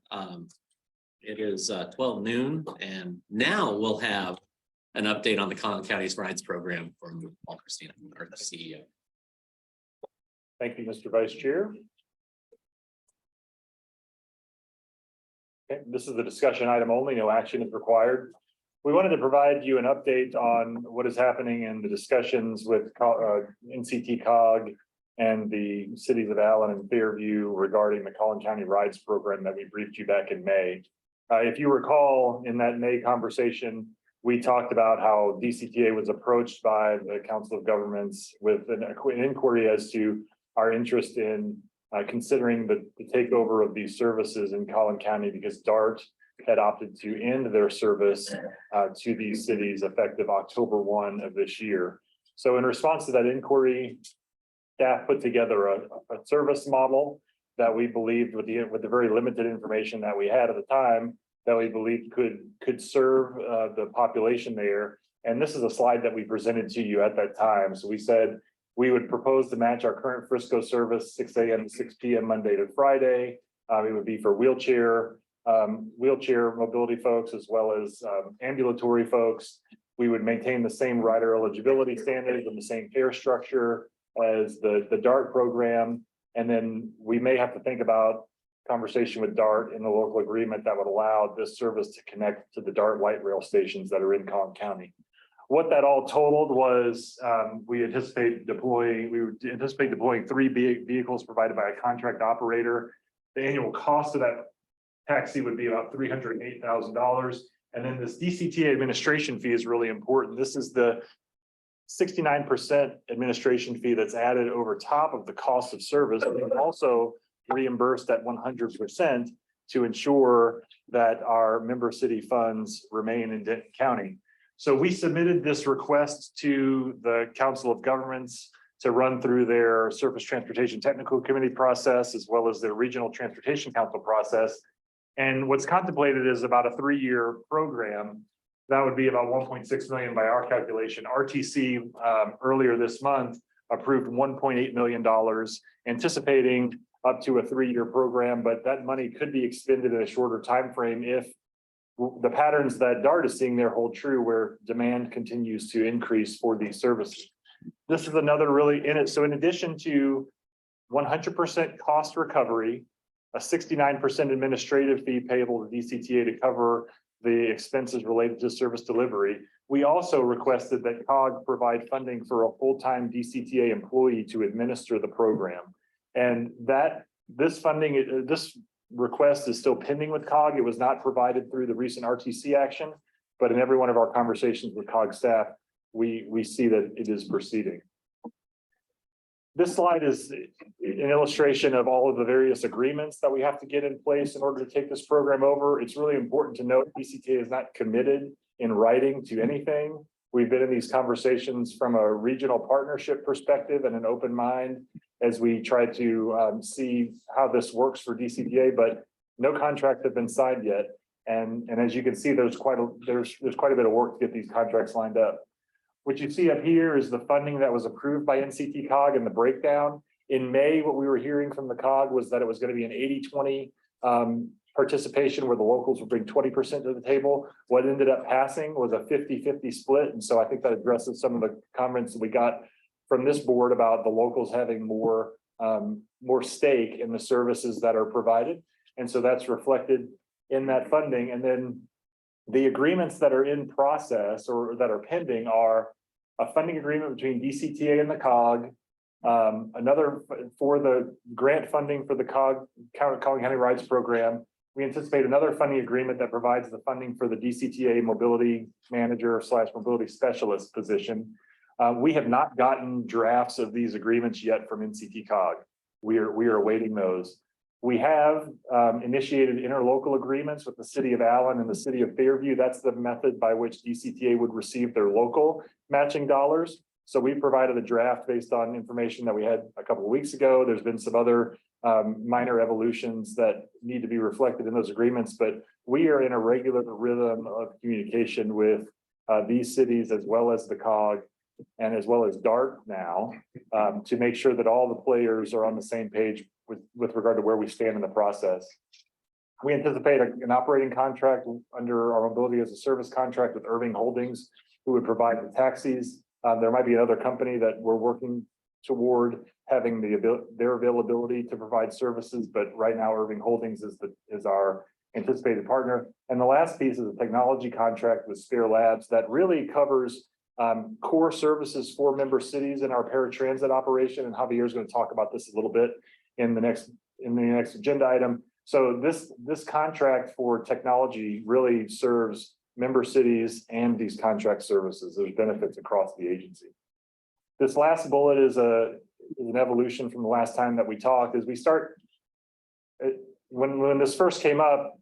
It is 12 noon, and now we'll have an update on the Collin County's rides program from Paul Christina, or the CEO. Thank you, Mr. Vice Chair. Okay, this is the discussion item only, no action is required. We wanted to provide you an update on what is happening in the discussions with NCT COG and the cities of Allen and Fairview regarding the Collin County Rides program that we briefed you back in May. If you recall, in that May conversation, we talked about how DCTA was approached by the Council of Governments with an inquiry as to our interest in considering the takeover of these services in Collin County, because DART had opted to end their service to these cities effective October 1 of this year. So in response to that inquiry, staff put together a service model that we believed with the very limited information that we had at the time, that we believed could serve the population there. And this is a slide that we presented to you at that time. So we said we would propose to match our current Frisco service 6 a.m. to 6 p.m. Monday to Friday. It would be for wheelchair mobility folks as well as ambulatory folks. We would maintain the same rider eligibility standards and the same fare structure as the DART program. And then we may have to think about conversation with DART in the local agreement that would allow this service to connect to the DART light rail stations that are in Collin County. What that all totaled was we anticipate deploying 3 vehicles provided by a contract operator. The annual cost of that taxi would be about $308,000. And then this DCTA administration fee is really important. This is the 69% administration fee that's added over top of the cost of service. We also reimbursed at 100% to ensure that our member city funds remain in Denton County. So we submitted this request to the Council of Governments to run through their Surface Transportation Technical Committee process, as well as their Regional Transportation Council process. And what's contemplated is about a 3-year program. That would be about 1.6 million by our calculation. RTC earlier this month approved $1.8 million, anticipating up to a 3-year program, but that money could be expended in a shorter time frame if the patterns that DART is seeing there hold true, where demand continues to increase for these services. This is another really in it. So in addition to 100% cost recovery, a 69% administrative fee payable to DCTA to cover the expenses related to service delivery, we also requested that COG provide funding for a full-time DCTA employee to administer the program. And this request is still pending with COG. It was not provided through the recent RTC action, but in every one of our conversations with COG staff, we see that it is proceeding. This slide is an illustration of all of the various agreements that we have to get in place in order to take this program over. It's really important to note DCTA is not committed in writing to anything. We've been in these conversations from a regional partnership perspective and an open mind as we try to see how this works for DCTA, but no contracts have been signed yet. And as you can see, there's quite a bit of work to get these contracts lined up. What you see up here is the funding that was approved by NCT COG and the breakdown. In May, what we were hearing from the COG was that it was going to be an 80-20 participation where the locals would bring 20% to the table. What ended up passing was a 50-50 split. And so I think that addresses some of the comments that we got from this board about the locals having more stake in the services that are provided. And so that's reflected in that funding. And then the agreements that are in process or that are pending are a funding agreement between DCTA and the COG, another for the grant funding for the COG Collin County Rides program. We anticipate another funding agreement that provides the funding for the DCTA mobility manager / mobility specialist position. We have not gotten drafts of these agreements yet from NCT COG. We are awaiting those. We have initiated interlocal agreements with the city of Allen and the city of Fairview. That's the method by which DCTA would receive their local matching dollars. So we provided a draft based on information that we had a couple of weeks ago. There's been some other minor evolutions that need to be reflected in those agreements, but we are in a regular rhythm of communication with these cities as well as the COG and as well as DART now, to make sure that all the players are on the same page with regard to where we stand in the process. We anticipate an operating contract under our mobility as a service contract with Irving Holdings, who would provide the taxis. There might be another company that we're working toward having their availability to provide services, but right now Irving Holdings is our anticipated partner. And the last piece is a technology contract with Sphere Labs that really covers core services for member cities in our paratransit operation. And Javier is going to talk about this a little bit in the next agenda item. So this contract for technology really serves member cities and these contract services. There's benefits across the agency. This last bullet is an evolution from the last time that we talked. As we start, when this first came up,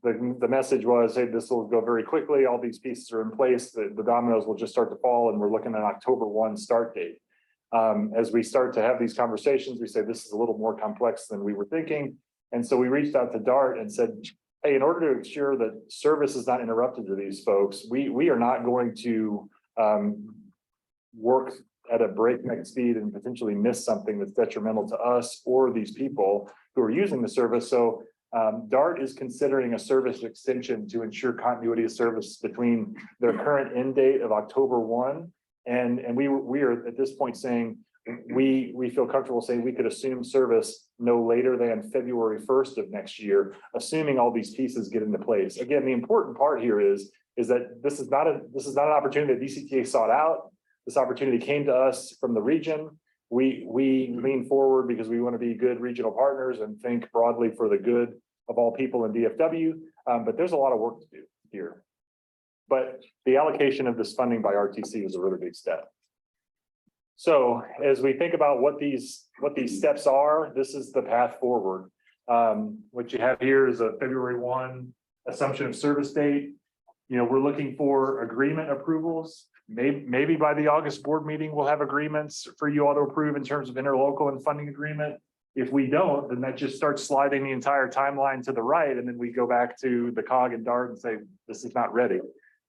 the message was, hey, this will go very quickly. All these pieces are in place. The dominoes will just start to fall, and we're looking at October 1 start date. As we start to have these conversations, we say this is a little more complex than we were thinking. And so we reached out to DART and said, hey, in order to ensure that service is not interrupted to these folks, we are not going to work at a breakneck speed and potentially miss something that's detrimental to us or these people who are using the service. So DART is considering a service extension to ensure continuity of service between their current end date of October 1. And we are at this point saying, we feel comfortable saying we could assume service no later than February 1st of next year, assuming all these pieces get into place. Again, the important part here is that this is not an opportunity that DCTA sought out. This opportunity came to us from the region. We lean forward because we want to be good regional partners and think broadly for the good of all people in DFW. But there's a lot of work to do here. But the allocation of this funding by RTC was a really big step. So as we think about what these steps are, this is the path forward. What you have here is a February 1 assumption of service date. You know, we're looking for agreement approvals. Maybe by the August board meeting, we'll have agreements for you all to approve in terms of interlocal and funding agreement. If we don't, then that just starts sliding the entire timeline to the right. And then we go back to the COG and DART and say, this is not ready.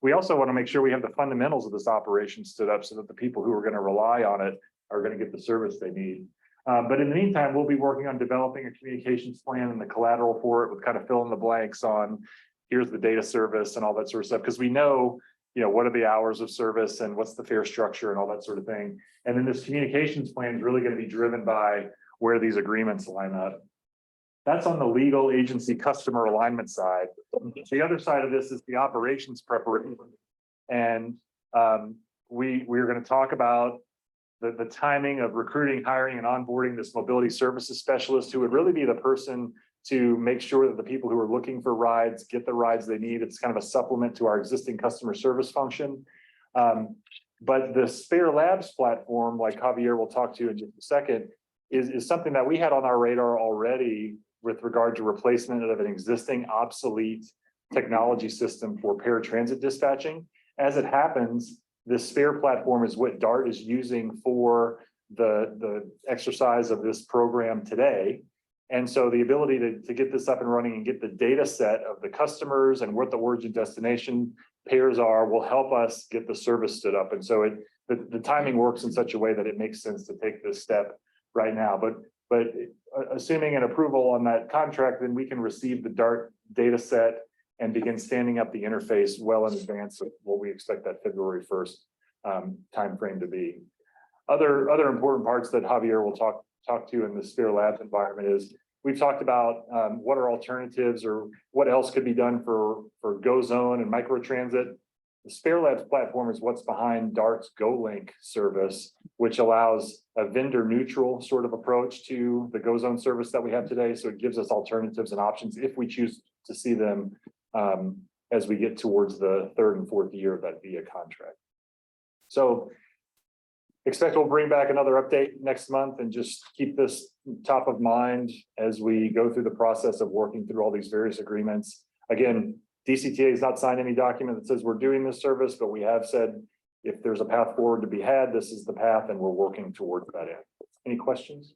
We also want to make sure we have the fundamentals of this operation stood up so that the people who are going to rely on it are going to get the service they need. But in the meantime, we'll be working on developing a communications plan and the collateral for it with kind of fill in the blanks on here's the data service and all that sort of stuff. Because we know, you know, what are the hours of service and what's the fare structure and all that sort of thing. And then this communications plan is really going to be driven by where these agreements line up. That's on the legal agency customer alignment side. The other side of this is the operations preparation. And we're going to talk about the timing of recruiting, hiring, and onboarding this mobility services specialist who would really be the person to make sure that the people who are looking for rides get the rides they need. It's kind of a supplement to our existing customer service function. But the Sphere Labs platform, like Javier will talk to in just a second, is something that we had on our radar already with regard to replacement of an existing obsolete technology system for paratransit dispatching. As it happens, this Sphere platform is what DART is using for the exercise of this program today. And so the ability to get this up and running and get the data set of the customers and what the origin destination pairs are will help us get the service stood up. And so the timing works in such a way that it makes sense to take this step right now. But assuming an approval on that contract, then we can receive the DART data set and begin standing up the interface well in advance of what we expect that February 1st timeframe to be. Other important parts that Javier will talk to in the Sphere Labs environment is we've talked about what are alternatives or what else could be done for Go Zone and microtransit. The Sphere Labs platform is what's behind DART's GoLink service, which allows a vendor neutral sort of approach to the Go Zone service that we have today. So it gives us alternatives and options if we choose to see them as we get towards the 3rd and 4th year of that VIA contract. So expect we'll bring back another update next month and just keep this top of mind as we go through the process of working through all these various agreements. Again, DCTA has not signed any document that says we're doing this service, but we have said if there's a path forward to be had, this is the path and we're working towards that end. Any questions?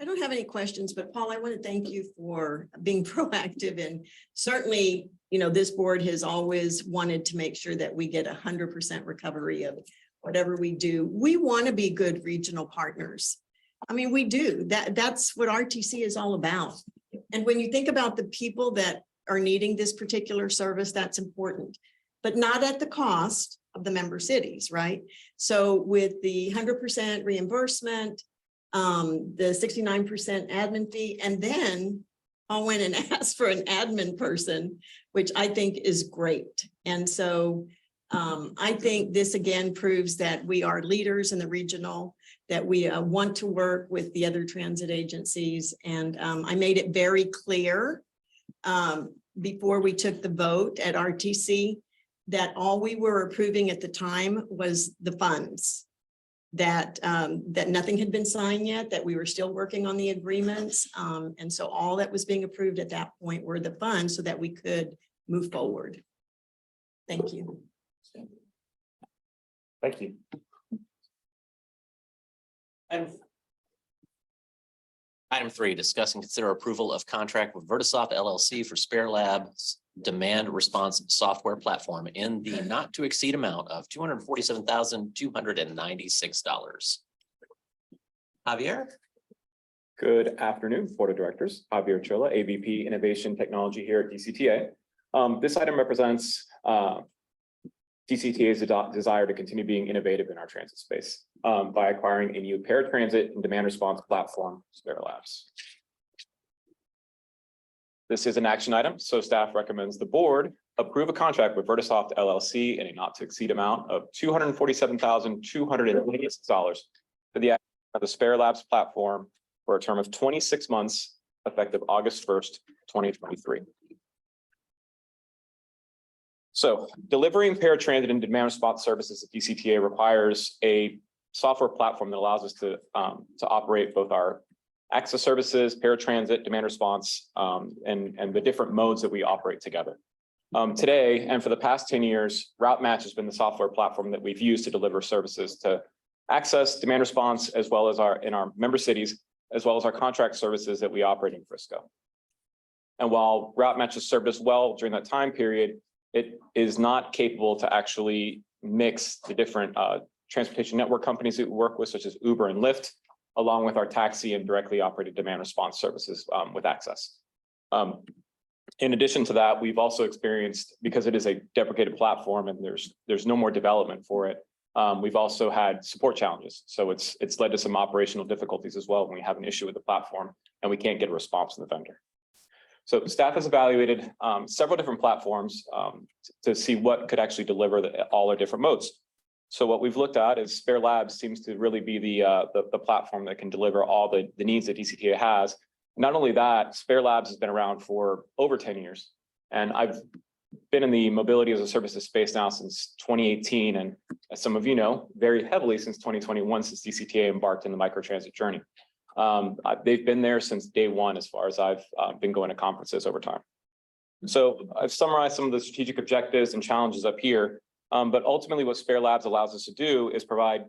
I don't have any questions, but Paul, I want to thank you for being proactive and certainly, you know, this board has always wanted to make sure that we get 100% recovery of whatever we do. We want to be good regional partners. I mean, we do. That's what RTC is all about. And when you think about the people that are needing this particular service, that's important, but not at the cost of the member cities, right? So with the 100% reimbursement, the 69% admin fee, and then I went and asked for an admin person, which I think is great. And so I think this again proves that we are leaders in the regional, that we want to work with the other transit agencies. And I made it very clear before we took the vote at RTC that all we were approving at the time was the funds. That nothing had been signed yet, that we were still working on the agreements. And so all that was being approved at that point were the funds so that we could move forward. Thank you. Thank you. Item 3, discuss and consider approval of contract with Vertisoft LLC for Spare Labs demand response software platform in the not to exceed amount of $247,296. Javier? Good afternoon, Board of Directors. Javier Chola, AVP Innovation Technology here at DCTA. This item represents DCTA's desire to continue being innovative in our transit space by acquiring a new paratransit and demand response platform, Spare Labs. This is an action item, so staff recommends the board approve a contract with Vertisoft LLC in a not to exceed amount of $247,286 for the Spare Labs platform for a term of 26 months, effective August 1st, 2023. So delivering paratransit and demand response services at DCTA requires a software platform that allows us to operate both our access services, paratransit, demand response, and the different modes that we operate together. Today, and for the past 10 years, Route Match has been the software platform that we've used to deliver services to access, demand response, as well as in our member cities, as well as our contract services that we operate in Frisco. And while Route Match has served us well during that time period, it is not capable to actually mix the different transportation network companies that we work with, such as Uber and Lyft, along with our taxi and directly operated demand response services with access. In addition to that, we've also experienced, because it is a deprecated platform and there's no more development for it, we've also had support challenges. So it's led to some operational difficulties as well when we have an issue with the platform and we can't get a response from the vendor. So staff has evaluated several different platforms to see what could actually deliver all our different modes. So what we've looked at is Spare Labs seems to really be the platform that can deliver all the needs that DCTA has. Not only that, Spare Labs has been around for over 10 years. And I've been in the mobility as a services space now since 2018. And as some of you know, very heavily since 2021, since DCTA embarked in the microtransit journey. They've been there since day one, as far as I've been going to conferences over time. So I've summarized some of the strategic objectives and challenges up here. But ultimately what Spare Labs allows us to do is provide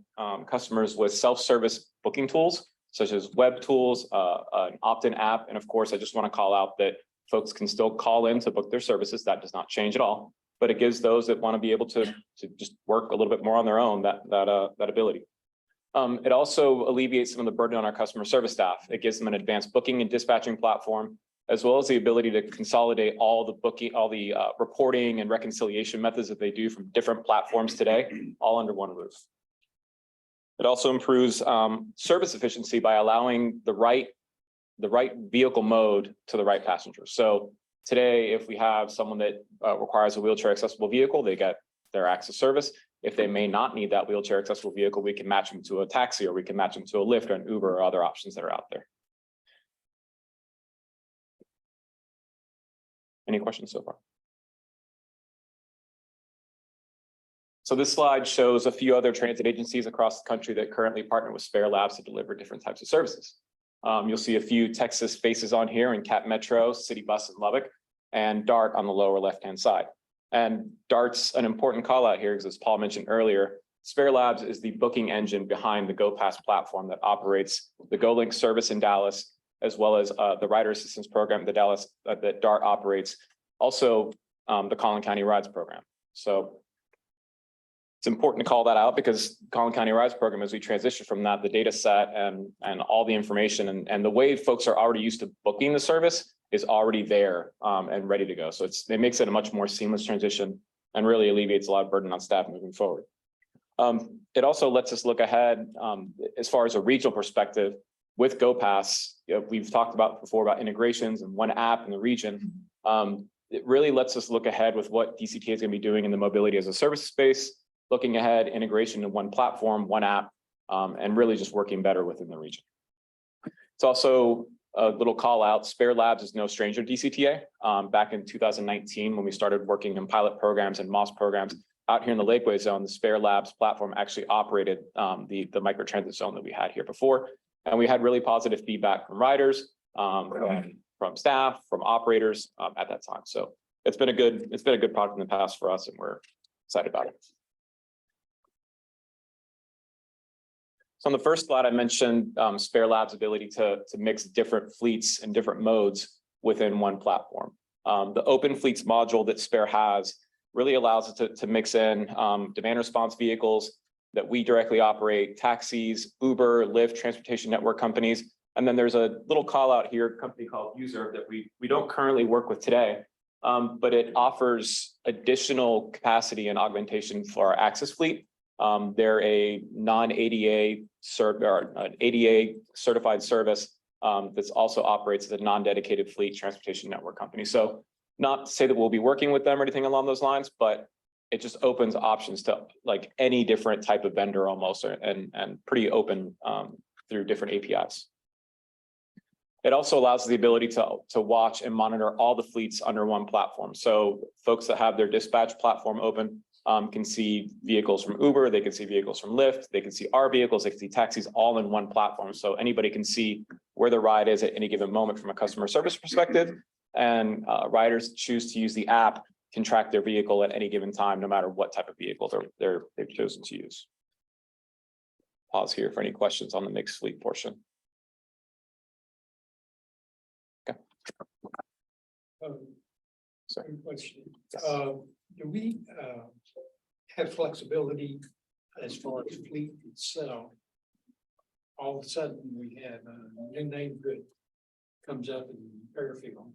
customers with self-service booking tools, such as web tools, an opt-in app. And of course, I just want to call out that folks can still call in to book their services. That does not change at all, but it gives those that want to be able to just work a little bit more on their own that ability. It also alleviates some of the burden on our customer service staff. It gives them an advanced booking and dispatching platform, as well as the ability to consolidate all the reporting and reconciliation methods that they do from different platforms today, all under one roof. It also improves service efficiency by allowing the right vehicle mode to the right passenger. So today, if we have someone that requires a wheelchair accessible vehicle, they get their access service. If they may not need that wheelchair accessible vehicle, we can match them to a taxi, or we can match them to a Lyft or an Uber or other options that are out there. Any questions so far? So this slide shows a few other transit agencies across the country that currently partner with Spare Labs to deliver different types of services. You'll see a few Texas faces on here in Cap Metro, City Bus in Lubbock, and DART on the lower left-hand side. And DART's an important call out here because, as Paul mentioned earlier, Spare Labs is the booking engine behind the GoPass platform that operates the GoLink service in Dallas, as well as the Rider Assistance Program that that DART operates. Also, the Collin County Rides Program. So it's important to call that out because Collin County Rides Program, as we transition from that, the data set and all the information and the way folks are already used to booking the service is already there and ready to go. So it makes it a much more seamless transition and really alleviates a lot of burden on staff moving forward. It also lets us look ahead as far as a regional perspective with GoPass. We've talked about before about integrations and one app in the region. It really lets us look ahead with what DCTA is going to be doing in the mobility as a service space, looking ahead, integration in one platform, one app, and really just working better within the region. It's also a little call out. Spare Labs is no stranger to DCTA. Back in 2019, when we started working in pilot programs and MOS programs out here in the Lakeway Zone, the Spare Labs platform actually operated the microtransit zone that we had here before. And we had really positive feedback from riders, from staff, from operators at that time. So it's been a good product in the past for us, and we're excited about it. So on the first slide, I mentioned Spare Labs' ability to mix different fleets and different modes within one platform. The Open Fleets module that Spare has really allows it to mix in demand response vehicles that we directly operate, taxis, Uber, Lyft, transportation network companies. And then there's a little call out here, a company called User that we don't currently work with today, but it offers additional capacity and augmentation for our access fleet. They're a non-ADA ADA certified service that also operates as a non-dedicated fleet transportation network company. So not to say that we'll be working with them or anything along those lines, but it just opens options to like any different type of vendor almost, and pretty open through different APIs. It also allows the ability to watch and monitor all the fleets under one platform. So folks that have their dispatch platform open can see vehicles from Uber, they can see vehicles from Lyft, they can see our vehicles, they can see taxis all in one platform. So anybody can see where the ride is at any given moment from a customer service perspective. And riders choose to use the app can track their vehicle at any given time, no matter what type of vehicle they've chosen to use. Pause here for any questions on the mixed fleet portion. Okay. Sorry. Question. Do we have flexibility as far as fleet itself? All of a sudden, we have a new neighborhood comes up in Fairfield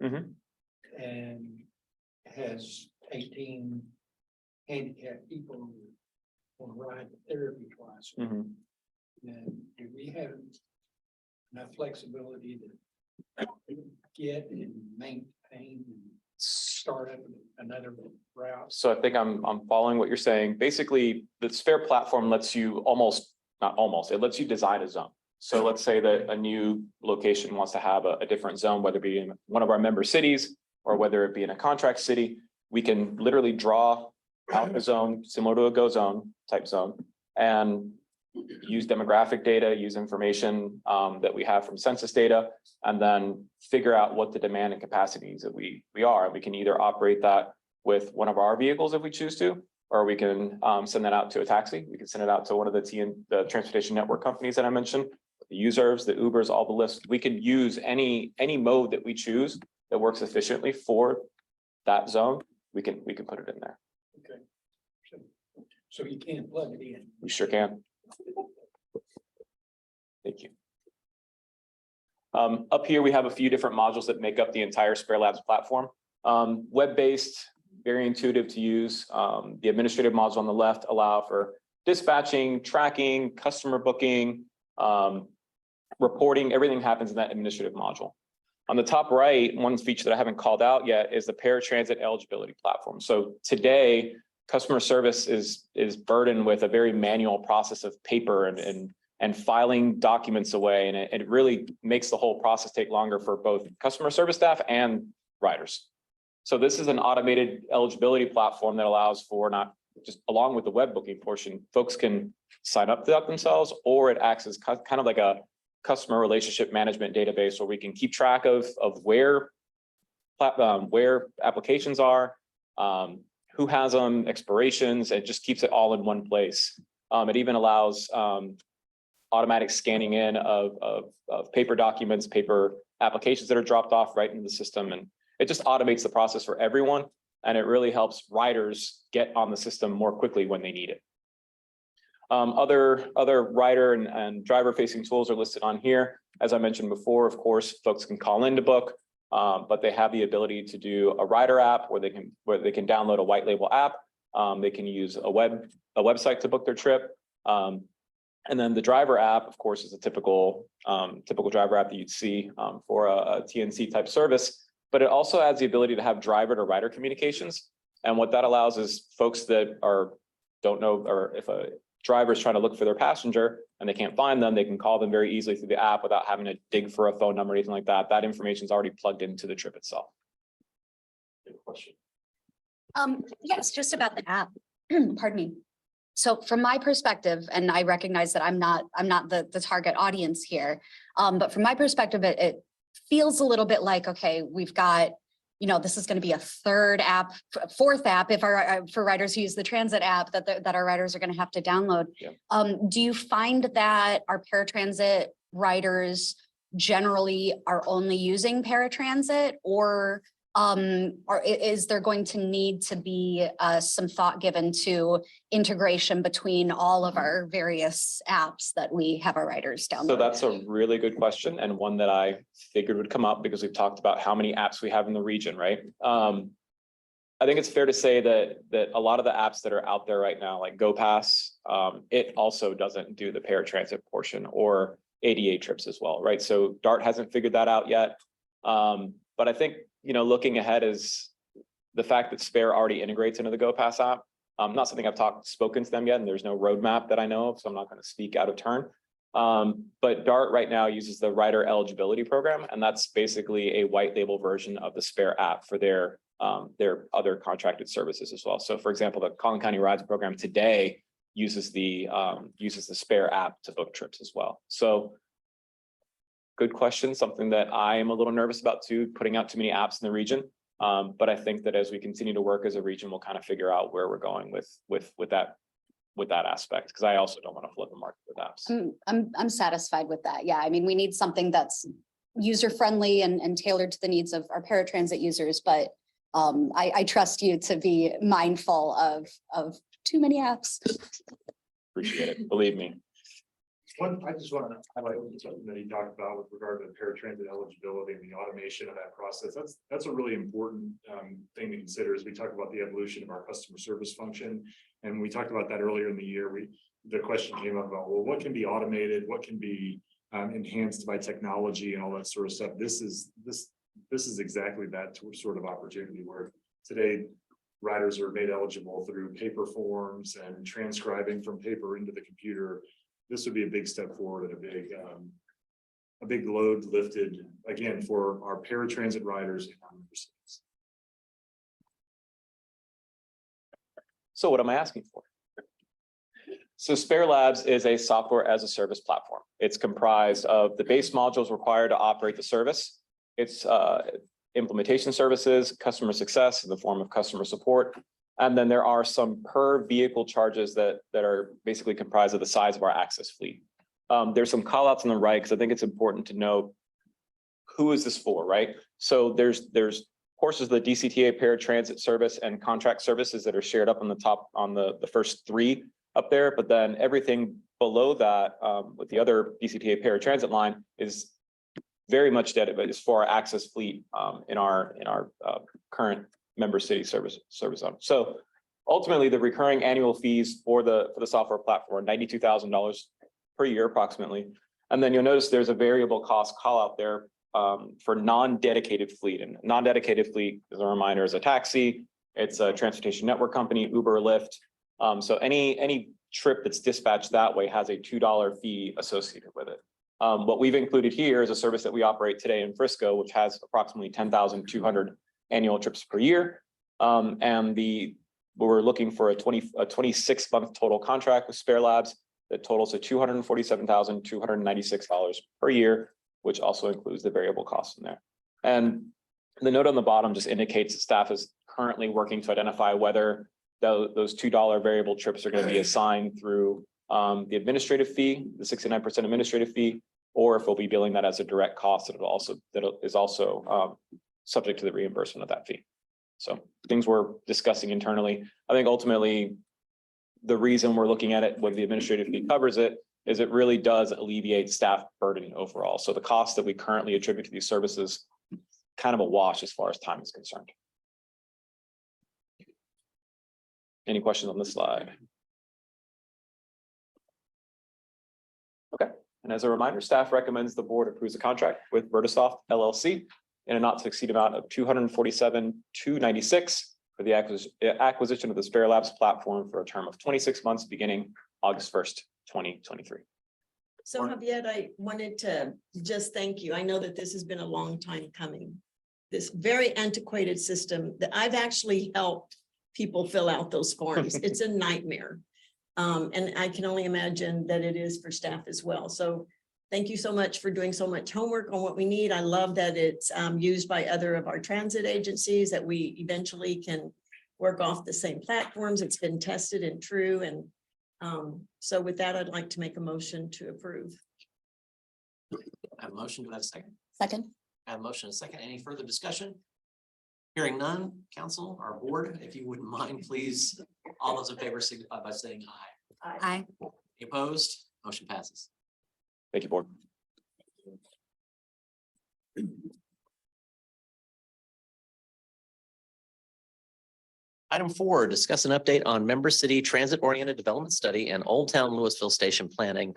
and has 18 handicapped people on a ride to therapy class. And do we have enough flexibility to get and maintain and start up another route? So I think I'm following what you're saying. Basically, the Spare platform lets you it lets you design a zone. So let's say that a new location wants to have a different zone, whether it be in one of our member cities or whether it be in a contract city. We can literally draw out a zone similar to a Go Zone type zone and use demographic data, use information that we have from census data, and then figure out what the demand and capacities that we are. We can either operate that with one of our vehicles if we choose to, or we can send that out to a taxi. We can send it out to one of the transportation network companies that I mentioned, the Users, the Ubers, all the lists. We could use any mode that we choose that works efficiently for that zone. We can put it in there. Okay. So you can plug it in. We sure can. Thank you. Up here, we have a few different modules that make up the entire Spare Labs platform. Web-based, very intuitive to use. The administrative modules on the left allow for dispatching, tracking, customer booking, reporting. Everything happens in that administrative module. On the top right, one feature that I haven't called out yet is the paratransit eligibility platform. So today, customer service is burdened with a very manual process of paper and filing documents away. And it really makes the whole process take longer for both customer service staff and riders. So this is an automated eligibility platform that allows for not just along with the web booking portion, folks can sign up to that themselves, or it acts as kind of like a customer relationship management database where we can keep track of where applications are, who has them, expirations. It just keeps it all in one place. It even allows automatic scanning in of paper documents, paper applications that are dropped off right into the system. And it just automates the process for everyone. And it really helps riders get on the system more quickly when they need it. Other rider and driver facing tools are listed on here. As I mentioned before, of course, folks can call in to book, but they have the ability to do a rider app where they can download a white label app. They can use a website to book their trip. And then the driver app, of course, is a typical driver app that you'd see for a TNC type service, but it also adds the ability to have driver to rider communications. And what that allows is folks that don't know, or if a driver is trying to look for their passenger and they can't find them, they can call them very easily through the app without having to dig for a phone number or anything like that. That information is already plugged into the trip itself. Good question. Yes, just about the app. Pardon me. So from my perspective, and I recognize that I'm not the target audience here, but from my perspective, it feels a little bit like, okay, we've got, this is going to be a third app, fourth app if for riders who use the transit app that our riders are going to have to download. Yeah. Do you find that our paratransit riders generally are only using paratransit, or is there going to need to be some thought given to integration between all of our various apps that we have our riders download? So that's a really good question, and one that I figured would come up because we've talked about how many apps we have in the region, right? I think it's fair to say that a lot of the apps that are out there right now, like GoPass, it also doesn't do the paratransit portion, or ADA trips as well, right? So DART hasn't figured that out yet. But I think, looking ahead is the fact that Spare already integrates into the GoPass app. Not something I've spoken to them yet, and there's no roadmap that I know of, so I'm not going to speak out of turn. But DART right now uses the rider eligibility program, and that's basically a white label version of the Spare app for their other contracted services as well. So for example, the Collin County Rides program today uses the Spare app to book trips as well. So good question, something that I am a little nervous about too, putting out too many apps in the region. But I think that as we continue to work as a region, we'll kind of figure out where we're going with that aspect, because I also don't want to flood the market with apps. I'm satisfied with that. Yeah, I mean, we need something that's user-friendly and tailored to the needs of our paratransit users, but I trust you to be mindful of too many apps. Appreciate it, believe me. I just want to highlight something that he talked about with regard to paratransit eligibility and the automation of that process. That's a really important thing to consider as we talk about the evolution of our customer service function. And we talked about that earlier in the year. The question came up about, well, what can be automated? What can be enhanced by technology and all that sort of stuff? This is exactly that sort of opportunity where today riders are made eligible through paper forms and transcribing from paper into the computer. This would be a big step forward and a big load lifted again for our paratransit riders in our member cities. So what am I asking for? So Spare Labs is a software as a service platform. It's comprised of the base modules required to operate the service. It's implementation services, customer success in the form of customer support. And then there are some per vehicle charges that are basically comprised of the size of our access fleet. There's some call outs on the right, because I think it's important to know who is this for, right? So there's courses, the DCTA paratransit service and contract services that are shared up on the top on the first three up there. But then everything below that with the other DCTA paratransit line is very much dedicated is for our access fleet in our current member city service zone. So ultimately, the recurring annual fees for the software platform are $92,000 per year approximately. And then you'll notice there's a variable cost call out there for non-dedicated fleet. And non-dedicated fleet, as a reminder, is a taxi, it's a transportation network company, Uber, Lyft. So any trip that's dispatched that way has a $2 fee associated with it. What we've included here is a service that we operate today in Frisco, which has approximately 10,200 annual trips per year. And we're looking for a 26-month total contract with Spare Labs that totals to $247,296 per year, which also includes the variable costs in there. And the note on the bottom just indicates that staff is currently working to identify whether those $2 variable trips are going to be assigned through the administrative fee, the 69% administrative fee, or if we'll be billing that as a direct cost that is also subject to the reimbursement of that fee. So things we're discussing internally. I think ultimately, the reason we're looking at it, when the administrative fee covers it, is it really does alleviate staff burden overall. So the cost that we currently attribute to these services, kind of a wash as far as time is concerned. Any questions on this slide? Okay, and as a reminder, staff recommends the board approves a contract with Vertisoft LLC in a not to exceed amount of $247,296 for the acquisition of the Spare Labs platform for a term of 26 months beginning August 1st, 2023. So Javier, I wanted to just thank you. I know that this has been a long time coming. This very antiquated system that I've actually helped people fill out those forms. It's a nightmare. And I can only imagine that it is for staff as well. So thank you so much for doing so much homework on what we need. I love that it's used by other of our transit agencies, that we eventually can work off the same platforms. It's been tested and true. And so with that, I'd like to make a motion to approve. I have a motion. Do I have a second? Second. I have a motion and a second. Any further discussion? Hearing none, council, our board, if you wouldn't mind, please, all those in favor signify by saying aye. Aye. Any opposed? Motion passes. Thank you, board. Item 4, discuss an update on member city transit-oriented development study and Old Town Louisville Station planning.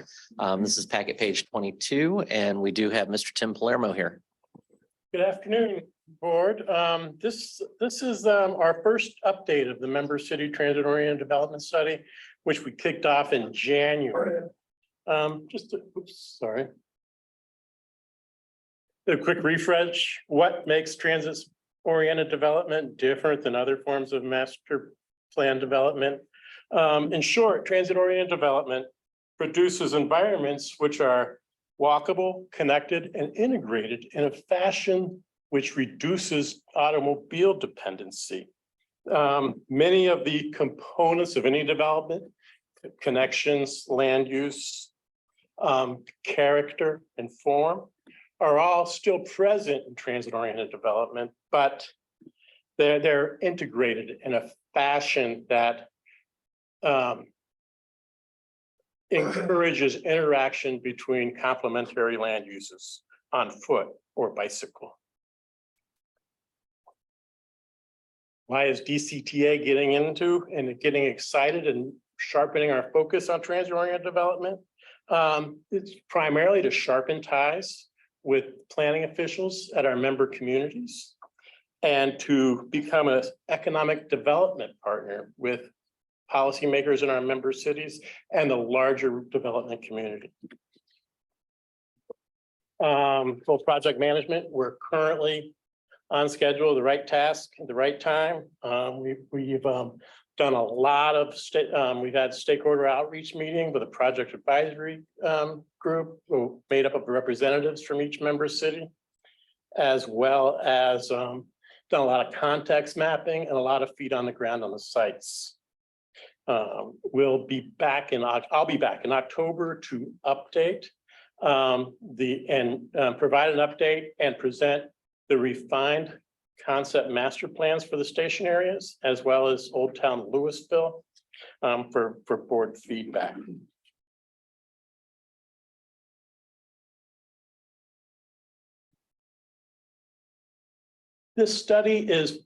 This is packet page 22, and we do have Mr. Tim Palermo here. Good afternoon, board. This is our first update of the member city transit oriented development study, which we kicked off in January. Sorry. A quick refresh. What makes transit oriented development different than other forms of master plan development? In short, transit oriented development produces environments which are walkable, connected, and integrated in a fashion which reduces automobile dependency. Many of the components of any development, connections, land use, character, and form, are all still present in transit-oriented development, but they're integrated in a fashion that encourages interaction between complementary land uses on foot or bicycle. Why is DCTA getting into and getting excited and sharpening our focus on transit-oriented development? It's primarily to sharpen ties with planning officials at our member communities and to become an economic development partner with policymakers in our member cities and the larger development community. For project management, we're currently on schedule, the right task at the right time. We've done a lot of we've had stakeholder outreach meeting with a project advisory group made up of representatives from each member city, as well as done a lot of context mapping and a lot of feet on the ground on the sites. We'll be back I'll be back in October to update provide an update and present the refined concept master plans for the station areas, as well as Old Town Louisville for board feedback. This study is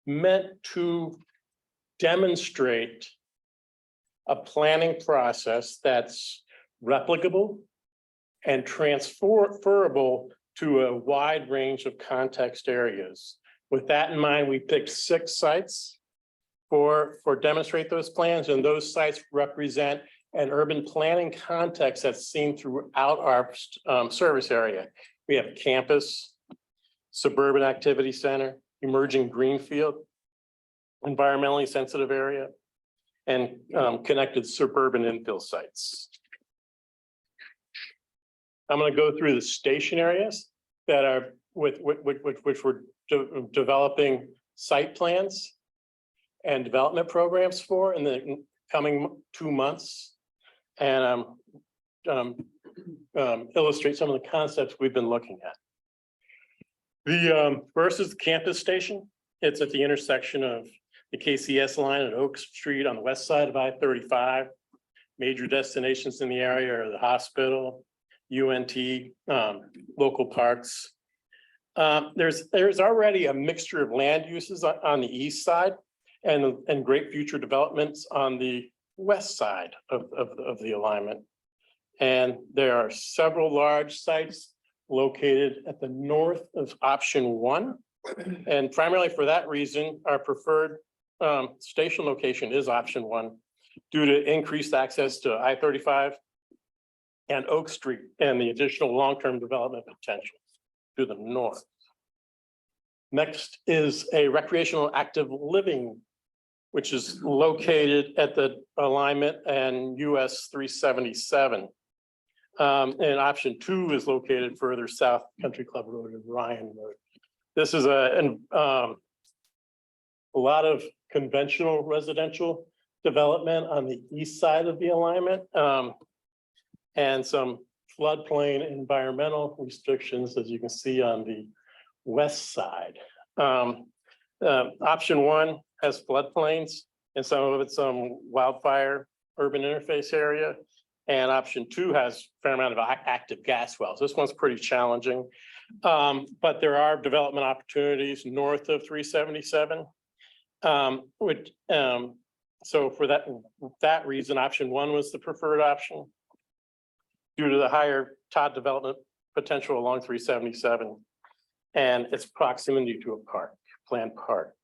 meant to demonstrate a planning process that's replicable and transferable to a wide range of context areas. With that in mind, we picked 6 sites for demonstrate those plans, and those sites represent an urban planning context that's seen throughout our service area. We have campus, suburban activity center, emerging greenfield, environmentally sensitive area, and connected suburban infill sites. I'm going to go through the station areas that are which we're developing site plans and development programs for, and then coming 2 months. And illustrate some of the concepts we've been looking at. The first is the campus station. It's at the intersection of the KCS line at Oak Street on the west side of I-35. Major destinations in the area are the hospital, UNT, local parks. There's already a mixture of land uses on the east side and great future developments on the west side of the alignment. And there are several large sites located at the north of option 1. And primarily for that reason, our preferred station location is option 1 due to increased access to I-35 and Oak Street and the additional long-term development potential to the north. Next is a recreational active living, which is located at the alignment and US 377. And option 2 is located further south, Country Club Road and Ryan Road. This is a lot of conventional residential development on the east side of the alignment, and some floodplain environmental restrictions, as you can see on the west side. Option 1 has floodplains and some of it's wildfire urban interface area. And option 2 has a fair amount of active gas wells. This one's pretty challenging, but there are development opportunities north of 377. So for that reason, option 1 was the preferred option due to the higher TOD development potential along 377 and its proximity to a park, planned park.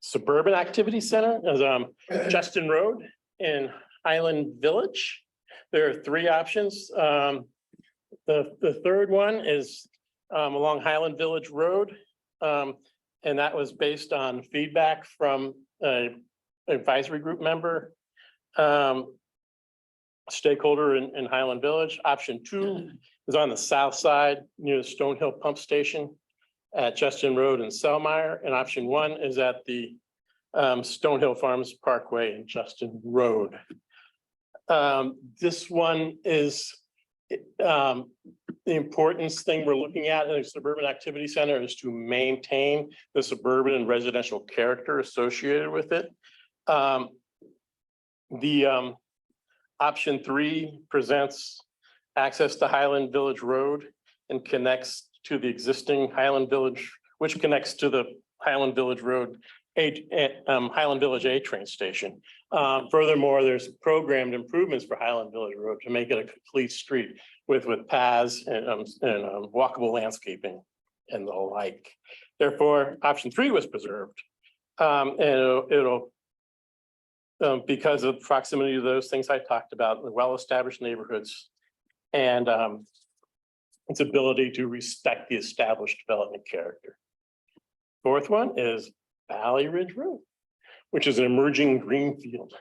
Suburban Activity Center is Justin Road in Highland Village. There are 3 options. The third one is along Highland Village Road. And that was based on feedback from an advisory group member, stakeholder in Highland Village. Option 2 is on the south side near the Stonehill Pump Station at Justin Road and Selmeyer. And option 1 is at the Stonehill Farms Parkway and Justin Road. This one is the importance thing we're looking at in a suburban activity center is to maintain the suburban and residential character associated with it. The option 3 presents access to Highland Village Road and connects to the existing Highland Village, which connects to the Highland Village Road, Highland Village A train station. Furthermore, there's programmed improvements for Highland Village Road to make it a complete street with paths and walkable landscaping and the like. Therefore, option 3 was preserved. And it'll because of proximity to those things I talked about, the well-established neighborhoods and its ability to respect the established development character. Fourth one is Valley Ridge Road, which is an emerging greenfield.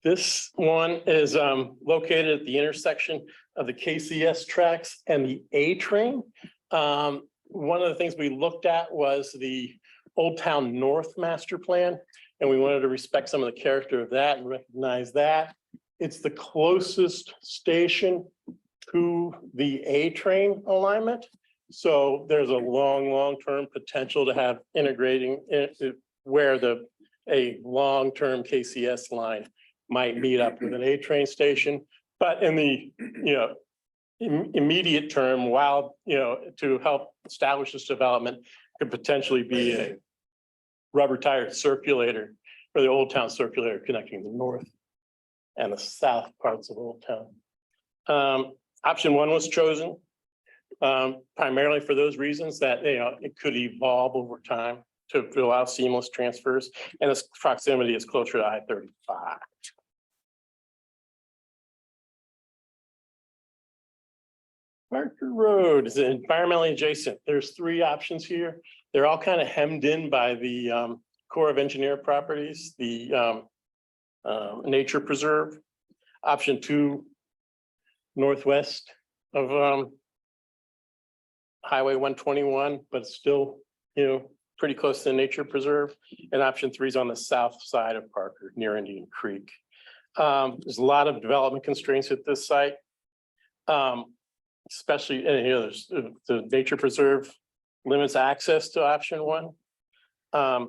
This one is located at the intersection of the KCS tracks and the A train. One of the things we looked at was the Old Town North Master Plan, and we wanted to respect some of the character of that and recognize that. It's the closest station to the A train alignment. So there's a long-term potential to have integrating it where a long-term KCS line might meet up with an A train station. But in the immediate term, while to help establish this development, could potentially be a rubber tire circulator for the Old Town circulator connecting the north and the south parts of Old Town. Option 1 was chosen primarily for those reasons that it could evolve over time to allow seamless transfers, and its proximity is closer to I-35. Parker Road is environmentally adjacent. There's 3 options here. They're all kind of hemmed in by the Corps of Engineer properties, the nature preserve. Option 2, northwest of Highway 121, but still, pretty close to the nature preserve. And option 3 is on the south side of Parker, near Indian Creek. There's a lot of development constraints at this site. Especially, and you know, there's the nature preserve limits access to option 1. But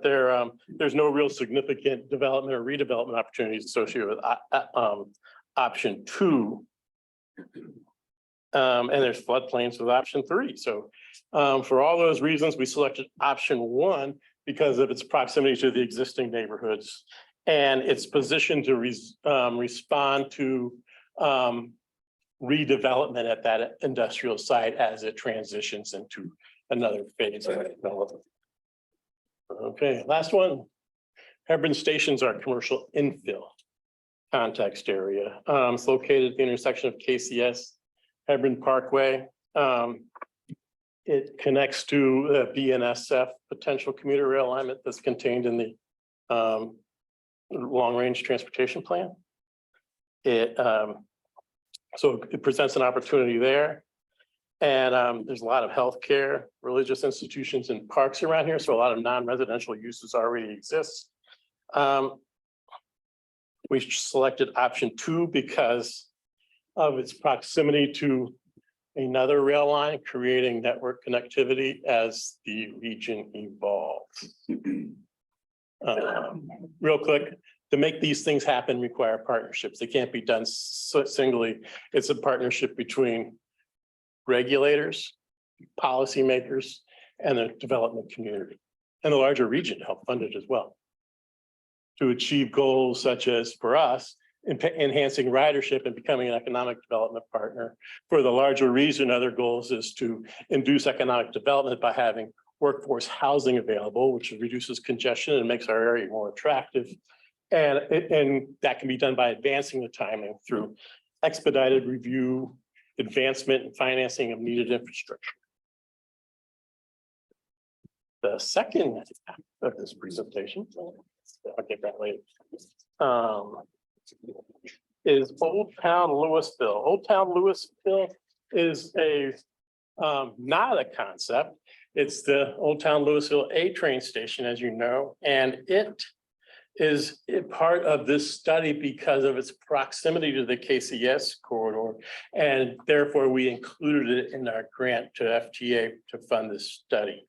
there's no real significant development or redevelopment opportunities associated with option 2. And there's floodplains with option 3. So for all those reasons, we selected option 1 because of its proximity to the existing neighborhoods and its position to respond to redevelopment at that industrial site as it transitions into another phase of development. Okay, last one. Hebron Station's our commercial infill context area. It's located at the intersection of KCS, Hebron Parkway. It connects to the BNSF potential commuter rail alignment that's contained in the long-range transportation plan. So it presents an opportunity there. And there's a lot of healthcare, religious institutions and parks around here. So a lot of non-residential uses already exist. We selected option 2 because of its proximity to another rail line, creating network connectivity as the region evolves. Real quick, to make these things happen require partnerships. They can't be done singly. It's a partnership between regulators, policymakers, and the development community, and the larger region to help fund it as well. To achieve goals such as, for us, enhancing ridership and becoming an economic development partner. For the larger region, other goals is to induce economic development by having workforce housing available, which reduces congestion and makes our area more attractive. And that can be done by advancing the timing through expedited review, advancement and financing of needed infrastructure. The second half of this presentation, I'll get that later, is Old Town Louisville. Old Town Louisville is not a concept. It's the Old Town Louisville A train station, as you know, and it is a part of this study because of its proximity to the KCS corridor. And therefore we included it in our grant to FTA to fund this study.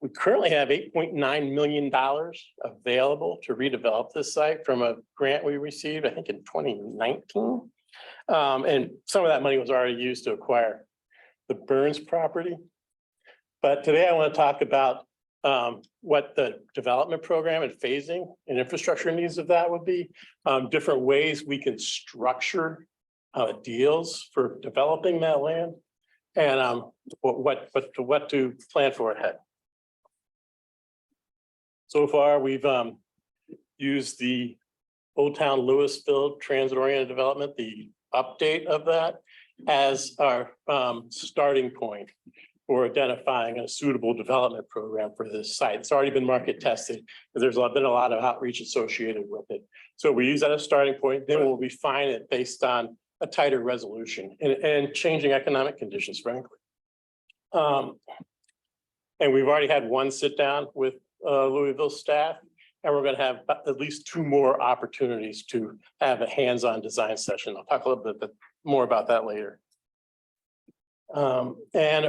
We currently have $8.9 million available to redevelop this site from a grant we received, I think in 2019. And some of that money was already used to acquire the Burns property. But today I want to talk about what the development program and phasing and infrastructure needs of that would be, different ways we can structure deals for developing that land, and what to plan for ahead. So far, we've used the Old Town Louisville transit-oriented development, the update of that, as our starting point for identifying a suitable development program for this site. It's already been market tested, but there's been a lot of outreach associated with it. So we use that as a starting point, then we'll refine it based on a tighter resolution and changing economic conditions, frankly. And we've already had one sit down with Louisville staff, and we're going to have at least 2 more opportunities to have a hands-on design session. I'll talk a little bit more about that later. And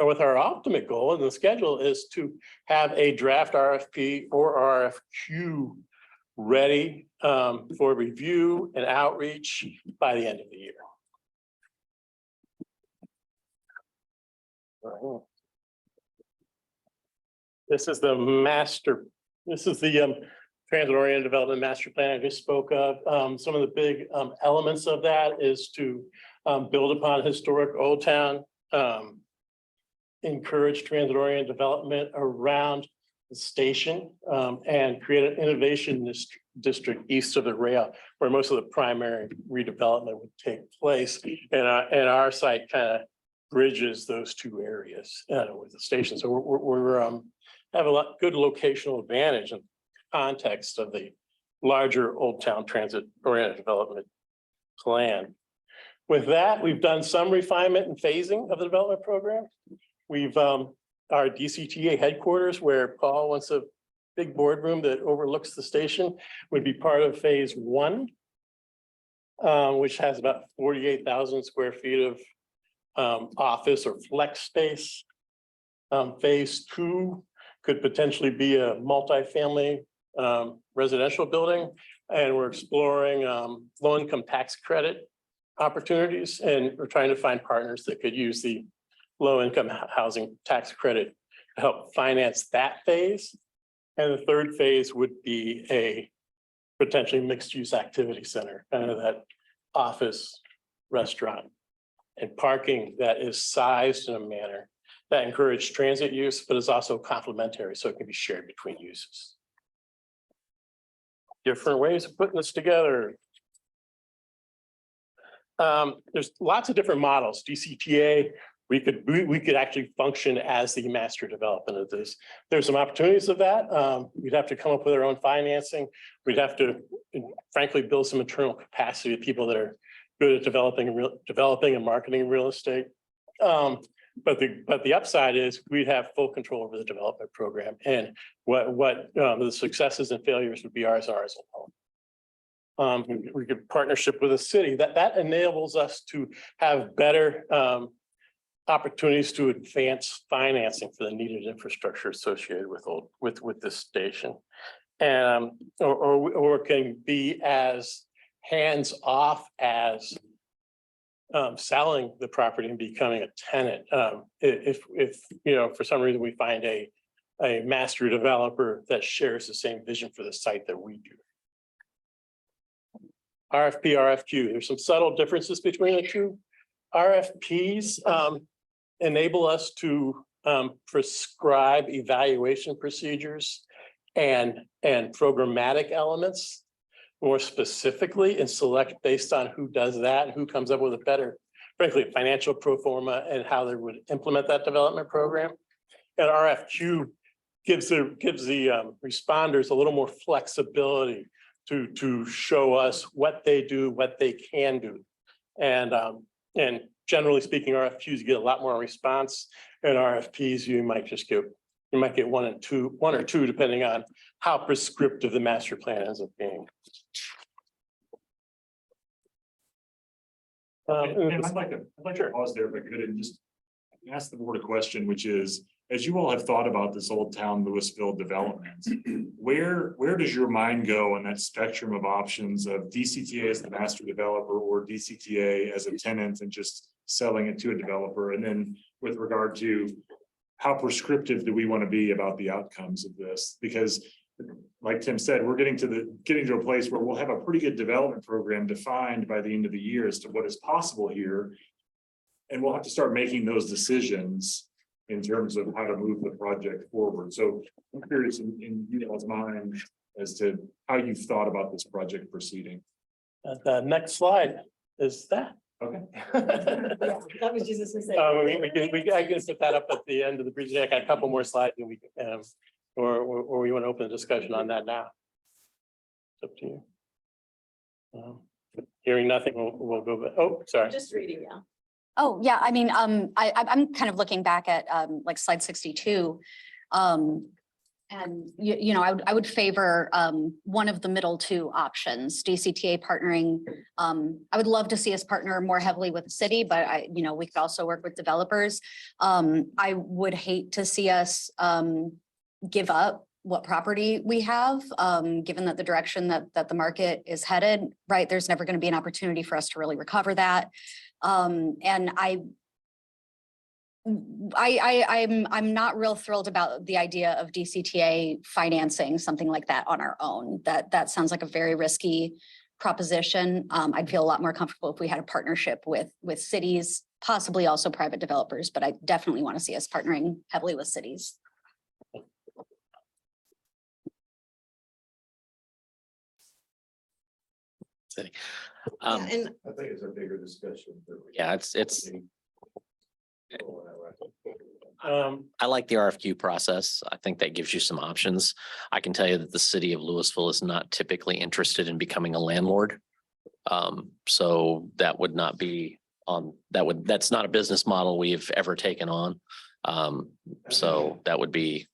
with our ultimate goal and the schedule is to have a draft RFP or RFQ ready for review and outreach by the end of the year. This is the transit-oriented development master plan I just spoke of. Some of the big elements of that is to build upon historic Old Town, encourage transit-oriented development around the station, and create an innovation district east of the rail, where most of the primary redevelopment would take place. And our site kind of bridges those 2 areas with the station. So we're have a good locational advantage in context of the larger Old Town transit-oriented development plan. With that, we've done some refinement and phasing of the development program. We've our DCTA headquarters where Paul wants a big boardroom that overlooks the station would be part of phase one, which has about 48,000 square feet of office or flex space. Phase two could potentially be a multifamily residential building. And we're exploring low-income tax credit opportunities, and we're trying to find partners that could use the low-income housing tax credit to help finance that phase. And the third phase would be a potentially mixed-use activity center, kind of that office, restaurant, and parking that is sized in a manner that encourages transit use, but is also complementary, so it can be shared between uses. Different ways of putting this together. There's lots of different models. DCTA, we could actually function as the master development of this. There's some opportunities of that. We'd have to come up with our own financing. We'd have to, frankly, build some internal capacity of people that are good at developing and marketing real estate. But the upside is we'd have full control over the development program, and what the successes and failures would be ours alone. We could partnership with a city that enables us to have better opportunities to advance financing for the needed infrastructure associated with this station, and or can be as hands off as selling the property and becoming a tenant. If for some reason we find a master developer that shares the same vision for the site that we do. RFP, RFQ, there's some subtle differences between the two. RFPs enable us to prescribe evaluation procedures and programmatic elements more specifically, and select based on who does that and who comes up with a better, frankly, financial pro forma and how they would implement that development program. And RFQ gives the responders a little more flexibility to show us what they do, what they can do. And generally speaking, RFQs get a lot more response, and RFPs you might get one or two, depending on how prescriptive the master plan ends up being. And I'd like to pause there if I could and just ask the board a question, which is, as you all have thought about this Old Town Louisville development, where does your mind go on that spectrum of options of DCTA as the master developer or DCTA as a tenant and just selling it to a developer? And then with regard to how prescriptive do we want to be about the outcomes of this? Because like Tim said, we're getting to a place where we'll have a pretty good development program defined by the end of the year as to what is possible here. And we'll have to start making those decisions in terms of how to move the project forward. So I'm curious in you all's mind as to how you've thought about this project proceeding. The next slide is that. Okay. That was just to say. I can set that up at the end of the presentation. I got a couple more slides, and we can, or we want to open a discussion on that now. It's up to you. Hearing nothing, we'll go. Oh, sorry. Just reading, yeah. Oh, yeah, I mean, I'm kind of looking back at like slide 62. And I would favor one of the middle two options, DCTA partnering. I would love to see us partner more heavily with the city, but we could also work with developers. I would hate to see us give up what property we have, given that the direction that the market is headed, right? There's never going to be an opportunity for us to really recover that. And I'm not real thrilled about the idea of DCTA financing something like that on our own. That sounds like a very risky proposition. I'd feel a lot more comfortable if we had a partnership with cities, possibly also private developers, but I definitely want to see us partnering heavily with cities. And I think it's a bigger discussion. yeah, I like the RFQ process. I think that gives you some options. I can tell you that the city of Louisville is not typically interested in becoming a landlord. So that would not be that's not a business model we've ever taken on. So that would be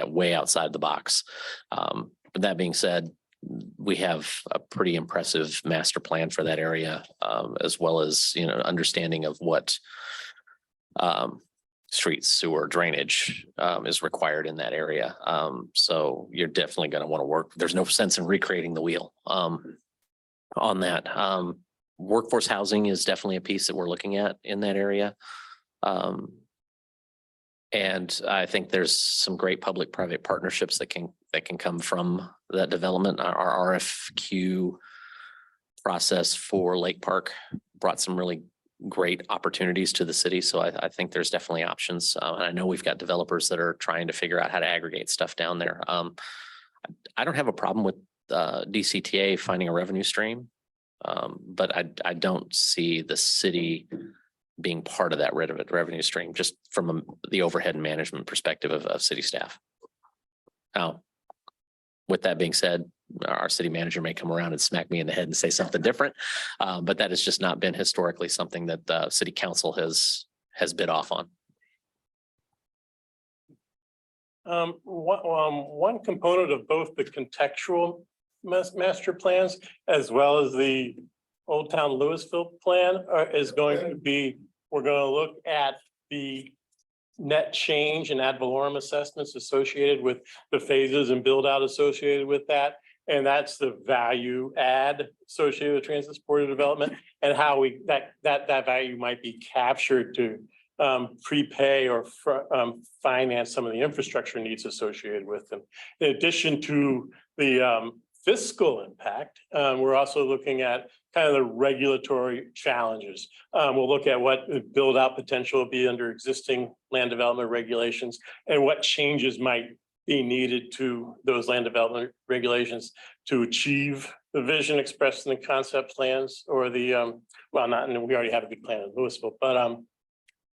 way outside the box. But that being said, we have a pretty impressive master plan for that area, as well as, understanding of what streets, sewer, drainage is required in that area. So you're definitely going to want to work. There's no sense in recreating the wheel on that. Workforce housing is definitely a piece that we're looking at in that area. And I think there's some great public-private partnerships that can come from that development. Our RFQ process for Lake Park brought some really great opportunities to the city. So I think there's definitely options. And I know we've got developers that are trying to figure out how to aggregate stuff down there. I don't have a problem with DCTA finding a revenue stream. But I don't see the city being part of that revenue stream, just from the overhead and management perspective of city staff. Now, with that being said, our city manager may come around and smack me in the head and say something different. But that has just not been historically something that the city council has bid off on. One component of both the contextual master plans as well as the Old Town Louisville plan is going to be, we're going to look at the net change and ad valorem assessments associated with the phases and build out associated with that. And that's the value add associated with transit supported development, and how that value might be captured to prepay or finance some of the infrastructure needs associated with them. In addition to the fiscal impact, we're also looking at kind of the regulatory challenges. We'll look at what the build out potential will be under existing land development regulations and what changes might be needed to those land development regulations to achieve the vision expressed in the concept plans, or the, we already have a good plan in Louisville, but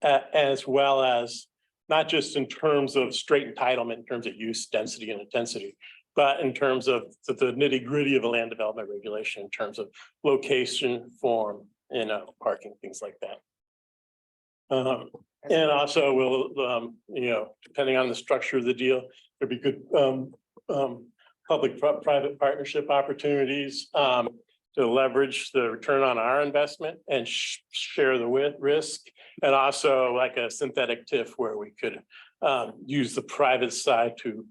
as well as not just in terms of straight entitlement, in terms of use, density and intensity, but in terms of the nitty gritty of a land development regulation, in terms of location, form, parking, things like that. And also we'll, depending on the structure of the deal, there'd be good public-private partnership opportunities to leverage the return on our investment and share the risk. And also like a synthetic TIF where we could use the private side to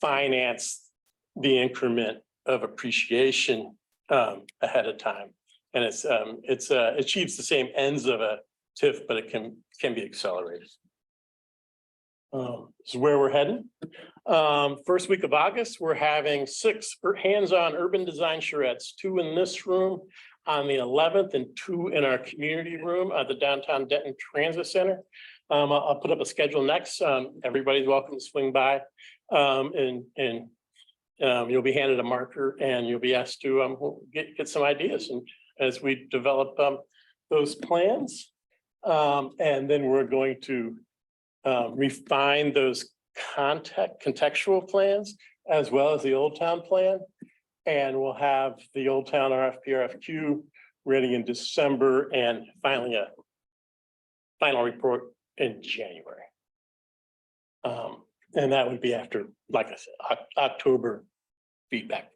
finance the increment of appreciation ahead of time. And it's achieves the same ends of a TIF, but it can be accelerated. This is where we're heading. First week of August, we're having 6 hands-on urban design charrettes, 2 in this room on the 11th and 2 in our community room at the downtown Denton Transit Center. I'll put up a schedule next. Everybody's welcome to swing by, and you'll be handed a marker and you'll be asked to get some ideas, and as we develop those plans, and then we're going to refine those contextual plans as well as the Old Town plan, and we'll have the Old Town RFQ ready in December, and finally a final report in January. And that would be after, like I said, October feedback.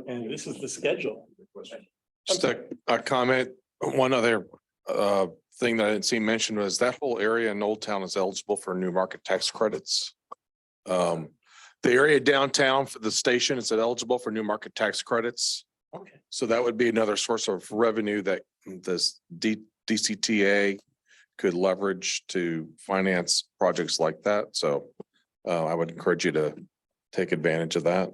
And this is the schedule. Just a comment. One other thing that I didn't see mentioned was that whole area in Old Town is eligible for new market tax credits. The area downtown for the station is eligible for new market tax credits. Okay. So that would be another source of revenue that this DCTA could leverage to finance projects like that. So I would encourage you to take advantage of that.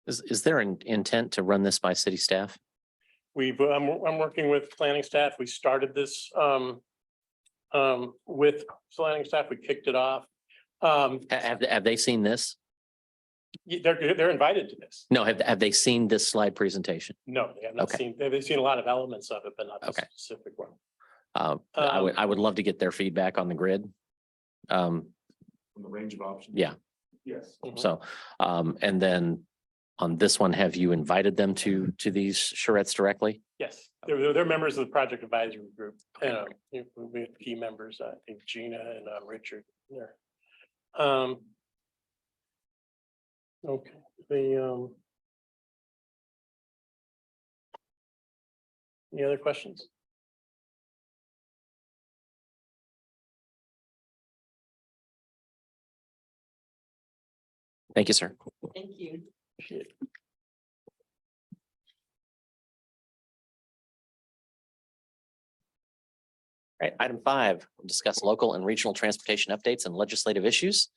Is there an intent to run this by city staff? I'm working with planning staff. We started this with planning staff. We kicked it off. Have they seen this? They're invited to this. No, have they seen this slide presentation? No, they have not Okay. seen, they've seen a lot of elements of it, but not the Okay. specific one. I would love to get their feedback on the grid. From the range of options. Yeah. Yes. So, and then on this one, have you invited them to these charrettes directly? Yes. They're members of the project advisory group. We have key members, I think Gina and Richard there. Okay, any other questions? Thank you, sir. Thank you. Appreciate it. All right, item 5, we'll discuss local and regional transportation updates and legislative issues.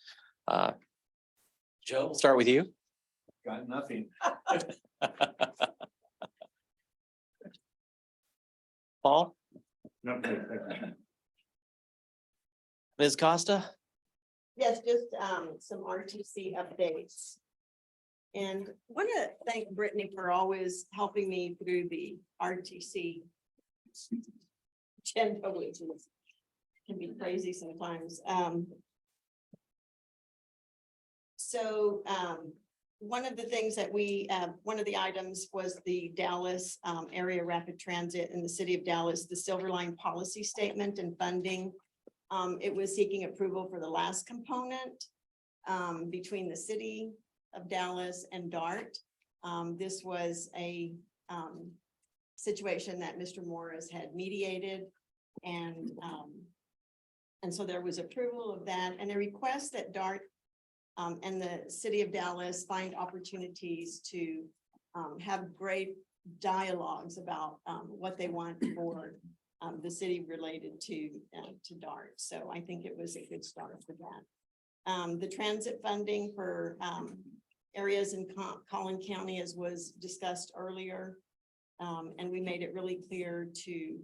Joe, we'll start with you. Got nothing. Paul, No, thank you. Ms. Costa, Yes, just some RTC updates. And want to thank Brittany for always helping me through the RTC agenda, which is can be crazy sometimes. One of the things that one of the items was the Dallas area rapid transit in the city of Dallas, the Silver Line policy statement and funding. It was seeking approval for the last component between the city of Dallas and DART. This was a situation that Mr. Morris had mediated, and so there was approval of that and a request that DART and the city of Dallas find opportunities to have great dialogues about what they want for the city related to DART. So I think it was a good start for that. The transit funding for areas in Collin County, as was discussed earlier, and we made it really clear to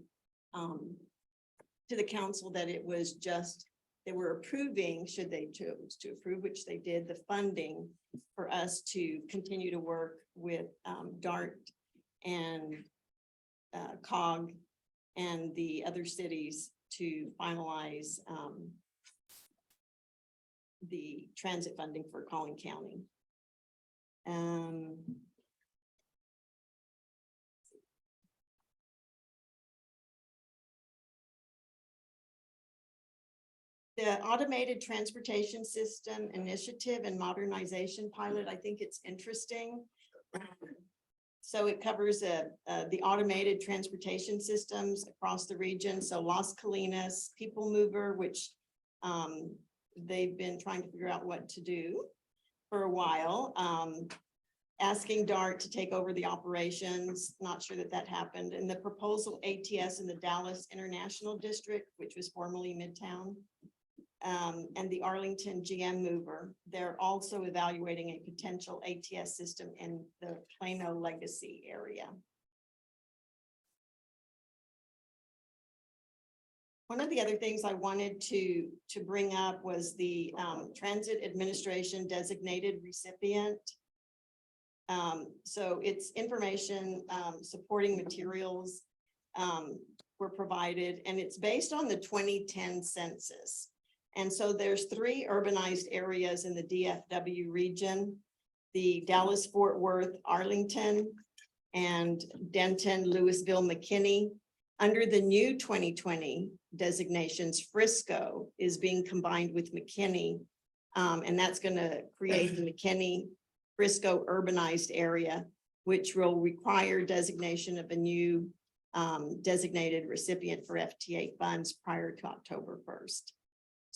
the council that it was just, they were approving, should they choose to approve, which they did, the funding for us to continue to work with DART and COG and the other cities to finalize the transit funding for Collin County. The automated transportation system initiative and modernization pilot, I think it's interesting. So it covers the automated transportation systems across the region. So Las Colinas, People Mover, which they've been trying to figure out what to do for a while. Asking DART to take over the operations, not sure that happened. And the proposal ATS in the Dallas International District, which was formerly Midtown. And the Arlington GM Mover. They're also evaluating a potential ATS system in the Plano Legacy area. One of the other things I wanted to bring up was the Transit Administration designated recipient. So it's information supporting materials were provided, and it's based on the 2010 census. And so there's 3 urbanized areas in the DFW region, the Dallas-Fort Worth, Arlington, and Denton, Louisville, McKinney. Under the new 2020 designations, Frisco is being combined with McKinney, and that's going to create the McKinney-Frisco urbanized area, which will require designation of a new designated recipient for FTA funds prior to October 1st.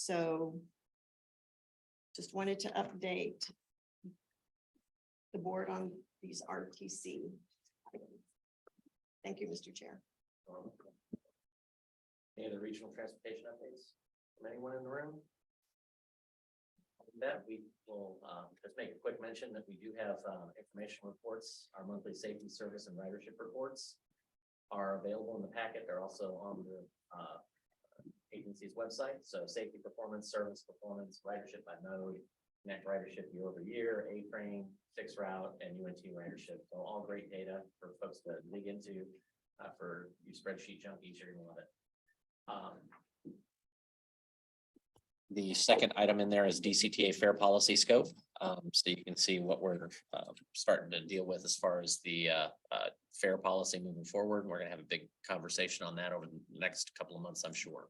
So just wanted to update the board on these RTC items. Thank you, Mr. Chair. any other regional transportation updates from anyone in the room? That we will just make a quick mention that we do have information reports. Our monthly safety service and ridership reports are available in the packet. They're also on the agency's website. So safety performance, service performance, ridership by mode, connect ridership year over year, A-Train, 6 route, and UNT ridership. So all great data for folks to dig into. For you spreadsheet junkies, you're gonna love it. The second item in there is DCTA fair policy scope. So you can see what we're starting to deal with as far as the fair policy moving forward. We're gonna have a big conversation on that over the next couple of months, I'm sure.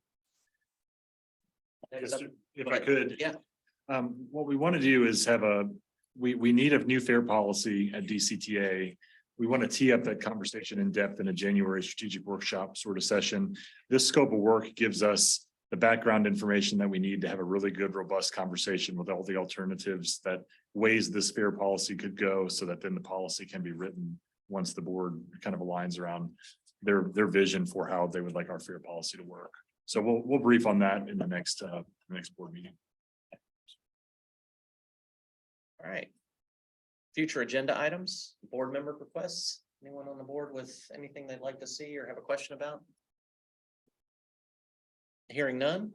Just if I could. Yeah. What we want to do is have we need a new fair policy at DCTA. We want to tee up that conversation in depth in a January strategic workshop sort of session. This scope of work gives us the background information that we need to have a really good, robust conversation with all the alternatives that ways this fair policy could go, so that then the policy can be written once the board kind of aligns around their vision for how they would like our fair policy to work. So we'll brief on that in the next board meeting. All right. Future agenda items, board member requests. Anyone on the board with anything they'd like to see or have a question about? Hearing none.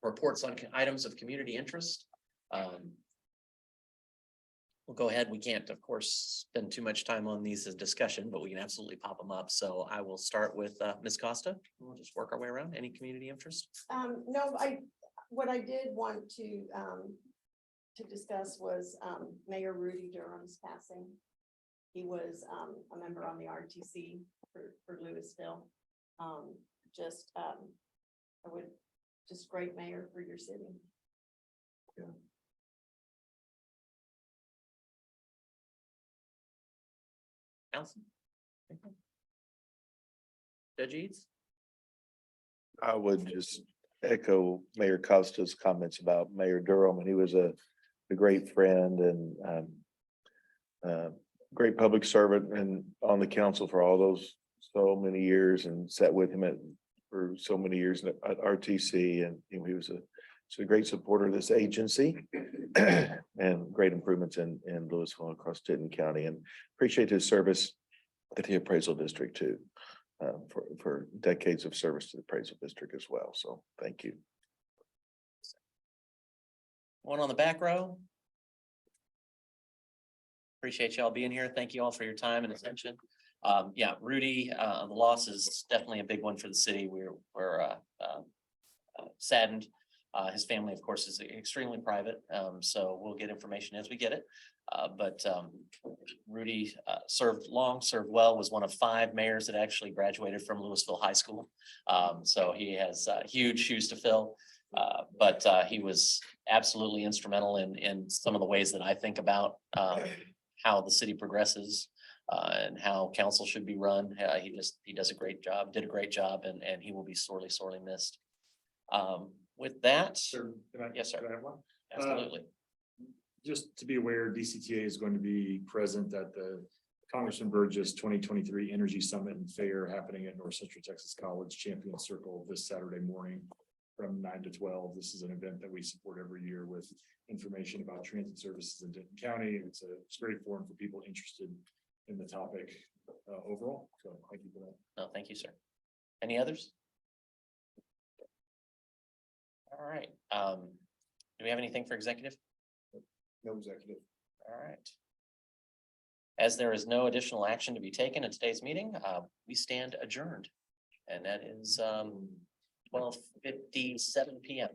Reports on items of community interest. We'll go ahead. We can't, of course, spend too much time on these as discussion, but we can absolutely pop them up. So I will start with Ms. Costa. We'll just work our way around. Any community interest? No, what I did want to discuss was, Mayor Rudy Durham's passing. He was, a member on the RTC for Louisville. Just great mayor for your city. Allison? Judge Eads? I would just echo Mayor Costa's comments about Mayor Durham, and he was a great friend and great public servant and on the council for all those so many years, and sat with him for so many years at RTC, and he was a great supporter of this agency and great improvements in Louisville and across Denton County, and appreciate his service at the appraisal district too, for decades of service to the appraisal district as well. So thank you. One on the back row. Appreciate y'all being here. Thank you all for your time and attention. Yeah, Rudy, the loss is definitely a big one for the city. We're saddened. His family, of course, is extremely private, so we'll get information as we get it. But Rudy served long, served well, was one of 5 mayors that actually graduated from Louisville High School. So he has huge shoes to fill. But he was absolutely instrumental in some of the ways that I think about how the city progresses and how council should be run. He does a great job, did a great job, and he will be sorely missed. With that, Sir, yes, sir. can I have one? Absolutely. Just to be aware, DCTA is going to be present at the Congressman Burgess 2023 Energy Summit and Fair happening at North Central Texas College Champion Circle this Saturday morning from 9 to 12. This is an event that we support every year with information about transit services in Denton County. It's a great forum for people interested in the topic overall. So thank you for that. No, thank you, sir. Any others? All right. Do we have anything for executive? No executive. All right. As there is no additional action to be taken in today's meeting, we stand adjourned. And that is 12:57 p.m.